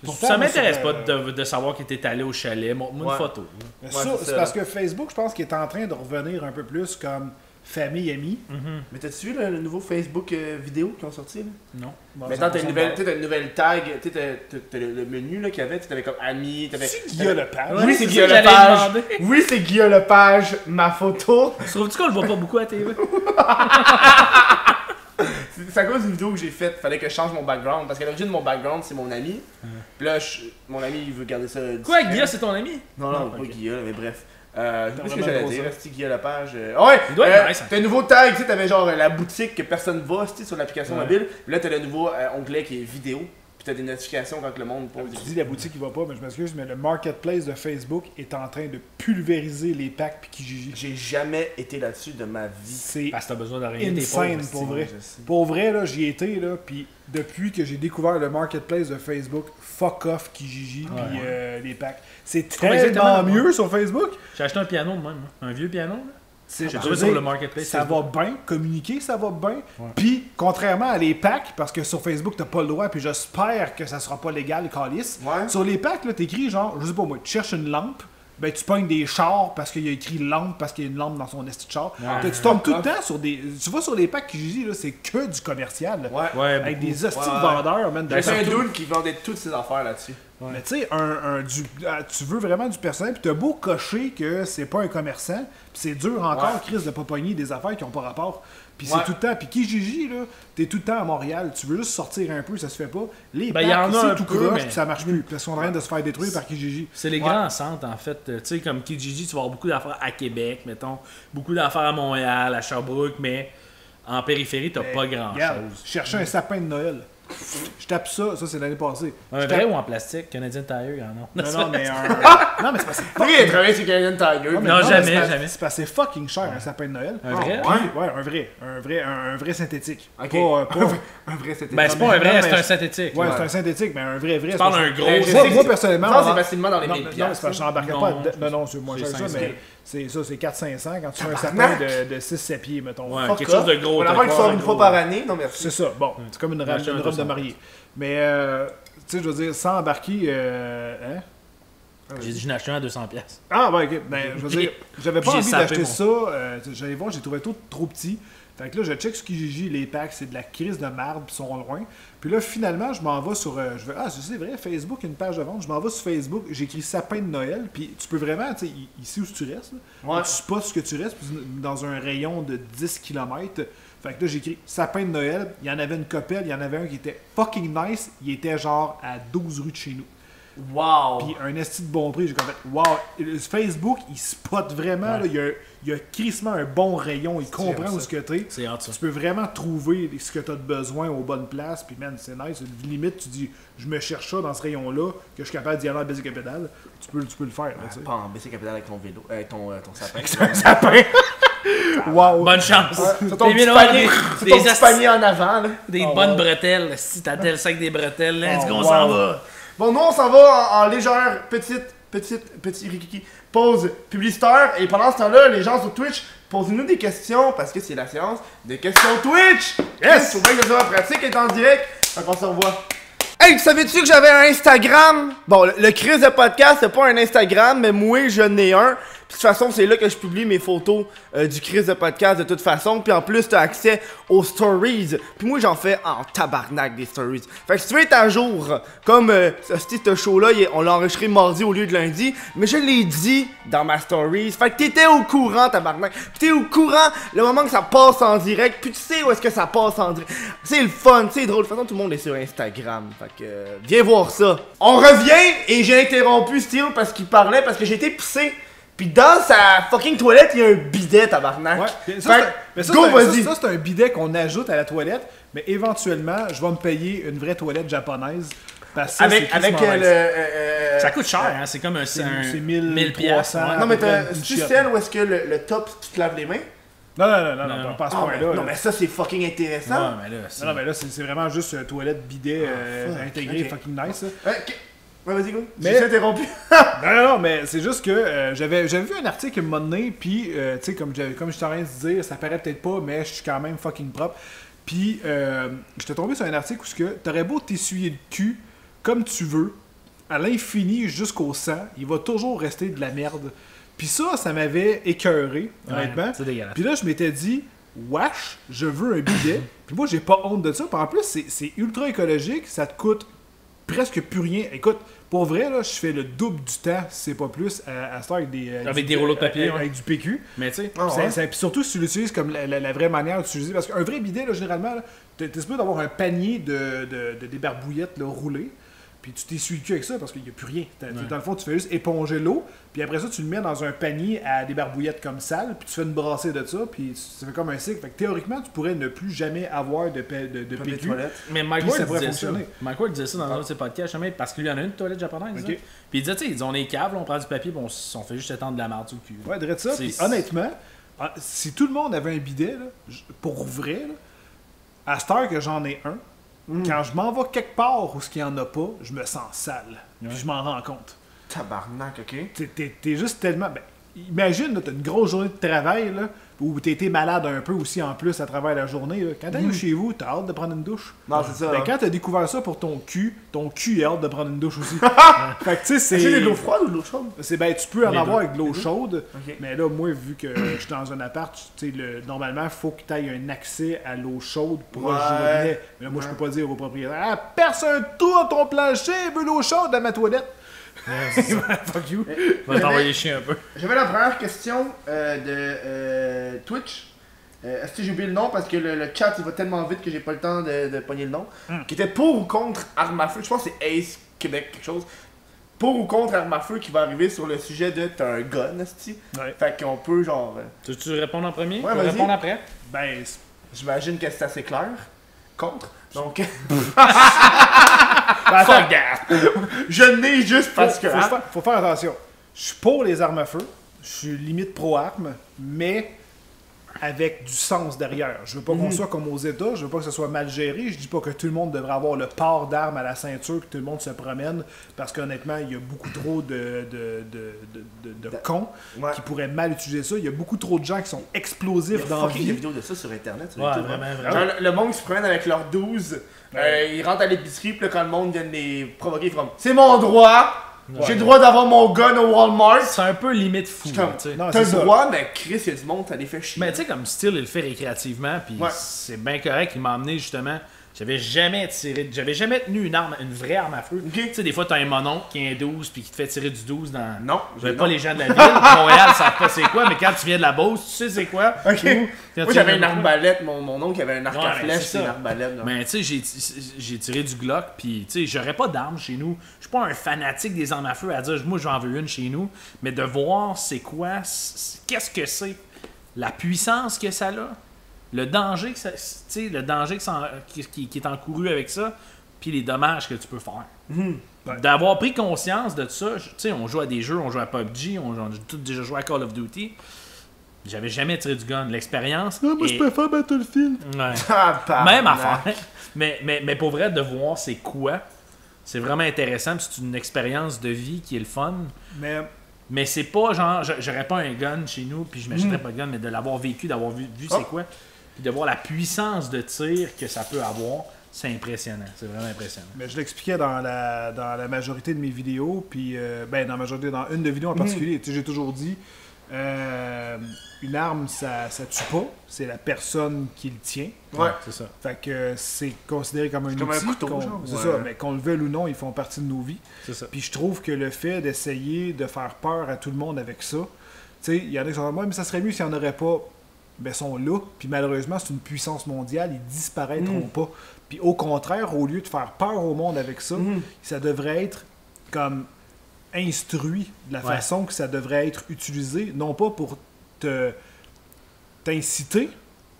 Pourtant, ça moi, m'intéresse c'est, pas de savoir qu'il était allé au chalet. Montre-moi Ouais. une photo. Mais Ouais, ça, c'est c'est ça. parce que Facebook, je pense qu'il est en train de revenir un peu plus comme famille, amis. Mais t'as-tu vu le nouveau Facebook vidéo qu'ils ont sorti là? Non. Bon, Maintenant, ça t'as une nouvelle tag, tu sais, t'as le menu là qu'il y avait, tu t'avais comme amis, t'avais. C'est Guillaume Lepage. Oui, Ouais, c'est c'est Guillaume ça que j'allais Lepage. demander. Oui, c'est Guillaume Lepage, ma photo. Trouves-tu qu'on le voit pas beaucoup à TV? C'est à cause d'une vidéo que j'ai faite, fallait que je change mon background. Parce qu'à l'origine, mon background, c'est mon ami. Puis là, mon ami, il veut garder ça. Quoi, discret. Guilla, c'est ton ami? Non, non, Non, pas ok. Guilla, mais bref. Qu'est-ce que vraiment j'allais gros dire? ça. C'est Guilla Lepage. Ouais, Il doit être nice, hein. t'as un nouveau tag, tu sais, t'avais genre la boutique que personne va, tu sais, sur l'application Ouais. mobile. Puis là, t'as le nouveau onglet qui est vidéo. Puis t'as des notifications quand le monde pose. Tu dis la boutique, il va pas, mais je m'excuse, mais le marketplace de Facebook est en train de pulvériser les packs puis Kijiji. J'ai jamais été là-dessus de ma vie. C'est Parce que t'as besoin d'arrêter tes insane pauvres. pour vrai. je sais. Pour vrai, là, j'y étais, là, puis depuis que j'ai découvert le marketplace de Facebook, fuck off Kijiji puis les packs. C'est tellement exactement, mieux sur Facebook. J'ai acheté un piano de même, hein. Un vieux piano. Là. C'est J'ai je trouvé veux sur dire, le marketplace. ça va bien, communiquer, ça va bien. Puis, contrairement à les packs, parce que sur Facebook, t'as pas le droit, puis j'espère que ça sera pas légal, calice. Ouais. Sur les packs, là, t'écris genre, je sais pas moi, tu cherches une lampe, ben tu pognes des chars parce qu'il y a écrit lampe, parce qu'il y a une lampe dans son esti de char. Tu tombes tout le temps sur des. Tu vois sur les packs Kijiji, là, c'est que du commercial. là. Ouais. Ouais, Avec beaucoup. des hosties Ouais, de ouais. vendeurs, man. J'ai fait un partout. dude qui vendait toutes ses affaires là-dessus. Mais tu sais, tu veux vraiment du personnel, puis t'as beau cocher que c'est pas un commerçant, puis c'est dur encore, Ouais. Chris, de pas pogner des affaires qui ont pas rapport. Puis Ouais. c'est tout le temps. Puis Kijiji, là, t'es tout le temps à Montréal, tu veux juste sortir un peu, ça se fait pas. Les Ben, packs, y en a c'est un tout peu, croche, mais- puis ça marche plus. Parce qu'on est en train de se faire détruire par Kijiji. C'est les grands centres, en fait. Tu sais, comme Kijiji, tu vas avoir beaucoup d'affaires à Québec, mettons. Beaucoup d'affaires à Montréal, à Sherbrooke, mais en périphérie, t'as pas Regarde, grand-chose. je cherchais un sapin de Noël. Je tape ça c'est l'année passée. Un Je vrai tape- ou en plastique? Canadian Tire, il y en a. Non, non, mais un. Non, mais c'est parce que Pourquoi il a travaillé sur Canadian Tiger? Ouais, mais Non, mais jamais, c'est parce- jamais. C'est parce que c'est fucking cher un sapin de Noël. Un vrai? Puis, ouais, un vrai synthétique. Ok. Pas, Un vrai, c'était. Ben, c'est Non, pas un mais- vrai, non, c'est mais- un synthétique. Ouais, c'est un synthétique, mais un vrai. Tu parles d'un gros. Ben, je Moi, sais moi, que personnellement. Ça, c'est on- facilement dans les Non, 1000 non, c'est parce que je n'embarquerai Non, pas. je Non, c'est moins c'est cher que ça, 500. mais c'est ça, c'est 400-500 quand tu fais un Tabarnak! sapin de 6-7 pieds, mettons. Ouais, Fuck quelque chose off. de gros. On t'as a qui pas sort un une gros. fois par année, non merci. C'est ça, bon, c'est comme une acheté un robe de 200. mariée. Mais, tu sais, je veux dire, sans embarquer. Hein? J'ai dit, je n'ai acheté un à 200$. Ah, ouais, ok. Ben, je veux dire, j'avais pas J'ai envie sapé d'acheter mon- ça. J'allais voir, j'ai trouvé tout trop petit. Fait que là, je check sur Kijiji, les packs, c'est de la crise de marde, puis ils sont loin. Puis là, finalement, je m'en vais sur. C'est vrai, Facebook, une page de vente. Je m'en vais sur Facebook, j'écris sapin de Noël, puis tu peux vraiment, tu sais, ici où tu restes, là, Ouais. tu spots ce que tu restes, puis dans un rayon de 10 km. Fait que là, j'écris sapin de Noël. Il y en avait une copelle, il y en avait un qui était fucking nice. Il était genre à 12 rues de chez nous. Wow! Puis un esti de bon prix, j'ai comme fait, wow, Facebook, il spot vraiment, là, il y a crissement un bon rayon, il comprend où ce que t'es. C'est hâte, ça. Tu peux vraiment trouver ce que t'as de besoin aux bonnes places, puis man, c'est nice. Limite, tu dis, je me cherche ça dans ce rayon-là, que je suis capable d'y aller en basic pédale, tu peux le faire, là, tu sais. Pas en baisser capital avec ton vélo, avec ton sapin. Wow! Bonne chance. C'est ton Des petit vélos, panier, des- c'est des ton petit asti- panier en avant, là. Des Oh, bonnes wow. bretelles. Si t'as tel sac des bretelles, let's Oh, go, on wow. s'en va. Bon, nous, on s'en va en légère petit rikiki pause publicitaire. Et pendant ce temps-là, les gens sur Twitch, posez-nous des questions parce que c'est la séance des questions Twitch. Yes! Faut bien que ça soit pratique et en direct. Donc, on se revoit. Hey, savais-tu que j'avais un Instagram? Bon, le Chris de podcast, c'est pas un Instagram, mais moi, je n'ai un. Puis de toute façon, c'est là que je publie mes photos du Chris de podcast de toute façon. Puis en plus, t'as accès aux stories. Puis moi, j'en fais en tabarnak des stories. Fait que si tu veux être à jour, comme ce show-là, on l'a enregistré mardi au lieu de lundi, mais je l'ai dit dans ma stories. Fait que t'étais au courant, tabarnak. Puis t'es au courant le moment que ça passe en direct. Puis tu sais où est-ce que ça passe en direct. C'est le fun, c'est drôle. De toute façon, tout le monde est sur Instagram. Fait que viens voir ça. On revient et j'ai interrompu Steel parce qu'il parlait, parce que j'ai été pissé. Pis dans sa fucking toilette, il y a un bidet, tabarnak. Ouais. Fait Ça, que, c'est go, vas-y. ça, c'est un bidet qu'on ajoute à la toilette, mais éventuellement, je vais me payer une vraie toilette japonaise. Parce que ça, Avec, c'est avec crissement nice. Ça coûte cher, hein. C'est comme un. C'est 1000 1300. ouais. Non, mais Une c'est-tu chiotte. celle où est-ce que le top, tu te laves les mains? Non, Non, pas à ce Ah, point-là. non, là. mais ça, c'est fucking intéressant. Ouais, mais là, c'est. Non, mais là, c'est vraiment juste toilette, bidet fuck, intégré, ok. fucking nice. Ok. Ouais, vas-y, go. Mais- J'ai interrompu. Non, mais c'est juste que j'avais vu un article un moment donné, puis, tu sais, comme je suis en train de se dire, ça paraît peut-être pas, mais je suis quand même fucking propre. Puis, j'étais tombé sur un article où ce que t'aurais beau t'essuyer le cul comme tu veux, à l'infini jusqu'au sang, il va toujours rester de la merde. Puis ça m'avait écœuré, honnêtement. c'est dégueulasse. Puis là, je m'étais dit, wesh, je veux un bidet. Puis moi, j'ai pas honte de ça. Puis en plus, c'est ultra écologique, ça te coûte presque plus rien. Écoute, pour vrai, là, je fais le double du temps, si c'est pas plus, à ça avec Avec des rouleaux de papier, ouais. avec du PQ. Mais tu sais. Ah, ouais. Puis surtout si tu l'utilises comme la vraie manière d'utiliser. Parce qu'un vrai bidet, là, généralement, là, t'es supposé d'avoir un panier de débarbouillettes là, roulées. Puis tu t'essuies le cul avec ça parce qu'il n'y a plus rien. Dans le fond, tu fais juste éponger l'eau. Puis après ça, tu le mets dans un panier à des barbouillettes comme sale. Puis tu fais une brassée de ça. Puis ça fait comme un cycle. Fait que théoriquement, tu pourrais ne plus jamais avoir de Papier de PQ. toilette. Mais Mike Puis ça Ward pourrait disait ça. fonctionner. Mike Ward disait ça dans un de ses podcasts, jamais, parce qu'il y en a une toilette japonaise. Ok. Là. Puis il disait, tu sais, ils disent, on est cave, là, on prend du papier, puis on fait juste étendre de la marde sur le cul. Ouais, dirais ça. C'est- Puis honnêtement, si tout le monde avait un bidet, là, pour vrai, là, à cette heure que j'en ai un, quand je m'en vais quelque part où ce qu'il n'y en a pas, je me sens sale. Puis je m'en rends compte. Tabarnak, ok. T'es juste tellement. Ben, imagine, là, t'as une grosse journée de travail, là, où t'as été malade un peu aussi en plus à travers la journée. Là. Quand t'arrives chez vous, t'as hâte de prendre une douche. Non, c'est ça. Ben, quand t'as découvert ça pour ton cul a hâte de prendre une douche aussi. fait que tu sais, Est-ce que c'est de l'eau c'est. froide ou de l'eau chaude? Ben, tu peux en Les avoir deux. avec de l'eau chaude, Ok. mais là, moi, vu que je suis dans un appart, tu sais, normalement, il faut que tu aies un accès à l'eau chaude proche du Ouais. robinet. Mais là, moi, je peux pas dire au propriétaire, ah, perce un trou dans ton plancher, veut l'eau chaude dans ma toilette. Fuck you. On va t'envoyer chier un peu. J'avais la première question de Twitch. Est-ce que j'ai oublié le nom parce que le chat il va tellement vite que j'ai pas le temps de pogner le nom. Qui était pour ou contre arme à feu. Je pense que c'est Ace Québec quelque chose. Pour ou contre arme à feu qui va arriver sur le sujet de t'as un gun, esti. Ouais. Fait qu'on peut genre. Tu réponds en premier? Ouais, Tu peux vas-y. répondre après? Ben, J'imagine que c'est assez clair. Contre. Donc. Fuck that! Je n'ai juste parce que. hein. faut faire attention. Je suis pour les armes à feu. Je suis limite pro-arme, mais avec du sens derrière. Je veux pas qu'on soit comme aux États, je veux pas que ce soit mal géré. Je dis pas que tout le monde devrait avoir le port d'armes à la ceinture, que tout le monde se promène, parce qu'honnêtement, il y a beaucoup trop de cons Ouais. qui pourraient mal utiliser ça. Il y a beaucoup trop de gens qui sont Il y explosifs a dans la fucking des vie. vidéos de ça sur internet. Sur Ouais, YouTube, vraiment, hein. vraiment. Genre, le monde qui se promène avec leurs 12, ils rentrent à l'épicerie, puis là, quand le monde vient de les provoquer, ils font comme, c'est mon droit! J'ai le droit d'avoir mon gun au Walmart. C'est un peu limite fou. C'est comme- tu sais. Non, T'as c'est le ça. droit, mais Chris, il y a du monde, ça les fait chier. Mais tu sais, comme style, il le fait récréativement, puis Ouais. c'est bien correct. Il m'a emmené justement. J'avais jamais tenu une vraie arme à feu. Ok. Tu sais, des fois, t'as un monon qui est un 12 puis qui te fait tirer du 12 dans. Non, J'avais non. pas les gens de la ville. Montréal, ils savent pas c'est quoi, mais quand tu viens de la Beauce, tu sais c'est quoi. Ok. Ou, quand Moi, tu j'avais viens une de- arbalète. Mon oncle avait un arc Ouais, à mais flèche, c'est c'est ça. une arbalète. là. Mais tu sais, j'ai tiré du Glock, puis tu sais, j'aurais pas d'armes chez nous. Je suis pas un fanatique des armes à feu à dire, moi j'en veux une chez nous, mais de voir c'est quoi, qu'est-ce que c'est, la puissance que ça a, le danger que ça, tu sais, le danger qui est encouru avec ça, puis les dommages que tu peux faire. Ouais. D'avoir pris conscience de ça, tu sais, on joue à des jeux, on joue à PUBG, on a tous déjà joué à Call of Duty. J'avais jamais tiré du gun. L'expérience. est- faire Battlefield. Ouais. Ah, pardon. Même affaire. Mais pour vrai, de voir c'est quoi, c'est vraiment intéressant. puis C'est une expérience de vie qui est le fun. Mais c'est pas genre, j'aurais pas un gun chez nous, puis je m'achèterais pas de gun, mais de l'avoir vécu, d'avoir vu c'est quoi, puis de voir la puissance de tir que ça peut avoir, c'est impressionnant. C'est vraiment impressionnant. Mais je l'expliquais dans la majorité de mes vidéos, puis dans une de vidéos en particulier. Tu sais, j'ai toujours dit, une arme, ça tue pas, c'est la personne qui le tient. Ouais. C'est ça. Fait que c'est considéré comme un comme un outil. couteau, qu'on- genre. C'est Ouais. ça, mais qu'on le veuille ou non, ils font partie de nos vies. C'est ça. Puis je trouve que le fait d'essayer de faire peur à tout le monde avec ça, tu sais, il y en a qui sont comme, ouais, mais ça serait mieux s'il n'y en aurait pas. Ben, sont là, puis malheureusement, c'est une puissance mondiale, ils disparaîtront pas. Puis au contraire, au lieu de faire peur au monde avec ça, ça devrait être comme instruit de la Ouais. façon que ça devrait être utilisé, non pas pour t'inciter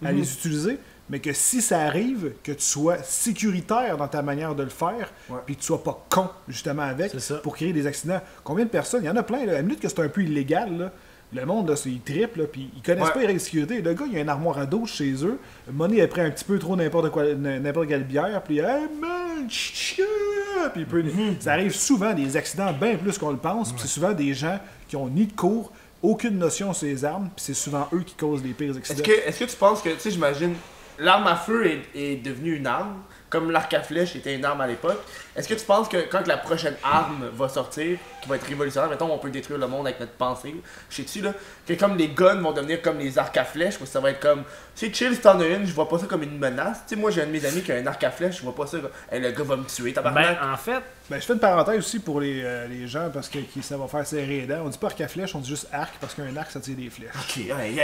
à les utiliser, mais que si ça arrive, que tu sois sécuritaire dans ta manière de le faire, Ouais. puis que tu sois pas con justement avec, C'est ça. pour créer des accidents. Combien de personnes, il y en a plein, là, à la minute que c'est un peu illégal, là, le monde, là, il triple, là, puis ils connaissent Ouais. pas les règles de sécurité. Le gars, il a une armoire à dos chez eux, Money a pris un petit peu trop n'importe quelle bière, puis hey man, puis il peut- ça arrive souvent, des accidents bien plus qu'on le pense, puis c'est souvent des gens qui ont ni de cours, aucune notion sur les armes, puis c'est souvent eux qui causent les pires accidents. Est-ce que tu penses que, tu sais, j'imagine, l'arme à feu est devenue une arme, comme l'arc à flèche était une arme à l'époque. Est-ce que tu penses que quand la prochaine arme va sortir, qui va être révolutionnaire, mettons, on peut détruire le monde avec notre pensée, je sais-tu, là, que comme les guns vont devenir comme les arcs à flèche, ou ça va être comme, c'est chill si t'en as une, je vois pas ça comme une menace. Tu sais, moi j'ai un de mes amis qui a un arc à flèche, je vois pas ça comme, hey, le gars va me tuer, tabarnak. Ben, en fait, Ben, je fais une parenthèse aussi pour les gens, parce que ça va faire serrer les dents. On dit pas arc à flèche, on dit juste arc, parce qu'un arc, ça tire des flèches. Ok, hey.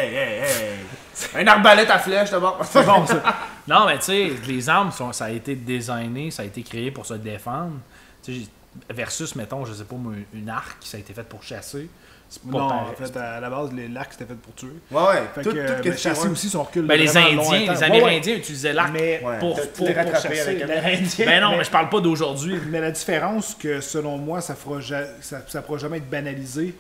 Un arbalète à flèche, d'abord. C'est bon, ça. non, mais tu sais, les armes, ça a été designé, ça a été créé pour se défendre. Tu sais, versus, mettons, je sais pas moi, une arc, ça a été fait pour chasser. C'est pas Non, pareil. en fait, à la base, l'arc, c'était fait pour tuer. Ouais, Fait tout, que, tout ben, que chasser ouais. aussi son recul. Ben, les vraiment Indiens, longtemps. les Ouais, Amérindiens utilisaient l'arc Mais, Ouais. pour les rattraper chasser. avec un- Ben non, mais je parle pas d'aujourd'hui. mais la différence que, selon moi, ça pourra jamais être banalisé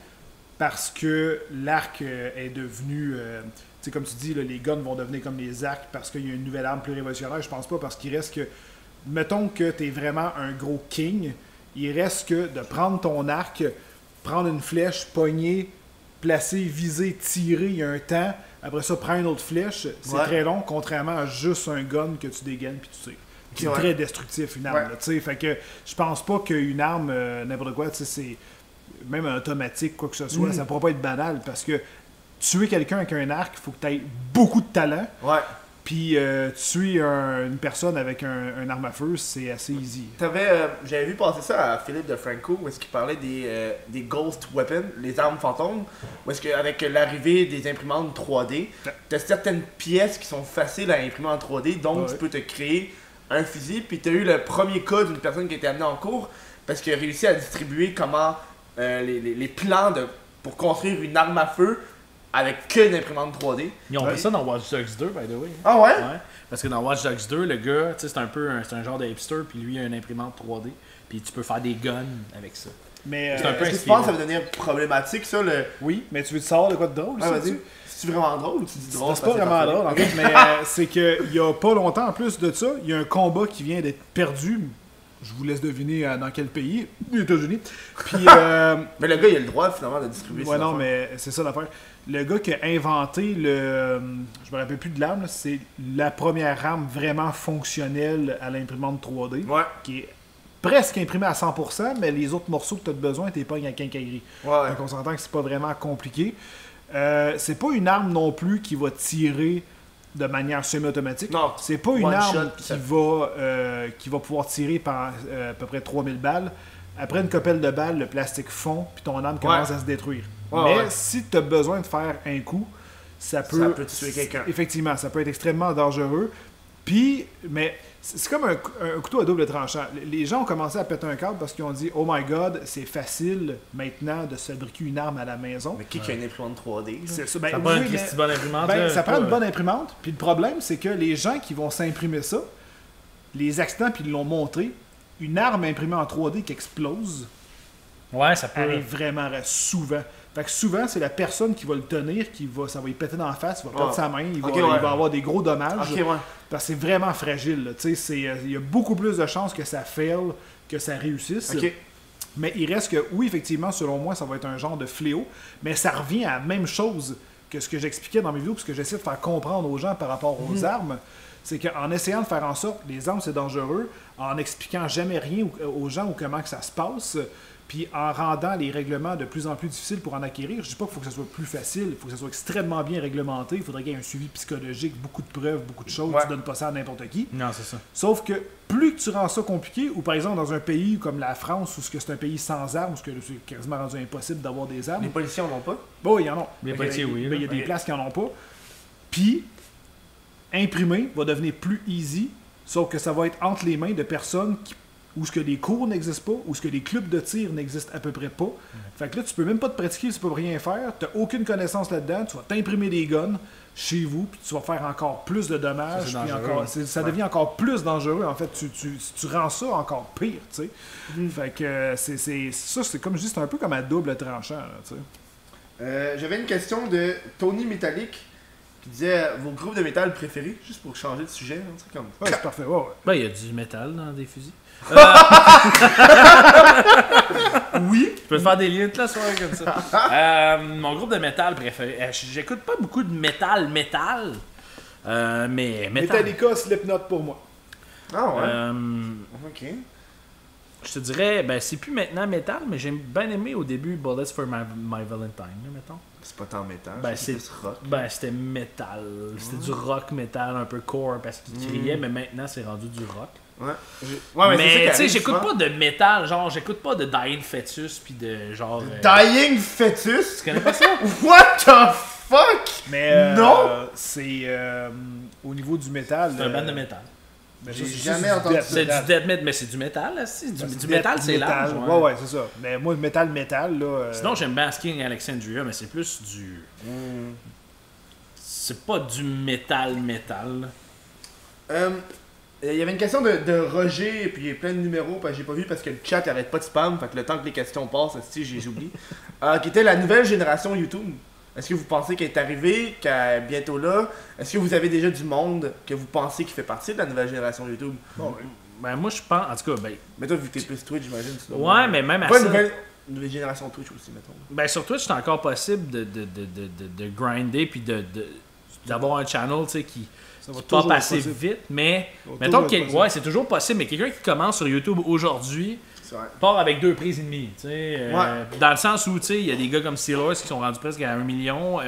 parce que l'arc est devenu... tu sais, comme tu dis, là, les guns vont devenir comme les arcs parce qu'il y a une nouvelle arme plus révolutionnaire. Je pense pas, parce qu'il reste que... Mettons que t'es vraiment un gros king, il reste que de prendre ton arc, prendre une flèche, pogner, placer, viser, tirer, il y a un temps. Après ça, prends une autre flèche. C'est Ouais. très long, contrairement à juste un gun que tu dégaines puis tu tires. C'est Ouais. très destructif, une arme. Ouais. Là, tu sais. Fait que je pense pas qu'une arme, n'importe quoi, tu sais, c'est même un automatique, quoi que ce soit, ça pourra pas être banal parce que tuer quelqu'un avec un arc, il faut que tu aies beaucoup de talent. Ouais. Puis tuer une personne avec un arme à feu, c'est assez easy. J'avais vu passer ça à Philippe de Franco, où est-ce qu'il parlait des Ghost Weapons, les armes fantômes, où est-ce qu'avec l'arrivée des imprimantes 3D, t'as certaines pièces qui sont faciles à imprimer en 3D, donc Ouais. tu peux te créer un fusil, puis t'as eu le premier cas d'une personne qui a été amenée en cours, parce qu'il a réussi à distribuer comment les plans pour construire une arme à feu avec que d'imprimante 3D. Ils ont Ouais. fait ça dans Watch Dogs 2, by the way. Ah ouais? Ouais. Parce que dans Watch Dogs 2, le gars, tu sais, c'est un genre de hipster, puis lui, il a une imprimante 3D, puis tu peux faire des guns avec ça. Mais C'est un peu Est-ce que tu inspirant. penses que ça va devenir problématique, ça, le... oui, mais tu veux te savoir de quoi de drôle? Ouais, ça, vas-y. tu? C'est vraiment drôle ou tu dis drôle? C'est pas vraiment drôle en fait, mais c'est qu'il y a pas longtemps en plus de ça, il y a un combat qui vient d'être perdu. Je vous laisse deviner dans quel pays, les États-Unis. Puis, Mais le gars, il a le droit finalement de distribuer ouais, ses non, affaires. mais c'est ça l'affaire. Le gars qui a inventé je me rappelle plus de l'arme, là, c'est la première arme vraiment fonctionnelle à l'imprimante 3D, Ouais. qui est presque imprimé à 100%, mais les autres morceaux que tu as besoin, tu les pognes à quincaillerie. Ouais. Donc on s'entend que c'est pas vraiment compliqué. C'est pas une arme non plus qui va tirer de manière semi-automatique. Non. C'est pas une One arme shot, puis ça- qui va pouvoir tirer par à peu près 3000 balles. Après une copelle de balles, le plastique fond, puis ton arme commence à se détruire. Ouais, Mais ouais. si tu as besoin de faire un coup, ça peut tuer quelqu'un. Effectivement, ça peut être extrêmement dangereux. Puis, mais c'est comme un couteau à double tranchant. Les gens ont commencé à péter un câble parce qu'ils ont dit « Oh my God, c'est facile maintenant de se fabriquer une arme à la maison. » Mais qui a une imprimante 3D? là? C'est ça. Ça prend une Christy bonne imprimante. là, ça prend pas- une bonne imprimante. Puis le problème, c'est que les gens qui vont s'imprimer ça, les accidents, puis ils l'ont montré, une arme imprimée en 3D qui explose Ouais, ça peut. arrive vraiment souvent. Fait que souvent, c'est la personne qui va le tenir, ça va y péter dans la face, il va perdre sa main, il va avoir des gros dommages. Ok, ouais. Parce que c'est vraiment fragile. Là. Tu sais, il y a beaucoup plus de chances que ça fail que ça réussisse. Ok. Mais il reste que, oui, effectivement, selon moi, ça va être un genre de fléau. Mais ça revient à la même chose que ce que j'expliquais dans mes vidéos, parce que j'essaie de faire comprendre aux gens par rapport aux armes. C'est qu'en essayant de faire en sorte que les armes, c'est dangereux, en expliquant jamais rien aux gens ou comment que ça se passe, puis en rendant les règlements de plus en plus difficiles pour en acquérir, je dis pas qu'il faut que ça soit plus facile, il faut que ça soit extrêmement bien réglementé, il faudrait qu'il y ait un suivi psychologique, beaucoup de preuves, beaucoup de choses, Ouais. tu donnes pas ça à n'importe qui. Non, c'est ça. Sauf que plus que tu rends ça compliqué, ou par exemple dans un pays comme la France, où c'est un pays sans armes, où c'est quasiment rendu impossible d'avoir des armes, Les policiers en ont pas? bon, il y en a. Les Ok, policiers, oui, ben, il y a là. des places qui en ont pas. Puis, imprimer va devenir plus easy, sauf que ça va être entre les mains de personnes où ce que les cours n'existent pas, où ce que les clubs de tir n'existent à peu près pas. Fait que là, tu peux même pas te pratiquer, tu peux rien faire, tu n'as aucune connaissance là-dedans, tu vas t'imprimer des guns chez vous, puis tu vas faire encore plus de dommages, Ça, c'est puis dangereux, ça devient encore plus dangereux. En fait, tu rends ça encore pire, tu sais. Fait que c'est comme je dis, c'est un peu comme à double tranchant, là, tu sais. J'avais une question de Tony Metallic qui disait vos groupes de métal préférés, juste pour changer de sujet. Hein, c'est comme... Ouais, c'est parfait, ouais, ouais. Ben, il y a du métal dans des fusils. Oui. Je peux te faire des liens toute la soirée comme ça. Mon groupe de métal préféré. J'écoute pas beaucoup de métal, mais métal. Metallica, Slipknot pour moi. Ah ouais. Ok. Je te dirais, ben c'est plus maintenant métal, mais j'ai bien aimé au début Bullets for My Valentine, là, mettons. C'est pas tant métal. Ben, c'est c'est- plus rock. Ben c'était métal. C'était du rock métal, un peu core parce qu'il criait, mais maintenant c'est rendu du rock. Ouais. Ouais, mais c'est ça qui tu sais, arrive j'écoute souvent. pas de métal, genre j'écoute pas de Dying Fetus puis de genre. Dying Fetus? Tu connais pas ça? What the fuck? Mais Non! c'est au niveau du métal. C'est un band de métal. ben, J'ai ça, jamais du entendu death ça. C'est metal. du death metal, mais c'est du métal, là, si. Du C'est métal, c'est metal. large. Ouais, ouais, c'est ça. Mais moi, métal, là. Sinon, j'aime Basking Alexandria, mais c'est plus du. C'est pas du métal. Il y avait une question de Roger, et puis il y a plein de numéros, j'ai pas vu parce que le chat arrête pas de spam, fait que le temps que les questions passent, j'oublie. Qui était la nouvelle génération YouTube. Est-ce que vous pensez qu'elle est arrivée, qu'elle est bientôt là? Est-ce que vous avez déjà du monde que vous pensez qui fait partie de la nouvelle génération YouTube? Bon, ouais. Ben, moi, je pense. En tout cas, ben. Mais toi, vu que t'es plus Twitch, j'imagine. tu dois- Ouais, mais même à Pas ça. une nouvelle génération Twitch aussi, mettons. Ben, sur Twitch, c'est encore possible de grinder puis d'avoir un channel, tu sais, qui Ça va pop toujours être assez possible. vite, mais. Ça va Mettons toujours être que. Ouais, c'est toujours possible, mais quelqu'un qui commence sur YouTube aujourd'hui. C'est vrai. Part avec 2 prises et demie, tu sais, Ouais. dans le sens où, tu sais, il y a des gars comme Steelers qui sont rendus presque à 1 million,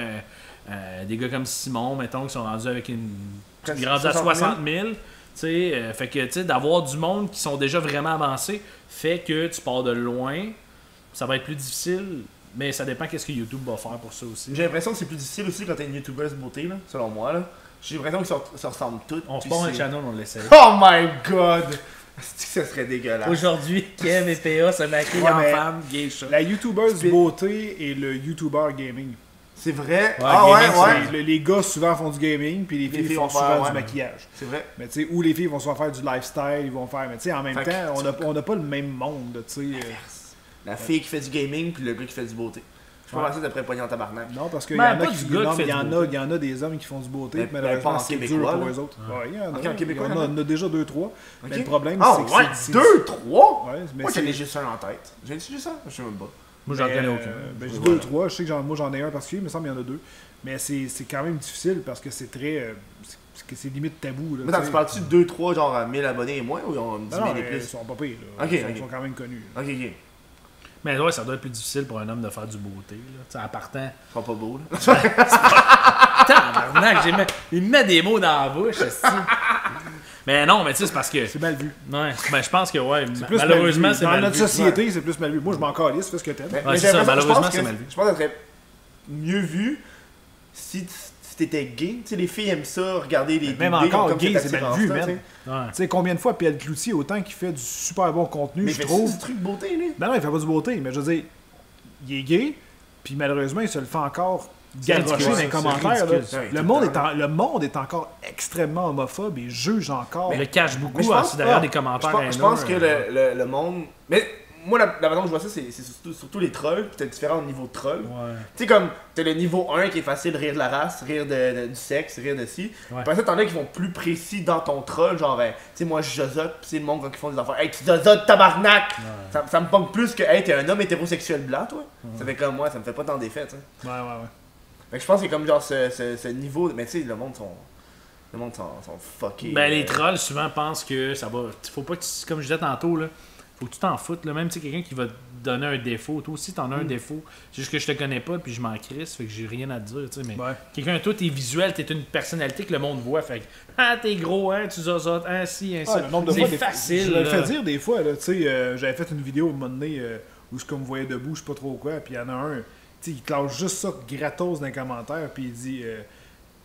des gars comme Simon, mettons, qui sont rendus avec une... Presque Ils rendus à 60 000. 60 000, tu sais, fait que, tu sais, d'avoir du monde qui sont déjà vraiment avancés fait que tu pars de loin, ça va être plus difficile, mais ça dépend qu'est-ce que YouTube va faire pour ça aussi. J'ai l'impression que c'est plus difficile aussi quand t'es une YouTubeuse beauté, là, selon moi. Là. J'ai l'impression qu'ils se ressemblent toutes. On se puis part un c'est- channel, on l'essaie. Oh my god! C'est que ça serait dégueulasse. Aujourd'hui, Kev et PA se maquillent Ouais, en mais- femme, gay chat. La YouTubeuse Puis- beauté et le YouTuber gaming. C'est vrai? Ouais, Ah ouais, gaming, ouais. Les gars souvent font du gaming, puis les filles font faire, souvent ouais. du maquillage. C'est vrai. Mais tu sais, ou les filles vont souvent faire du lifestyle, ils vont faire. Mais tu sais, en même Fait que- temps, on n'a pas le même monde, tu sais. La fille qui fait du gaming puis le gars qui fait du beauté. Je suis pas pensé d'après pognon en tabarnak. Non, parce qu'il y Ben, en a pas qui du gars qui fait il y en du a, il y en a des hommes qui font du beauté, Ben, mais malheureusement, pas en c'est dur québécois, pour là. eux autres. Ouais, il y en a. Ok, en québécois, il y il y en a. en a déjà 2-3. Ok. Mais le problème, Ah c'est que ouais, c'est- 2, 3? Ouais, mais Moi c'est- j'en ai juste un en tête. J'ai juste ça? Je sais même pas. Moi, j'en connais aucun. Ben, j'ai 2 3. Je sais que moi, j'en ai un particulier, il me semble qu'il y en a 2. Mais c'est quand même difficile parce que c'est très. C'est limite tabou. Là, mais attends, tu parles-tu de 2-3 genre 1000 abonnés et moins ou ils ont 10 000 et plus? Ils sont pas pires. Là. Ok, Ils sont quand même connus. Ok. Mais ouais, ça doit être plus difficile pour un homme de faire du beauté. Là. T'sais, en partant. Ils sont pas beaux, là. Tabarnak, il me met des mots dans la bouche. Mais non, mais tu sais, c'est parce que. C'est mal vu. Ouais, ben je pense que, ouais, Plus malheureusement, c'est dans mal notre vu. société, c'est plus mal vu. Moi, je m'en calisse, fais ce que t'aimes. Ouais, c'est ça, malheureusement, c'est mal vu. Je pense que ça serait mieux vu si t'étais gay. Tu sais, les filles aiment ça, regarder les Même gays encore, comme gay, cette c'est mal attirance-là, vu, tu sais. man. Ouais. Tu sais, combien de fois Pierre Cloutier, autant qu'il fait du super bon contenu, Mais je il fait trouve. du truc de beauté, lui. Ben non, il fait pas du beauté, mais je veux dire, il est gay, puis malheureusement, il se le fait encore garrocher ridicule, dans les c'est commentaires. Là. ridicule. Ouais, Le monde est encore extrêmement homophobe et juge encore. Il le cache Mais beaucoup je pense aussi derrière pas. des commentaires. Je pense que le monde. Mais moi, la façon dont je vois ça, c'est surtout les trolls. Puis t'as différents niveaux de trolls. Ouais. Tu sais, comme t'as le niveau 1 qui est facile, rire de la race, rire du sexe, rire de ci. Ouais. Après ça, t'en as qui vont plus précis dans ton troll. Genre, tu sais, moi je zozote, pis c'est le monde quand ils font des affaires. Hey, tu zozotes, tabarnak! Ça me punk plus que, hey, t'es un homme hétérosexuel blanc, toi. Ça fait comme moi, ça me fait pas tant d'effet, tu sais. Ouais. Fait que je pense que c'est comme genre ce niveau. Mais tu sais, le monde sont fuckés. Ben, les trolls souvent pensent que ça va. Faut pas que tu, comme je disais tantôt, là, faut que tu t'en foutes. Là. Même tu sais, quelqu'un qui va te donner un défaut, toi aussi t'en as un défaut. C'est juste que je te connais pas puis je m'en crisse, fait que j'ai rien à te dire. Tu sais, mais Ouais. quelqu'un, toi, t'es visuel, t'es une personnalité que le monde voit. Fait que, ah, t'es gros, hein, tu zozotes, hein, si, hein, ça. Le nombre de C'est fois, facile. Je le là. fais dire des fois, là, tu sais, j'avais fait une vidéo à un moment donné où je me voyais debout, je sais pas trop quoi, puis il y en a un, tu sais, il classe juste ça gratos dans les commentaires, puis il dit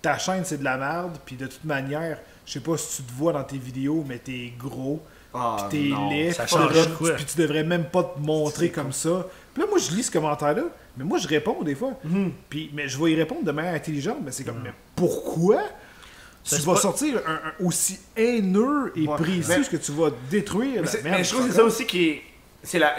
ta chaîne c'est de la merde, puis de toute manière, je sais pas si tu te vois dans tes vidéos, mais t'es gros, Ah, puis t'es non. laid, ça puis change tu devrais- quoi? puis tu devrais même pas te montrer comme ça. Puis là, moi, je lis ce commentaire-là, mais moi, je réponds des fois. Puis, mais je vais y répondre de manière intelligente, mais c'est comme, mais pourquoi Ça, tu c'est vas pas- sortir un aussi haineux et Ouais. précis Mais- que tu vas détruire la merde? Mais je trouve que c'est ça aussi qui est.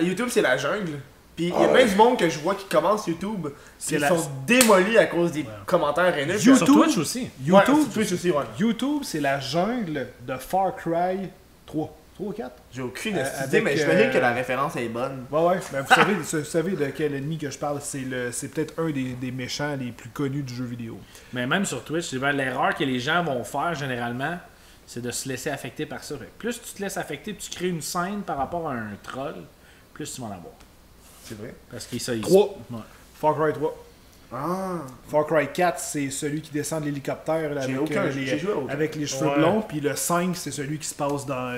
YouTube, c'est la jungle. Puis il y a bien du monde que je vois qui commence YouTube. C'est Ils la- sont démolis à cause des commentaires haineux. You- Sur Twitch aussi. Ouais, YouTube, sur Twitch aussi, ouais. YouTube, c'est la jungle de Far Cry 3. 3 ou 4? J'ai aucune idée, avec, mais j'imagine que la référence est bonne. Ouais. Ben, vous savez de quel ennemi que je parle. C'est peut-être un des méchants les plus connus du jeu vidéo. Mais même sur Twitch, c'est l'erreur que les gens vont faire généralement, c'est de se laisser affecter par ça. Fait que plus tu te laisses affecter, plus tu crées une scène par rapport à un troll, plus tu vas en avoir. C'est vrai. Parce que ça, ils- 3. Ouais. Far Cry 3. Ah. Far Cry 4, c'est celui qui descend de l'hélicoptère là, j'ai joué à aucun. avec les cheveux Ouais. blonds. Puis le 5, c'est celui qui se passe dans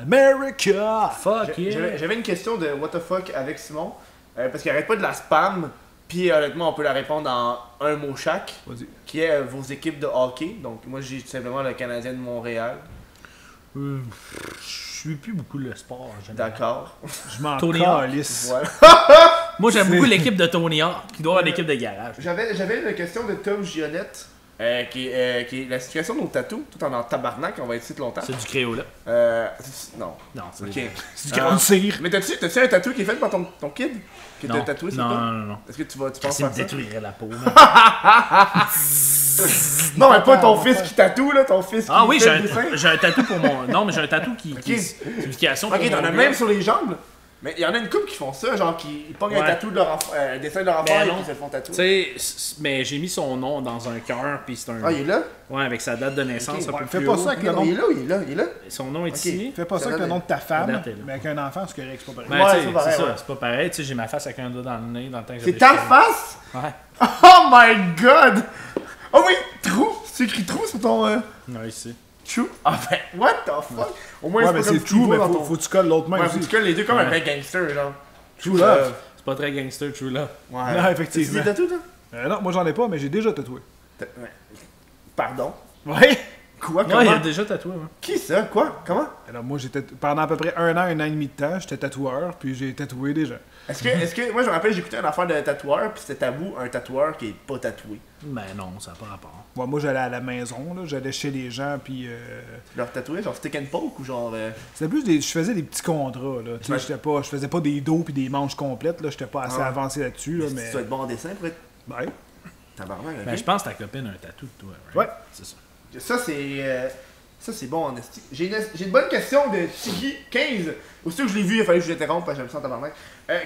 America. Fuck yeah! J'avais une question de what the fuck avec Simon. Parce qu'il arrête pas de la spam. Puis honnêtement, on peut la répondre en un mot chaque. Vas-y. Qui est vos équipes de hockey. Donc moi, j'ai tout simplement le Canadien de Montréal. Je suis plus beaucoup le sport. en général. D'accord. Je m'en Tony calisse. Voilà. Moi, j'aime beaucoup l'équipe de Tony Hawk, qui doit avoir l'équipe de garage. J'avais une question de Tom Gionette. Qui est la situation de nos tatous. Tout en tabarnak, on va être ici longtemps. C'est du créola. Non. Non, c'est Ok. C'est du grand cire. Mais t'as-tu un tatou qui est fait par ton kid? Qui t'a Non. tatoué, c'est Non, pas? non, non. Est-ce que tu penses Ça me faire ça? détruirait la peau. man. Non, mais pas ton fils qui tatoue, là, ton fils qui Ah oui, fait le dessin. j'ai un tatou pour mon. Non, mais j'ai un tatou qui est signification pour Ok, t'en mon as gars. même sur les jambes. Mais il y en a une couple qui font ça, genre qui pognent un Ouais. tatou de leur enfant, un dessin de leur enfant Ben et non. qui se le font tatouer. Tu sais, mais j'ai mis son nom dans un cœur, puis c'est un. Ah, il est là? Ouais, avec sa date de naissance Ok, un ouais, peu fais plus pas haut. ça avec Ok, le non, nom. il est là, il est là, il est là. Son nom est Ok. ici. Fais pas ça Ça avec le donne- nom de ta femme, La date est là. mais avec un enfant, c'est correct, c'est pas pareil. Ben, Ouais, tu sais, c'est pareil, c'est ça, ouais. c'est pas pareil. Tu sais, j'ai ma face avec un doigt dans le nez dans le temps que C'est j'avais ta les cheveux. face? Ouais. Oh my god! Oh oui, trou! Tu écris trou sur ton. Ouais, ici. True? Ah ben, what the fuck? Au moins, Ouais, c'est mais pas comme c'est true, True mais dans faut ton. que tu colles l'autre main Ouais, faut que aussi. tu colles les deux comme un Ouais. vrai gangster, genre. True love. C'est pas très gangster, True Love. Ouais. Non, effectivement. Tu des tatous, toi? Non, moi j'en ai pas, mais j'ai déjà tatoué. Ouais. Pardon? Ouais? Quoi? Ouais, il a Comment? déjà tatoué, ouais. Qui ça? Quoi? Comment? Alors moi, pendant à peu près un an et demi de temps, j'étais tatoueur, puis j'ai tatoué des gens. Est-ce que, moi je me rappelle, j'écoutais une affaire de tatoueur, puis c'était tabou, un tatoueur qui est pas tatoué. Ben non, ça n'a pas rapport. Ouais, moi, j'allais à la maison, là, j'allais chez les gens, puis Leur tatoué, genre stick and poke ou genre. c'était plus je faisais des petits contrats, là. Tu sais, Ouais. je faisais pas des dos puis des manches complètes, là. J'étais pas assez Ah. avancé là-dessus, là, mais. Tu dois être bon en dessin pour être. Ouais. Tabarnak, ok. Ben, je pense que ta copine a un tatou de toi, right? Ouais. C'est ça. Ça, c'est. Ça, c'est bon en esti. J'ai une bonne question de Tiggy15. Aussitôt que je l'ai vu, il a fallu que je l'interrompe parce que j'aime ça en tabarnak.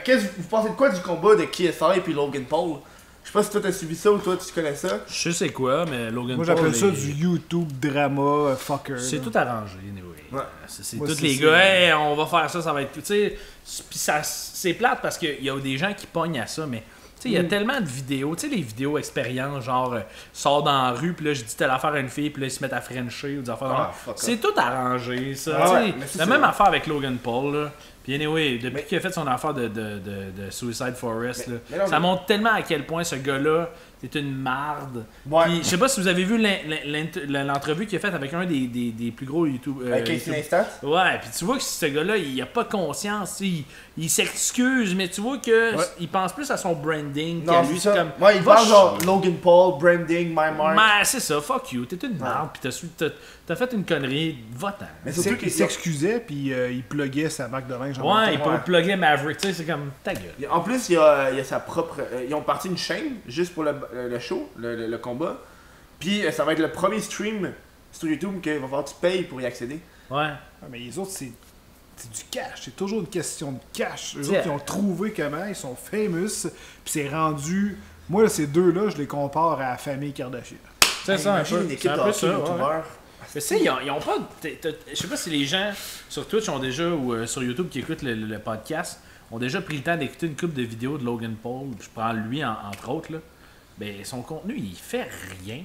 Qu'est-ce que vous pensez de quoi du combat de KSI et Logan Paul? Je sais pas si toi t'as suivi ça ou toi tu connais ça. Je sais c'est quoi, mais Logan Moi, Paul. j'appelle ça du YouTube drama fucker. C'est là. tout arrangé, anyway. Ouais. C'est Moi, tous c'est les ça. gars, hey, on va faire ça, ça va être. Tu sais, puis c'est plate parce qu'il y a des gens qui pognent à ça, mais. Tu sais, il y a tellement de vidéos, tu sais, les vidéos expériences, genre, sort dans la rue, puis là, je dis telle affaire à une fille, puis là, ils se mettent à frencher ou des affaires de même. fuck C'est tout arrangé, ça. Ah tu ouais, sais. mais c'est La ça. même affaire avec Logan Paul, là. Puis anyway, depuis Mais- qu'il a fait son affaire de Suicide Forest, Mais- là, mais non, ça mais- montre tellement à quel point ce gars-là est une marde. Ouais. Puis je sais pas si vous avez vu l'entrevue qu'il a faite avec un des plus gros YouTube. Avec Casey Neistat? Ouais, puis tu vois que ce gars-là, il a pas de conscience, tu sais, il s'excuse, mais tu vois que Ouais. il pense plus à son branding qu'à Non, lui. c'est ça. Comme, Ouais, il va parle ch- genre Logan Paul, branding, my mark. Mais c'est ça, fuck you, t'es une merde, pis t'as fait une connerie, va-t'en. Mais Il surtout il s'excusait, puis il pluguait sa marque de linge. en Ouais, même il temps. peut plugger Maverick, tu sais, c'est comme ta gueule. En plus, il y a sa propre. Ils ont parti une chaîne juste pour le show, le combat. Puis ça va être le premier stream sur YouTube qu'il va falloir que tu payes pour y accéder. Ouais. Ah, mais les autres, c'est du cash. C'est toujours une question de cash. Eux Tiens. autres, ils ont trouvé comment, ils sont famous, puis c'est rendu. Moi, là, ces deux-là, je les compare à la famille Kardashian. C'est ça, un Imagine peu. une C'est équipe un de peu hockey ça, ouais. youtubeurs. Mais tu sais, ils ont pas. Je sais pas si les gens sur Twitch ont déjà, ou sur YouTube qui écoutent le podcast, ont déjà pris le temps d'écouter une couple de vidéos de Logan Paul. Je prends lui entre autres, là. Ben, son contenu, il fait rien.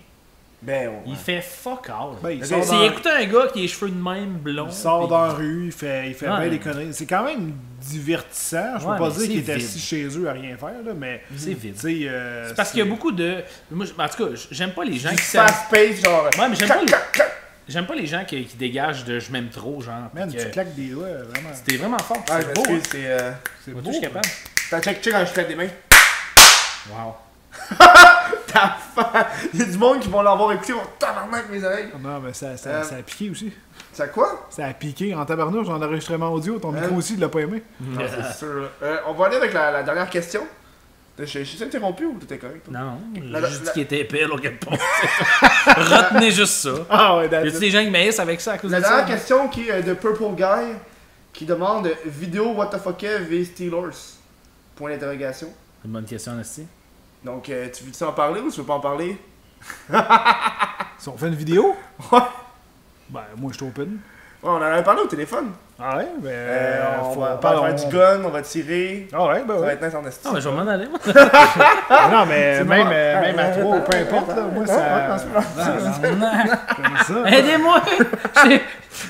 Ben, ouais. Il fait fuck all. Ben, il Ok, sort C'est dans- écouter un gars qui a les cheveux de même blond. Il sort puis- dans la rue, il fait Ouais. bien des conneries. C'est quand même divertissant. Je Ouais, peux pas mais dire qu'il c'est est vide. assis chez eux à rien faire, là, mais. C'est vide. Tu sais, C'est parce qu'il y a beaucoup de. Moi, en tout cas, j'aime pas les gens Du qui s'aiment. fast-pace, genre. Ouais, mais j'aime pas les- Clac, clac. J'aime pas les gens qui dégagent de je m'aime trop, genre. Man, puis tu que- claques des doigts, vraiment. C'était vraiment fort. Ah, C'est je beau. Hein. m'excuse, c'est. C'est Moi, beau. tout, je suis capable. T'as check quand je fais des mains. Wow. Ta fa- Il y a du monde qui vont l'avoir écouté, vont tabarnak mes oreilles. Non, mais ça a piqué aussi. C'est quoi? Ça a piqué en tabarnouche en enregistrement audio. Ton micro aussi, il l'a pas aimé. Non, c'est sûr. On va aller avec la dernière question. Je suis interrompu ou tout est correct? toi? Non, La- j'ai juste la- dit qu'il était épais, Logan Paul. Retenez juste ça. Ah ouais, Y a-tu des gens qui maïssent avec ça à cause La de ça? dernière question qui est de Purple Guy qui demande vidéo what the fuck v Steelers? Point d'interrogation. Une bonne question, Nasty. Donc, tu veux-tu en parler ou tu veux pas en parler? Si on fait une vidéo, Ouais. ben moi je suis open. Ouais, on en avait parlé au téléphone. Ah ouais, ben. On va faire du gun, on va tirer. Ah ouais, ben Ça va ouais. être nice en esti. Non, mais je vais m'en aller, moi. Non, mais C'est même, bon. même à trois, peu importe, là, moi ça. Comme ça. Aidez-moi!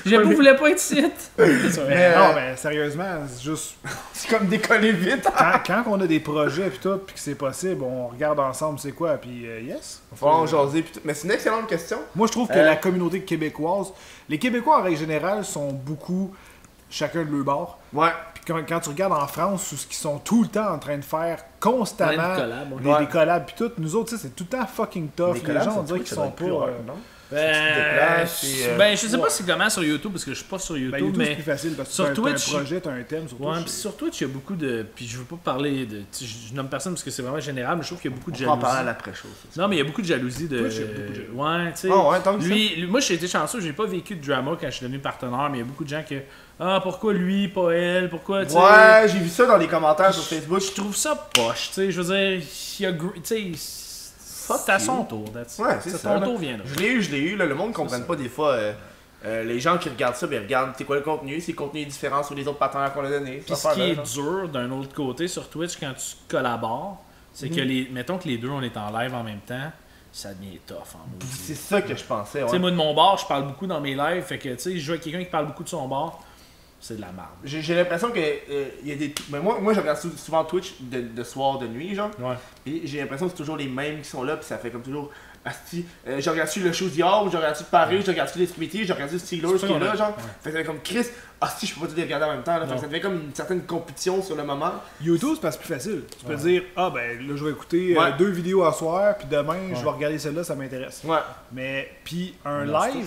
Je ne voulais pas être ici. Mais non, mais sérieusement, c'est juste. C'est comme décoller vite. Quand on a des projets pis tout, pis que c'est possible, on regarde ensemble c'est quoi, pis yes. Il va falloir en jaser. Pis tout. Mais c'est une excellente question. Moi je trouve que la communauté québécoise, les Québécois en règle générale sont beaucoup chacun de leur bord. Ouais. Puis quand tu regardes en France, où ce qu'ils sont tout le temps en train de faire constamment Plein de collabs, ouais. des collabs pis tout, nous autres, tu sais, c'est tout le temps fucking tough. Les collabs gens, sur on dirait Twitch, qu'ils ça sont doit être pas. plus hard, non? Ben, déplaces, ben, je sais pas si comment sur YouTube, parce que je suis pas sur YouTube, Ben, YouTube, c'est mais plus facile parce que sur t'as un Twitch, projet, t'as un thème sur ouais, Twitch. puis sur Twitch, il y a beaucoup de. Puis je veux pas parler de. Je nomme personne parce que c'est vraiment général, mais je trouve qu'il y a beaucoup de On va en parler à jalousie. l'après-chose. Non, mais il y a beaucoup de jalousie de. Twitch, il y a beaucoup de jalousie. Ouais, tu sais. Ah ouais, tant que lui, moi, j'ai été chanceux, j'ai pas vécu de drama quand je suis devenu partenaire, mais il y a beaucoup de gens qui. Ah, pourquoi lui, pas elle, pourquoi, tu sais. Ouais, j'ai vu ça dans les commentaires sur Facebook. Je trouve ça poche, tu sais. Je veux dire, il y a. Tu sais. C'est à son tour, that's. Ouais, c'est ça, Ton là. tour viendra. Je l'ai eu, là, le monde ne comprenne pas des fois. Les gens qui regardent ça, ben regardent, c'est quoi le contenu, si le contenu est différent sur les autres partenaires qu'on a donnés. Puis ce qui est dur d'un autre côté sur Twitch quand tu collabores, c'est que mettons que les deux on est en live en même temps, ça devient tough en maudit. C'est ça que je pensais, Tu sais, ouais. moi de mon bar, je parle beaucoup dans mes lives, fait que tu sais, je joue avec quelqu'un qui parle beaucoup de son bar, c'est de la merde. J'ai l'impression que il y a des. Mais moi je regarde souvent Twitch de soir, de nuit, genre. Ouais. Et j'ai l'impression que c'est toujours les mêmes qui sont là, puis ça fait comme toujours. Asti, je regarde-tu le show d'hier, ou je regarde-tu Paris, je regarde-tu les Smitty, je regarde-tu Steelers C'est qui est ça, là, ouais. genre. Ouais. Fait que ça fait comme Chris, asti, je peux pas tous les regarder en même temps, là. Fait que ça devient comme une certaine compétition sur le moment. YouTube, c'est parce que c'est plus facile. Tu peux dire, ah ben là, je vais écouter Ouais. 2 vidéos à soir, puis demain, je vais regarder celle-là, ça m'intéresse. Ouais. Mais, puis un Non, live,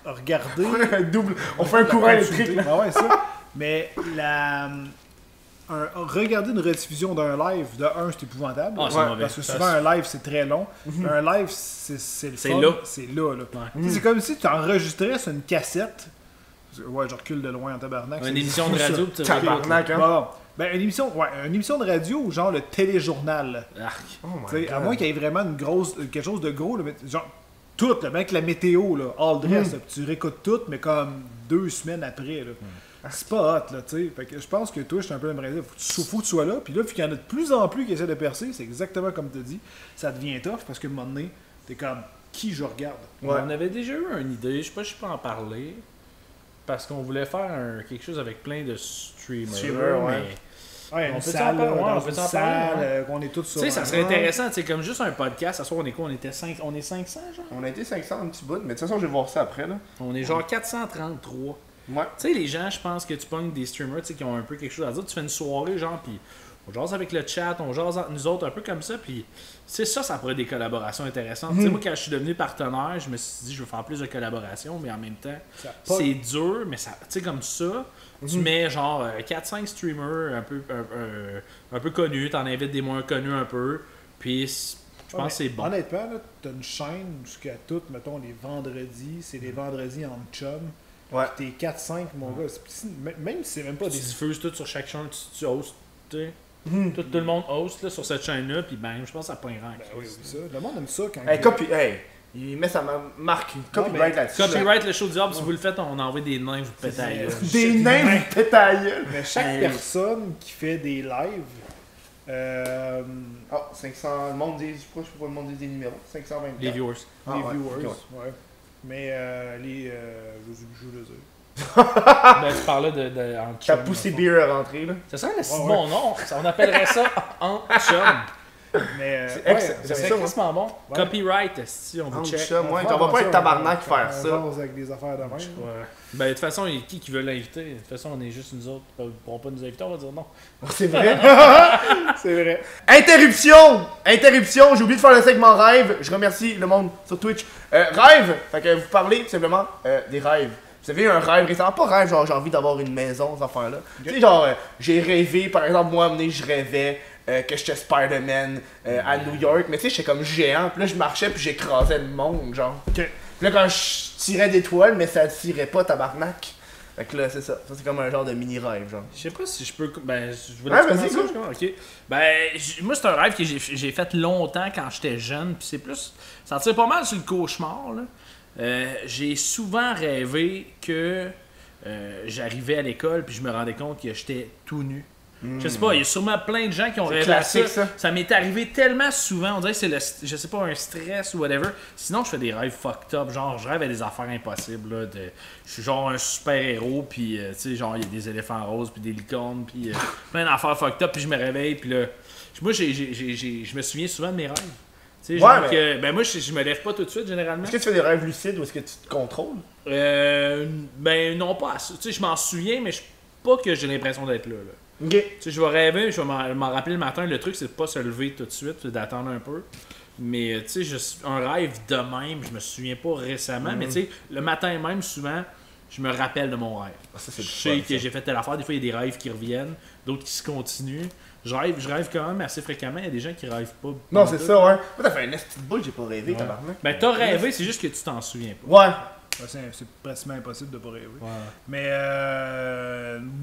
regarder. Un double. On fait un courant électrique, là. Ah ouais, ça. Mais la. regarder une rediffusion d'un live, de un, c'est épouvantable. Ah, c'est mauvais. Parce que souvent, un live, c'est très long. Un live, c'est le C'est fun. là. C'est là. Ouais. C'est comme si tu enregistrais sur une cassette. Ouais, je recule de loin en tabarnak. Une c'est émission fou, de ça. radio, tu Tabarnak, hein? Bon. Ben, une émission de radio, genre le téléjournal. Arc. Oh my T'sais, à God. moins qu'il y ait vraiment quelque chose de gros, là, mais genre tout, là, avec la météo, là, all dress, là, tu réécoutes tout, mais comme 2 semaines après. Là. C'est pas hot, là, tu sais. Fait que je pense que toi, je suis un peu l'impression, faut que tu sois là, puis là, vu qu'il y en a de plus en plus qui essaient de percer, c'est exactement comme tu dis, ça devient tough, parce que un moment donné, t'es comme, qui je regarde? Ouais. On avait déjà eu une idée, je sais pas si je peux en parler, parce qu'on voulait faire quelque chose avec plein de streamers, Streamers, ouais. mais... Ouais, On une peut salle, s'en parler, là, ouais, dans on peut une s'en salle, parler, qu'on est tous Tu sur sais, ça un- serait intéressant, tu sais, comme juste un podcast, à soir, on est quoi? On était 5, on est 500, genre? On a été 500 un petit bout, mais de toute façon, je vais voir ça après, là. On est genre 433. Ouais. Tu sais, les gens, je pense que tu pognes des streamers, tu sais, qui ont un peu quelque chose à dire, tu fais une soirée, genre, puis on jase avec le chat, on jase entre nous autres, un peu comme ça, puis c'est ça pourrait être des collaborations intéressantes. Tu sais, moi, quand je suis devenu partenaire, je me suis dit, je veux faire plus de collaborations, mais en même temps, Ça pogne. c'est dur, mais ça, tu sais, comme ça, tu mets genre 4-5 streamers un peu connus, t'en invites des moins connus un peu, puis je pense que c'est bon. Honnêtement, là, t'as une chaîne jusqu'à toutes, mettons, les vendredis, c'est les vendredis en chum. Ouais. T'es 4-5, mon gars. Même si c'est même pas Tu des. diffuses tout sur chaque chaîne, tu hostes, tu sais. Tout le monde host là, sur cette chaîne-là, puis bang, je pense que ça pognera. Ben oui, oui, ça. Le monde aime ça quand. Il met sa marque, copyright mais- là-dessus. Copyright le show du diable, si vous le faites, on envoie des nains, vous pétez la gueule. Des nains, vous pétez la gueule. Mais chaque Hey. personne qui fait des lives. Oh, 500, le monde dit, je crois que je peux pas le monde dire des numéros. 524. Les viewers. Ah, les ouais, viewers, ok, ouais. Mais je le dire. Ben, tu parlais de en Ta chum, poussée dans le beer à rentrer, là. fond. Ça serait un si Ouais, bon nom. On appellerait ça en chum. Mais C'est ouais, ex- Ça c'est serait ça, crissement bon. Ouais. Copyright, si on En vous check. chum, ouais, on on va pas être tabarnak on- faire on ça. jase avec des affaires de même. Ouais. Ben, de toute façon, qui veut l'inviter? De toute façon, on est juste nous autres. Ils ne pourront pas nous inviter, on va dire non. C'est vrai. C'est vrai. Interruption, j'ai oublié de faire le segment rêve. Je remercie le monde sur Twitch. Rêve, fait que vous parlez tout simplement des rêves. Vous avez eu un rêve récemment, pas rêve, genre j'ai envie d'avoir une maison, ces affaires-là. Tu sais, genre, j'ai rêvé, par exemple, moi, je rêvais que j'étais Spider-Man à New York, mais tu sais, j'étais comme géant, puis là, je marchais, puis j'écrasais le monde, genre. Ok. Puis là, quand je tirais des toiles, mais ça tirait pas, tabarnak. Fait que là, c'est ça. Ça, c'est comme un genre de mini-rêve, genre. Je sais pas si je peux. Ben, je voulais Ouais, commencer, vas-y, je commence. Ok. Ben, moi, c'est un rêve que j'ai fait longtemps quand j'étais jeune. Puis c'est plus. Ça tire pas mal sur le cauchemar, là. J'ai souvent rêvé que j'arrivais à l'école puis je me rendais compte que j'étais tout nu. Je sais pas, il y a sûrement plein de gens qui ont C'est rêvé à classique, ça. ça. Ça m'est arrivé tellement souvent, on dirait que c'est je sais pas, un stress ou whatever. Sinon, je fais des rêves fucked up, genre je rêve à des affaires impossibles. Là, je suis genre un super-héros, puis tu sais, genre il y a des éléphants roses, puis des licornes, puis plein d'affaires fucked up, puis je me réveille, puis là, moi je me souviens souvent de mes rêves. Tu sais, genre Ouais, que, ben moi je me lève pas tout de suite généralement. Est-ce que tu fais des rêves lucides ou est-ce que tu te contrôles? Ben non pas, tu sais, je m'en souviens, mais pas que j'ai l'impression d'être là. Ok. Tu sais, je vais rêver, je vais m'en rappeler le matin. Le truc, c'est de pas se lever tout de suite, c'est d'attendre un peu. Mais tu sais, un rêve de même, je me souviens pas récemment, mais tu sais, le matin même, souvent, je me rappelle de mon rêve. Ah, ça, c'est Je le sais fun, que ça. j'ai fait telle affaire, des fois il y a des rêves qui reviennent, d'autres qui se continuent. Je rêve quand même assez fréquemment, il y a des gens qui rêvent pas. Non, c'est ça, ouais. Moi, t'as fait un esti de boule, j'ai pas rêvé, tabarnak. Ben t'as rêvé, c'est juste que tu t'en souviens pas. Ouais. Ouais, c'est presque impossible de pas rêver. Ouais. Mais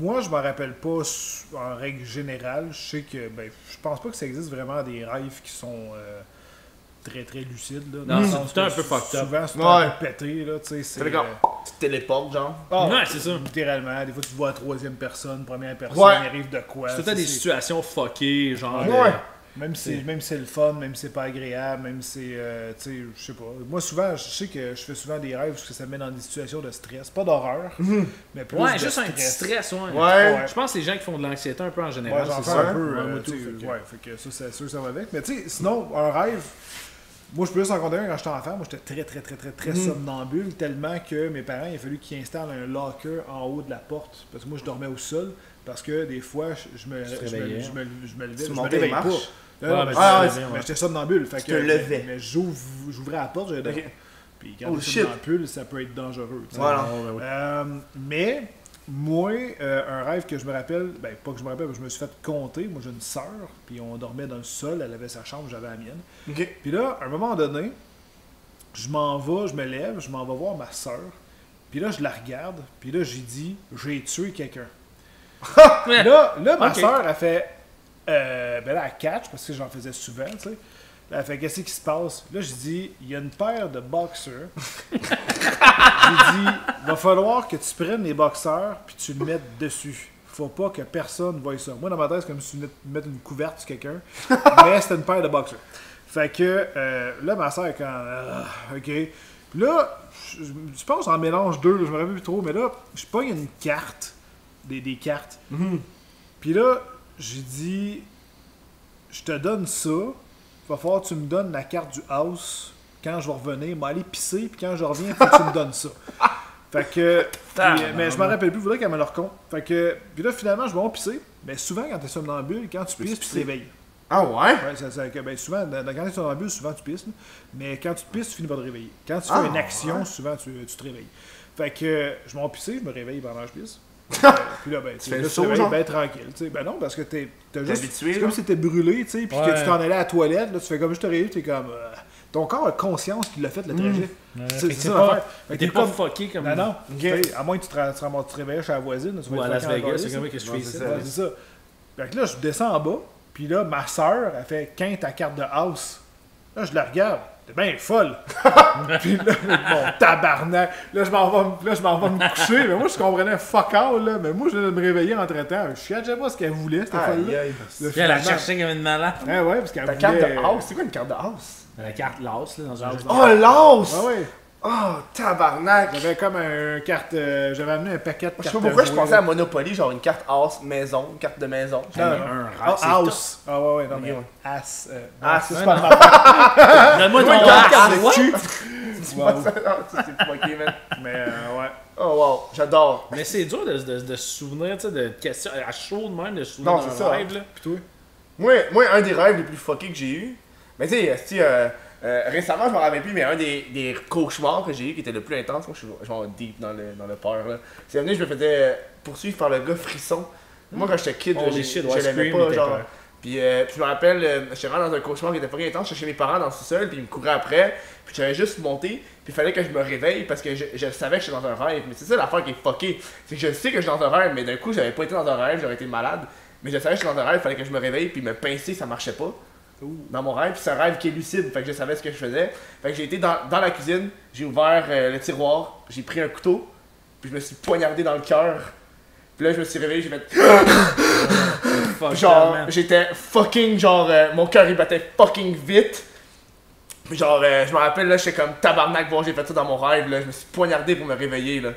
moi, je me rappelle pas en règle générale. Je sais que je pense pas que ça existe vraiment des rêves qui sont très très lucides. Là, Non, dans le c'est sens tout un que peu fucked up. Souvent, c'est Ouais. un peu pété. Là, tu sais, C'est d'accord. Tu te téléportes, genre. Ah, Ouais, c'est ça. Littéralement, des fois tu te vois à troisième personne, première personne, Ouais. il arrive de quoi. C'est tout le temps des situations fuckées, genre. Ouais. Même si c'est le fun, même si c'est pas agréable, même si c'est, tu sais, je sais pas. Moi, souvent, je sais que je fais souvent des rêves parce que ça me met dans des situations de stress. Pas d'horreur, mais plus Ouais, de juste un petit stress. stress, ouais. Ouais. Je pense que les gens qui font de l'anxiété un peu en Ouais, général, j'en c'est fais ça. un peu. Ouais, moi, tu sais, tout, fait que- ouais, fait que ça, c'est sûr que ça va avec. Mais tu sais, sinon, un rêve, moi, je peux juste en compter un quand j'étais enfant. Moi, j'étais très somnambule, tellement que mes parents, il a fallu qu'ils installent un locker en haut de la porte. Parce que moi, je dormais au sol. Parce que des fois, je me levais, je me montais réveillais les pas. marches? Non, non, Ouais, mais mais je- ah, mais ouais. j'étais somnambule. Fait Tu que, te levais. Mais j'ouvrais la porte, j'avais Ok. Puis quand Oh, t'es shit. somnambule, ça peut être dangereux. tu sais. Voilà. Ouais, ouais, ouais. Mais Moi, un rêve que je me rappelle, ben pas que je me rappelle, mais je me suis fait compter. Moi, j'ai une sœur, puis on dormait dans le sol, elle avait sa chambre, j'avais la mienne. Ok. Puis là, à un moment donné, je me lève, je m'en vais voir ma sœur. Puis là, je la regarde, puis là, j'ai dit, j'ai tué quelqu'un. Là, ma Ok. sœur, elle fait, ben là, elle catch, parce que j'en faisais souvent, tu sais. Là, elle fait, qu'est-ce qui se passe? Là, je dis, il y a une paire de boxers. J'ai dit, va falloir que tu prennes les boxeurs puis tu le mettes dessus. Faut pas que personne voie ça. Moi, dans ma tête, c'est comme si tu venais de mettre une couverte sur quelqu'un. Mais c'était une paire de boxers. Fait que là, ma soeur est quand. OK. Puis là, je pense en mélange deux, là, je me rappelle plus trop, mais là, je pogne une carte. Des cartes. Puis là, j'ai dit, je te donne ça. Va falloir que tu me donnes la carte du house quand je vais revenir. M'aller pisser, puis quand je reviens, faut que tu me donnes ça. Fait que. Mais je m'en rappelle plus, il faudrait qu'elle me le raconte. Fait que. Puis là, finalement, je vais pisser. Mais souvent, quand t'es somnambule, quand tu pisses, tu te réveilles. Ah ouais? Ouais, ben souvent, quand t'es somnambule, souvent tu pisses. Là. Mais quand tu te pisses, tu finis par te réveiller. Quand tu fais une action, souvent tu te réveilles. Fait que je m'en pissé, je me réveille pendant que je pisse. Puis là, ben, tu fais le te saut, réveilles genre? ben tranquille. T'sais. Ben non, parce que t'as juste. habitué, C'est comme genre? si t'étais brûlé, tu sais, puis Ouais. que tu t'en allais à la toilette, là, tu fais comme je te réveille, t'es comme. Ton corps a conscience qu'il a fait le trajet. Fait que C'est t'es ça pas- l'affaire. Fait que T'es t'es pas comme. fucké comme. Non, non. Ok. T'sais, à moins que tu te réveilles chez la voisine, tu vas Ou à être Las fucké Vegas, encore, c'est là, comme ça que je Non, fais c'est ici. ça. Ouais, c'est ça. Fait que là, je descends en bas, puis là, ma soeur, elle fait quand ta carte de house. Là, je la regarde. T'es bien folle. Puis là, mon tabarnak. Là, je m'en vais me coucher. Mais moi, je comprenais fuck all, là. Mais moi, je venais de me réveiller entre-temps. Je sais pas ce qu'elle voulait, cette folle-là. Aïe, aïe. Là, Puis elle a finalement- cherché comme une malade. Ouais, ouais, parce qu'elle Ta voulait... carte de house? C'est quoi une carte de house? La carte LAS, là, dans un jeu. Oh, l'house! Ouais, ouais. Oh, tabarnak! J'avais comme un carte... j'avais amené un paquet de Je cartes. sais pas pourquoi je jouer, pensais là. à Monopoly, genre une carte house maison, une carte de maison. Non, Un Ah, rat, c'est house. Ah ouais, ouais, non, mais... Ok, ouais. As. Ah, c'est c'est pas non. de ma Donne-moi ton Ouais, rat. carte de What? cul. Wow. Ah, ça, c'est fucké, man. Mais ouais. Oh, wow, j'adore. Mais c'est dur de se souvenir, tu sais, de questions à chaud de même, de se souvenir Non, d'un c'est ça. rêve, là. Puis toi? Moi, un des rêves les plus fuckés que j'ai eu, mais tu sais, récemment, je m'en rappelle plus, mais un des cauchemars que j'ai eu qui était le plus intense, moi je suis genre deep dans le peur, là. C'est venu, je me faisais poursuivre par le gars Frisson. Moi, quand j'étais kid, Holy je shit, ouais, l'aimais Scream, pas, il genre. était peur. Puis je me rappelle, j'étais vraiment dans un cauchemar qui était fucking intense, j'étais chez mes parents dans le sous-sol, puis ils me couraient après, puis j'avais juste monté, puis il fallait que je me réveille parce que je savais que j'étais dans un rêve. Mais c'est ça l'affaire qui est fuckée, c'est que je sais que je suis dans un rêve, mais d'un coup, j'avais pas été dans un rêve, j'aurais été malade, mais je savais que j'étais dans un rêve, il fallait que je me réveille, puis me pincer, ça marchait pas. Dans mon rêve, puis c'est un rêve qui est lucide, fait que je savais ce que je faisais. Fait que j'ai été dans la cuisine, j'ai ouvert le tiroir, j'ai pris un couteau, puis je me suis poignardé dans le cœur. Puis là, je me suis réveillé, j'ai fait. Fuck, Genre, man. j'étais fucking, genre, mon cœur il battait fucking vite. Puis genre, je me rappelle, là, j'étais comme tabarnak, bon, j'ai fait ça dans mon rêve, là, je me suis poignardé pour me réveiller, là.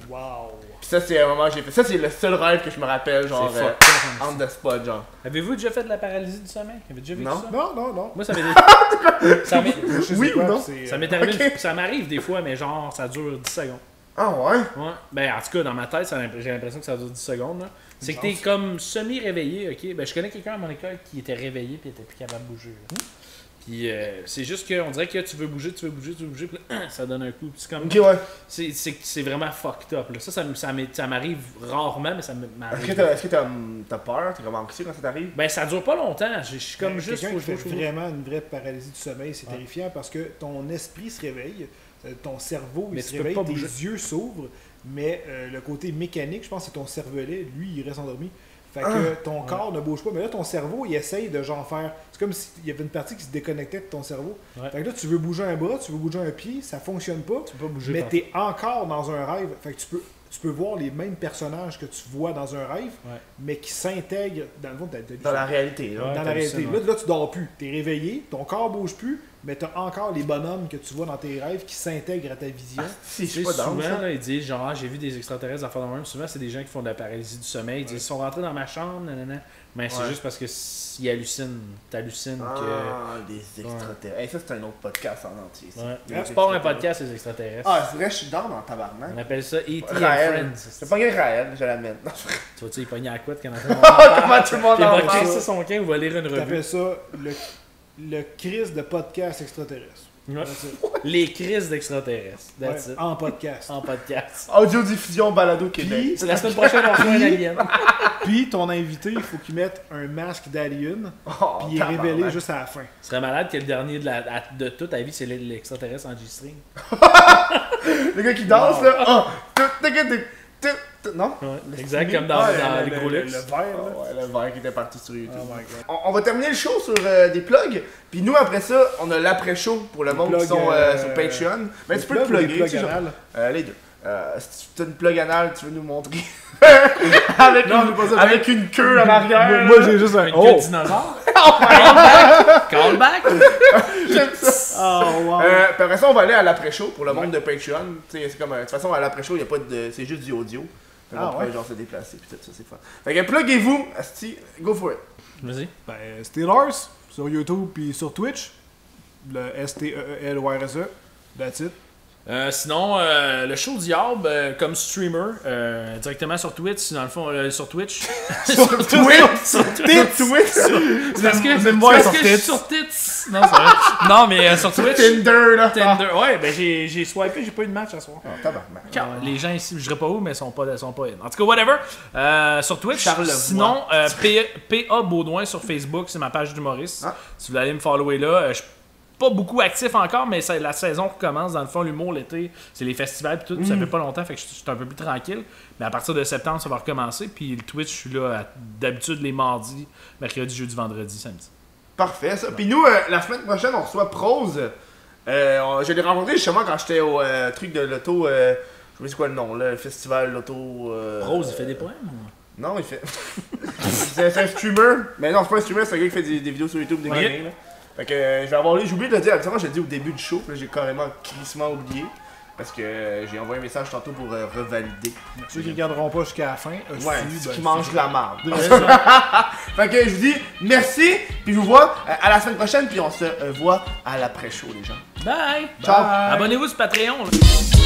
Wow. Puis ça, c'est un moment que j'ai fait. Ça, c'est le seul rêve que je me rappelle, genre, C'est fucked up, on the spot, genre. Avez-vous déjà fait de la paralysie du sommeil? Avez-vous déjà vécu Non. ça? Non, non, non. Moi, ça m'est ça m'est- Je sais Oui quoi, ou non? c'est, ça m'est arrivé, Ok. ça m'arrive des fois, mais genre, ça dure 10 secondes. Ah ouais? Ouais. Ben, en tout cas, dans ma tête, j'ai l'impression que ça dure 10 secondes. Là. C'est que t'es comme semi-réveillé, ok? Ben, je connais quelqu'un à mon école qui était réveillé puis était plus capable de bouger. là. Puis c'est juste qu'on dirait que tu veux bouger, puis là, ça donne un coup. Puis c'est comme. Ok, ouais. C'est vraiment fucked up. Là. Ça m'arrive rarement, mais ça m'arrive. Est-ce que t'as peur? T'es vraiment anxieux quand ça t'arrive? Ben, ça dure pas longtemps. Je suis comme juste. Quelqu'un qui fait faut- vraiment une vraie paralysie du sommeil, c'est terrifiant parce que ton esprit se réveille, ton cerveau il Mais se tu peux réveille, pas tes bouger. yeux s'ouvrent, mais le côté mécanique, je pense que c'est ton cervelet, lui, il reste endormi. Fait que ton corps ne bouge pas, mais là, ton cerveau, il essaye de genre faire. C'est comme s'il y avait une partie qui se déconnectait de ton cerveau. Ouais. Fait que là, tu veux bouger un bras, tu veux bouger un pied, ça fonctionne pas. Tu peux pas bouger. Mais par- t'es encore dans un rêve. Fait que tu peux voir les mêmes personnages que tu vois dans un rêve, Ouais. mais qui s'intègrent dans le fond. Dans la réalité, là. Ouais. Dans la t'as réalité. vu ça, Là, tu dors plus. T'es réveillé, ton corps bouge plus, mais t'as encore les bonhommes que tu vois dans tes rêves qui s'intègrent à ta vision. Si, je Tu suis sais, pas dans souvent, ça. là, ils disent genre, ah, j'ai vu des extraterrestres en faire de même. Souvent, c'est des gens qui font de la paralysie du sommeil. Ils disent, ils sont rentrés dans ma chambre, nanana. Mais c'est Ouais. juste parce que ils hallucinent. T'hallucines que. Ah, les extraterrestres. Hey, ça, c'est un autre podcast en entier. ça. Ouais. Les C'est pas un extraterrestres. podcast, les extraterrestres. Ah, c'est vrai, je suis dans tabarnak. On appelle ça E.T. and Raël. Friends. C'est pas un Raël, je l'admets. Non, Tu vois-tu, il pognait à la couette quand on a comment tout le monde Il en va parle. crisser son camp ou va lire une revue. T'appelles ça le crise de podcast extraterrestre. Ouais. Les crises d'extraterrestres. Ouais, That's it. en podcast. En podcast. Audiodiffusion Balado Québec. Puis, C'est la semaine prochaine, on reçoit un alien. puis ton invité, il faut qu'il mette un masque d'alien, Oh, puis il est révélé tabarnak. juste à la fin. Ce serait malade que le dernier de toute ta vie, c'est l'extraterrestre en G-string. Le gars qui danse, Wow. là. Oh, non? Ouais, exact, comme dans, Ouais, dans le, les gros le, luxe. le vert, là. Ouais, le verre qui était parti sur YouTube. Oh my god. On va terminer le show sur des plugs. Puis nous, après ça, on a l'après-show pour le monde qui plugs, sont sur Patreon. Mais tu peux te Plug ou des plugger. plugs tu sais, genre, anal? les deux. Si tu as une plug anale, tu veux nous montrer. avec Non, une, j'ai pas ça. avec une queue en arrière. Moi, j'ai juste un. Une Oh! queue de dinosaure. Callback. J'aime ça. Oh, wow. Puis après ça, on va aller à l'après-show pour le monde de Patreon. Tu sais, c'est comme, de toute façon, à l'après-show, il y a pas de, c'est juste du audio. Fait qu'on pourrait, genre se déplacer puis tout ça, c'est fun. Fait que pluguez-vous, Asti, go for it. Vas-y. Ben, Steelers sur YouTube puis sur Twitch. Le STEELYRSE. That's it. Sinon, le show Diable comme streamer directement sur Twitch, dans le fond, sur Twitch. Sur Twitch! Sur Twitch! C'est parce que Même-moi parce sur que je suis Tits. sur Tits. Non, c'est vrai. Non, mais sur Twitch. Tinder, là! Tinder. Ouais, ben j'ai swipé, j'ai pas eu de match à soir. Oh, tabarnak. Les gens ici, je dirais pas où, mais ils sont pas in. En tout cas, whatever. Sur Twitch. Charlevoix. Sinon, PA Baudouin sur Facebook, c'est ma page d'humoriste. Ah. Si vous voulez aller me follower là, je suis pas beaucoup actif encore, mais c'est la saison recommence. Dans le fond, l'humour, l'été, c'est les festivals et tout. Ça fait pas longtemps, fait que je suis un peu plus tranquille. Mais à partir de septembre, ça va recommencer. Puis le Twitch, je suis là d'habitude les mardis, mercredi, jeudi, vendredi, samedi. Parfait, ça. Puis nous, la semaine prochaine, on reçoit Prose. Je l'ai rencontré justement quand j'étais au truc de l'auto. Je sais pas c'est quoi le nom, là, le festival l'auto. Rose, il fait des poèmes? Non, il fait. c'est un streamer. Mais non, c'est pas un streamer, c'est un gars qui fait des vidéos sur YouTube de Ok. gaming. Là. Fait que je vais avoir lu, j'ai oublié de le dire. Habituellement, je le dis au début du show, puis là, j'ai carrément crissement oublié. Parce que j'ai envoyé un message tantôt pour revalider. Ceux qui ne regarderont pas jusqu'à la fin, Ouais, hostie, qui ben, mange de la marde. Fait que je vous dis merci, puis je vous vois à la semaine prochaine, puis on se voit à l'après-show, les gens. Bye! Ciao! Abonnez-vous sur Patreon. Là.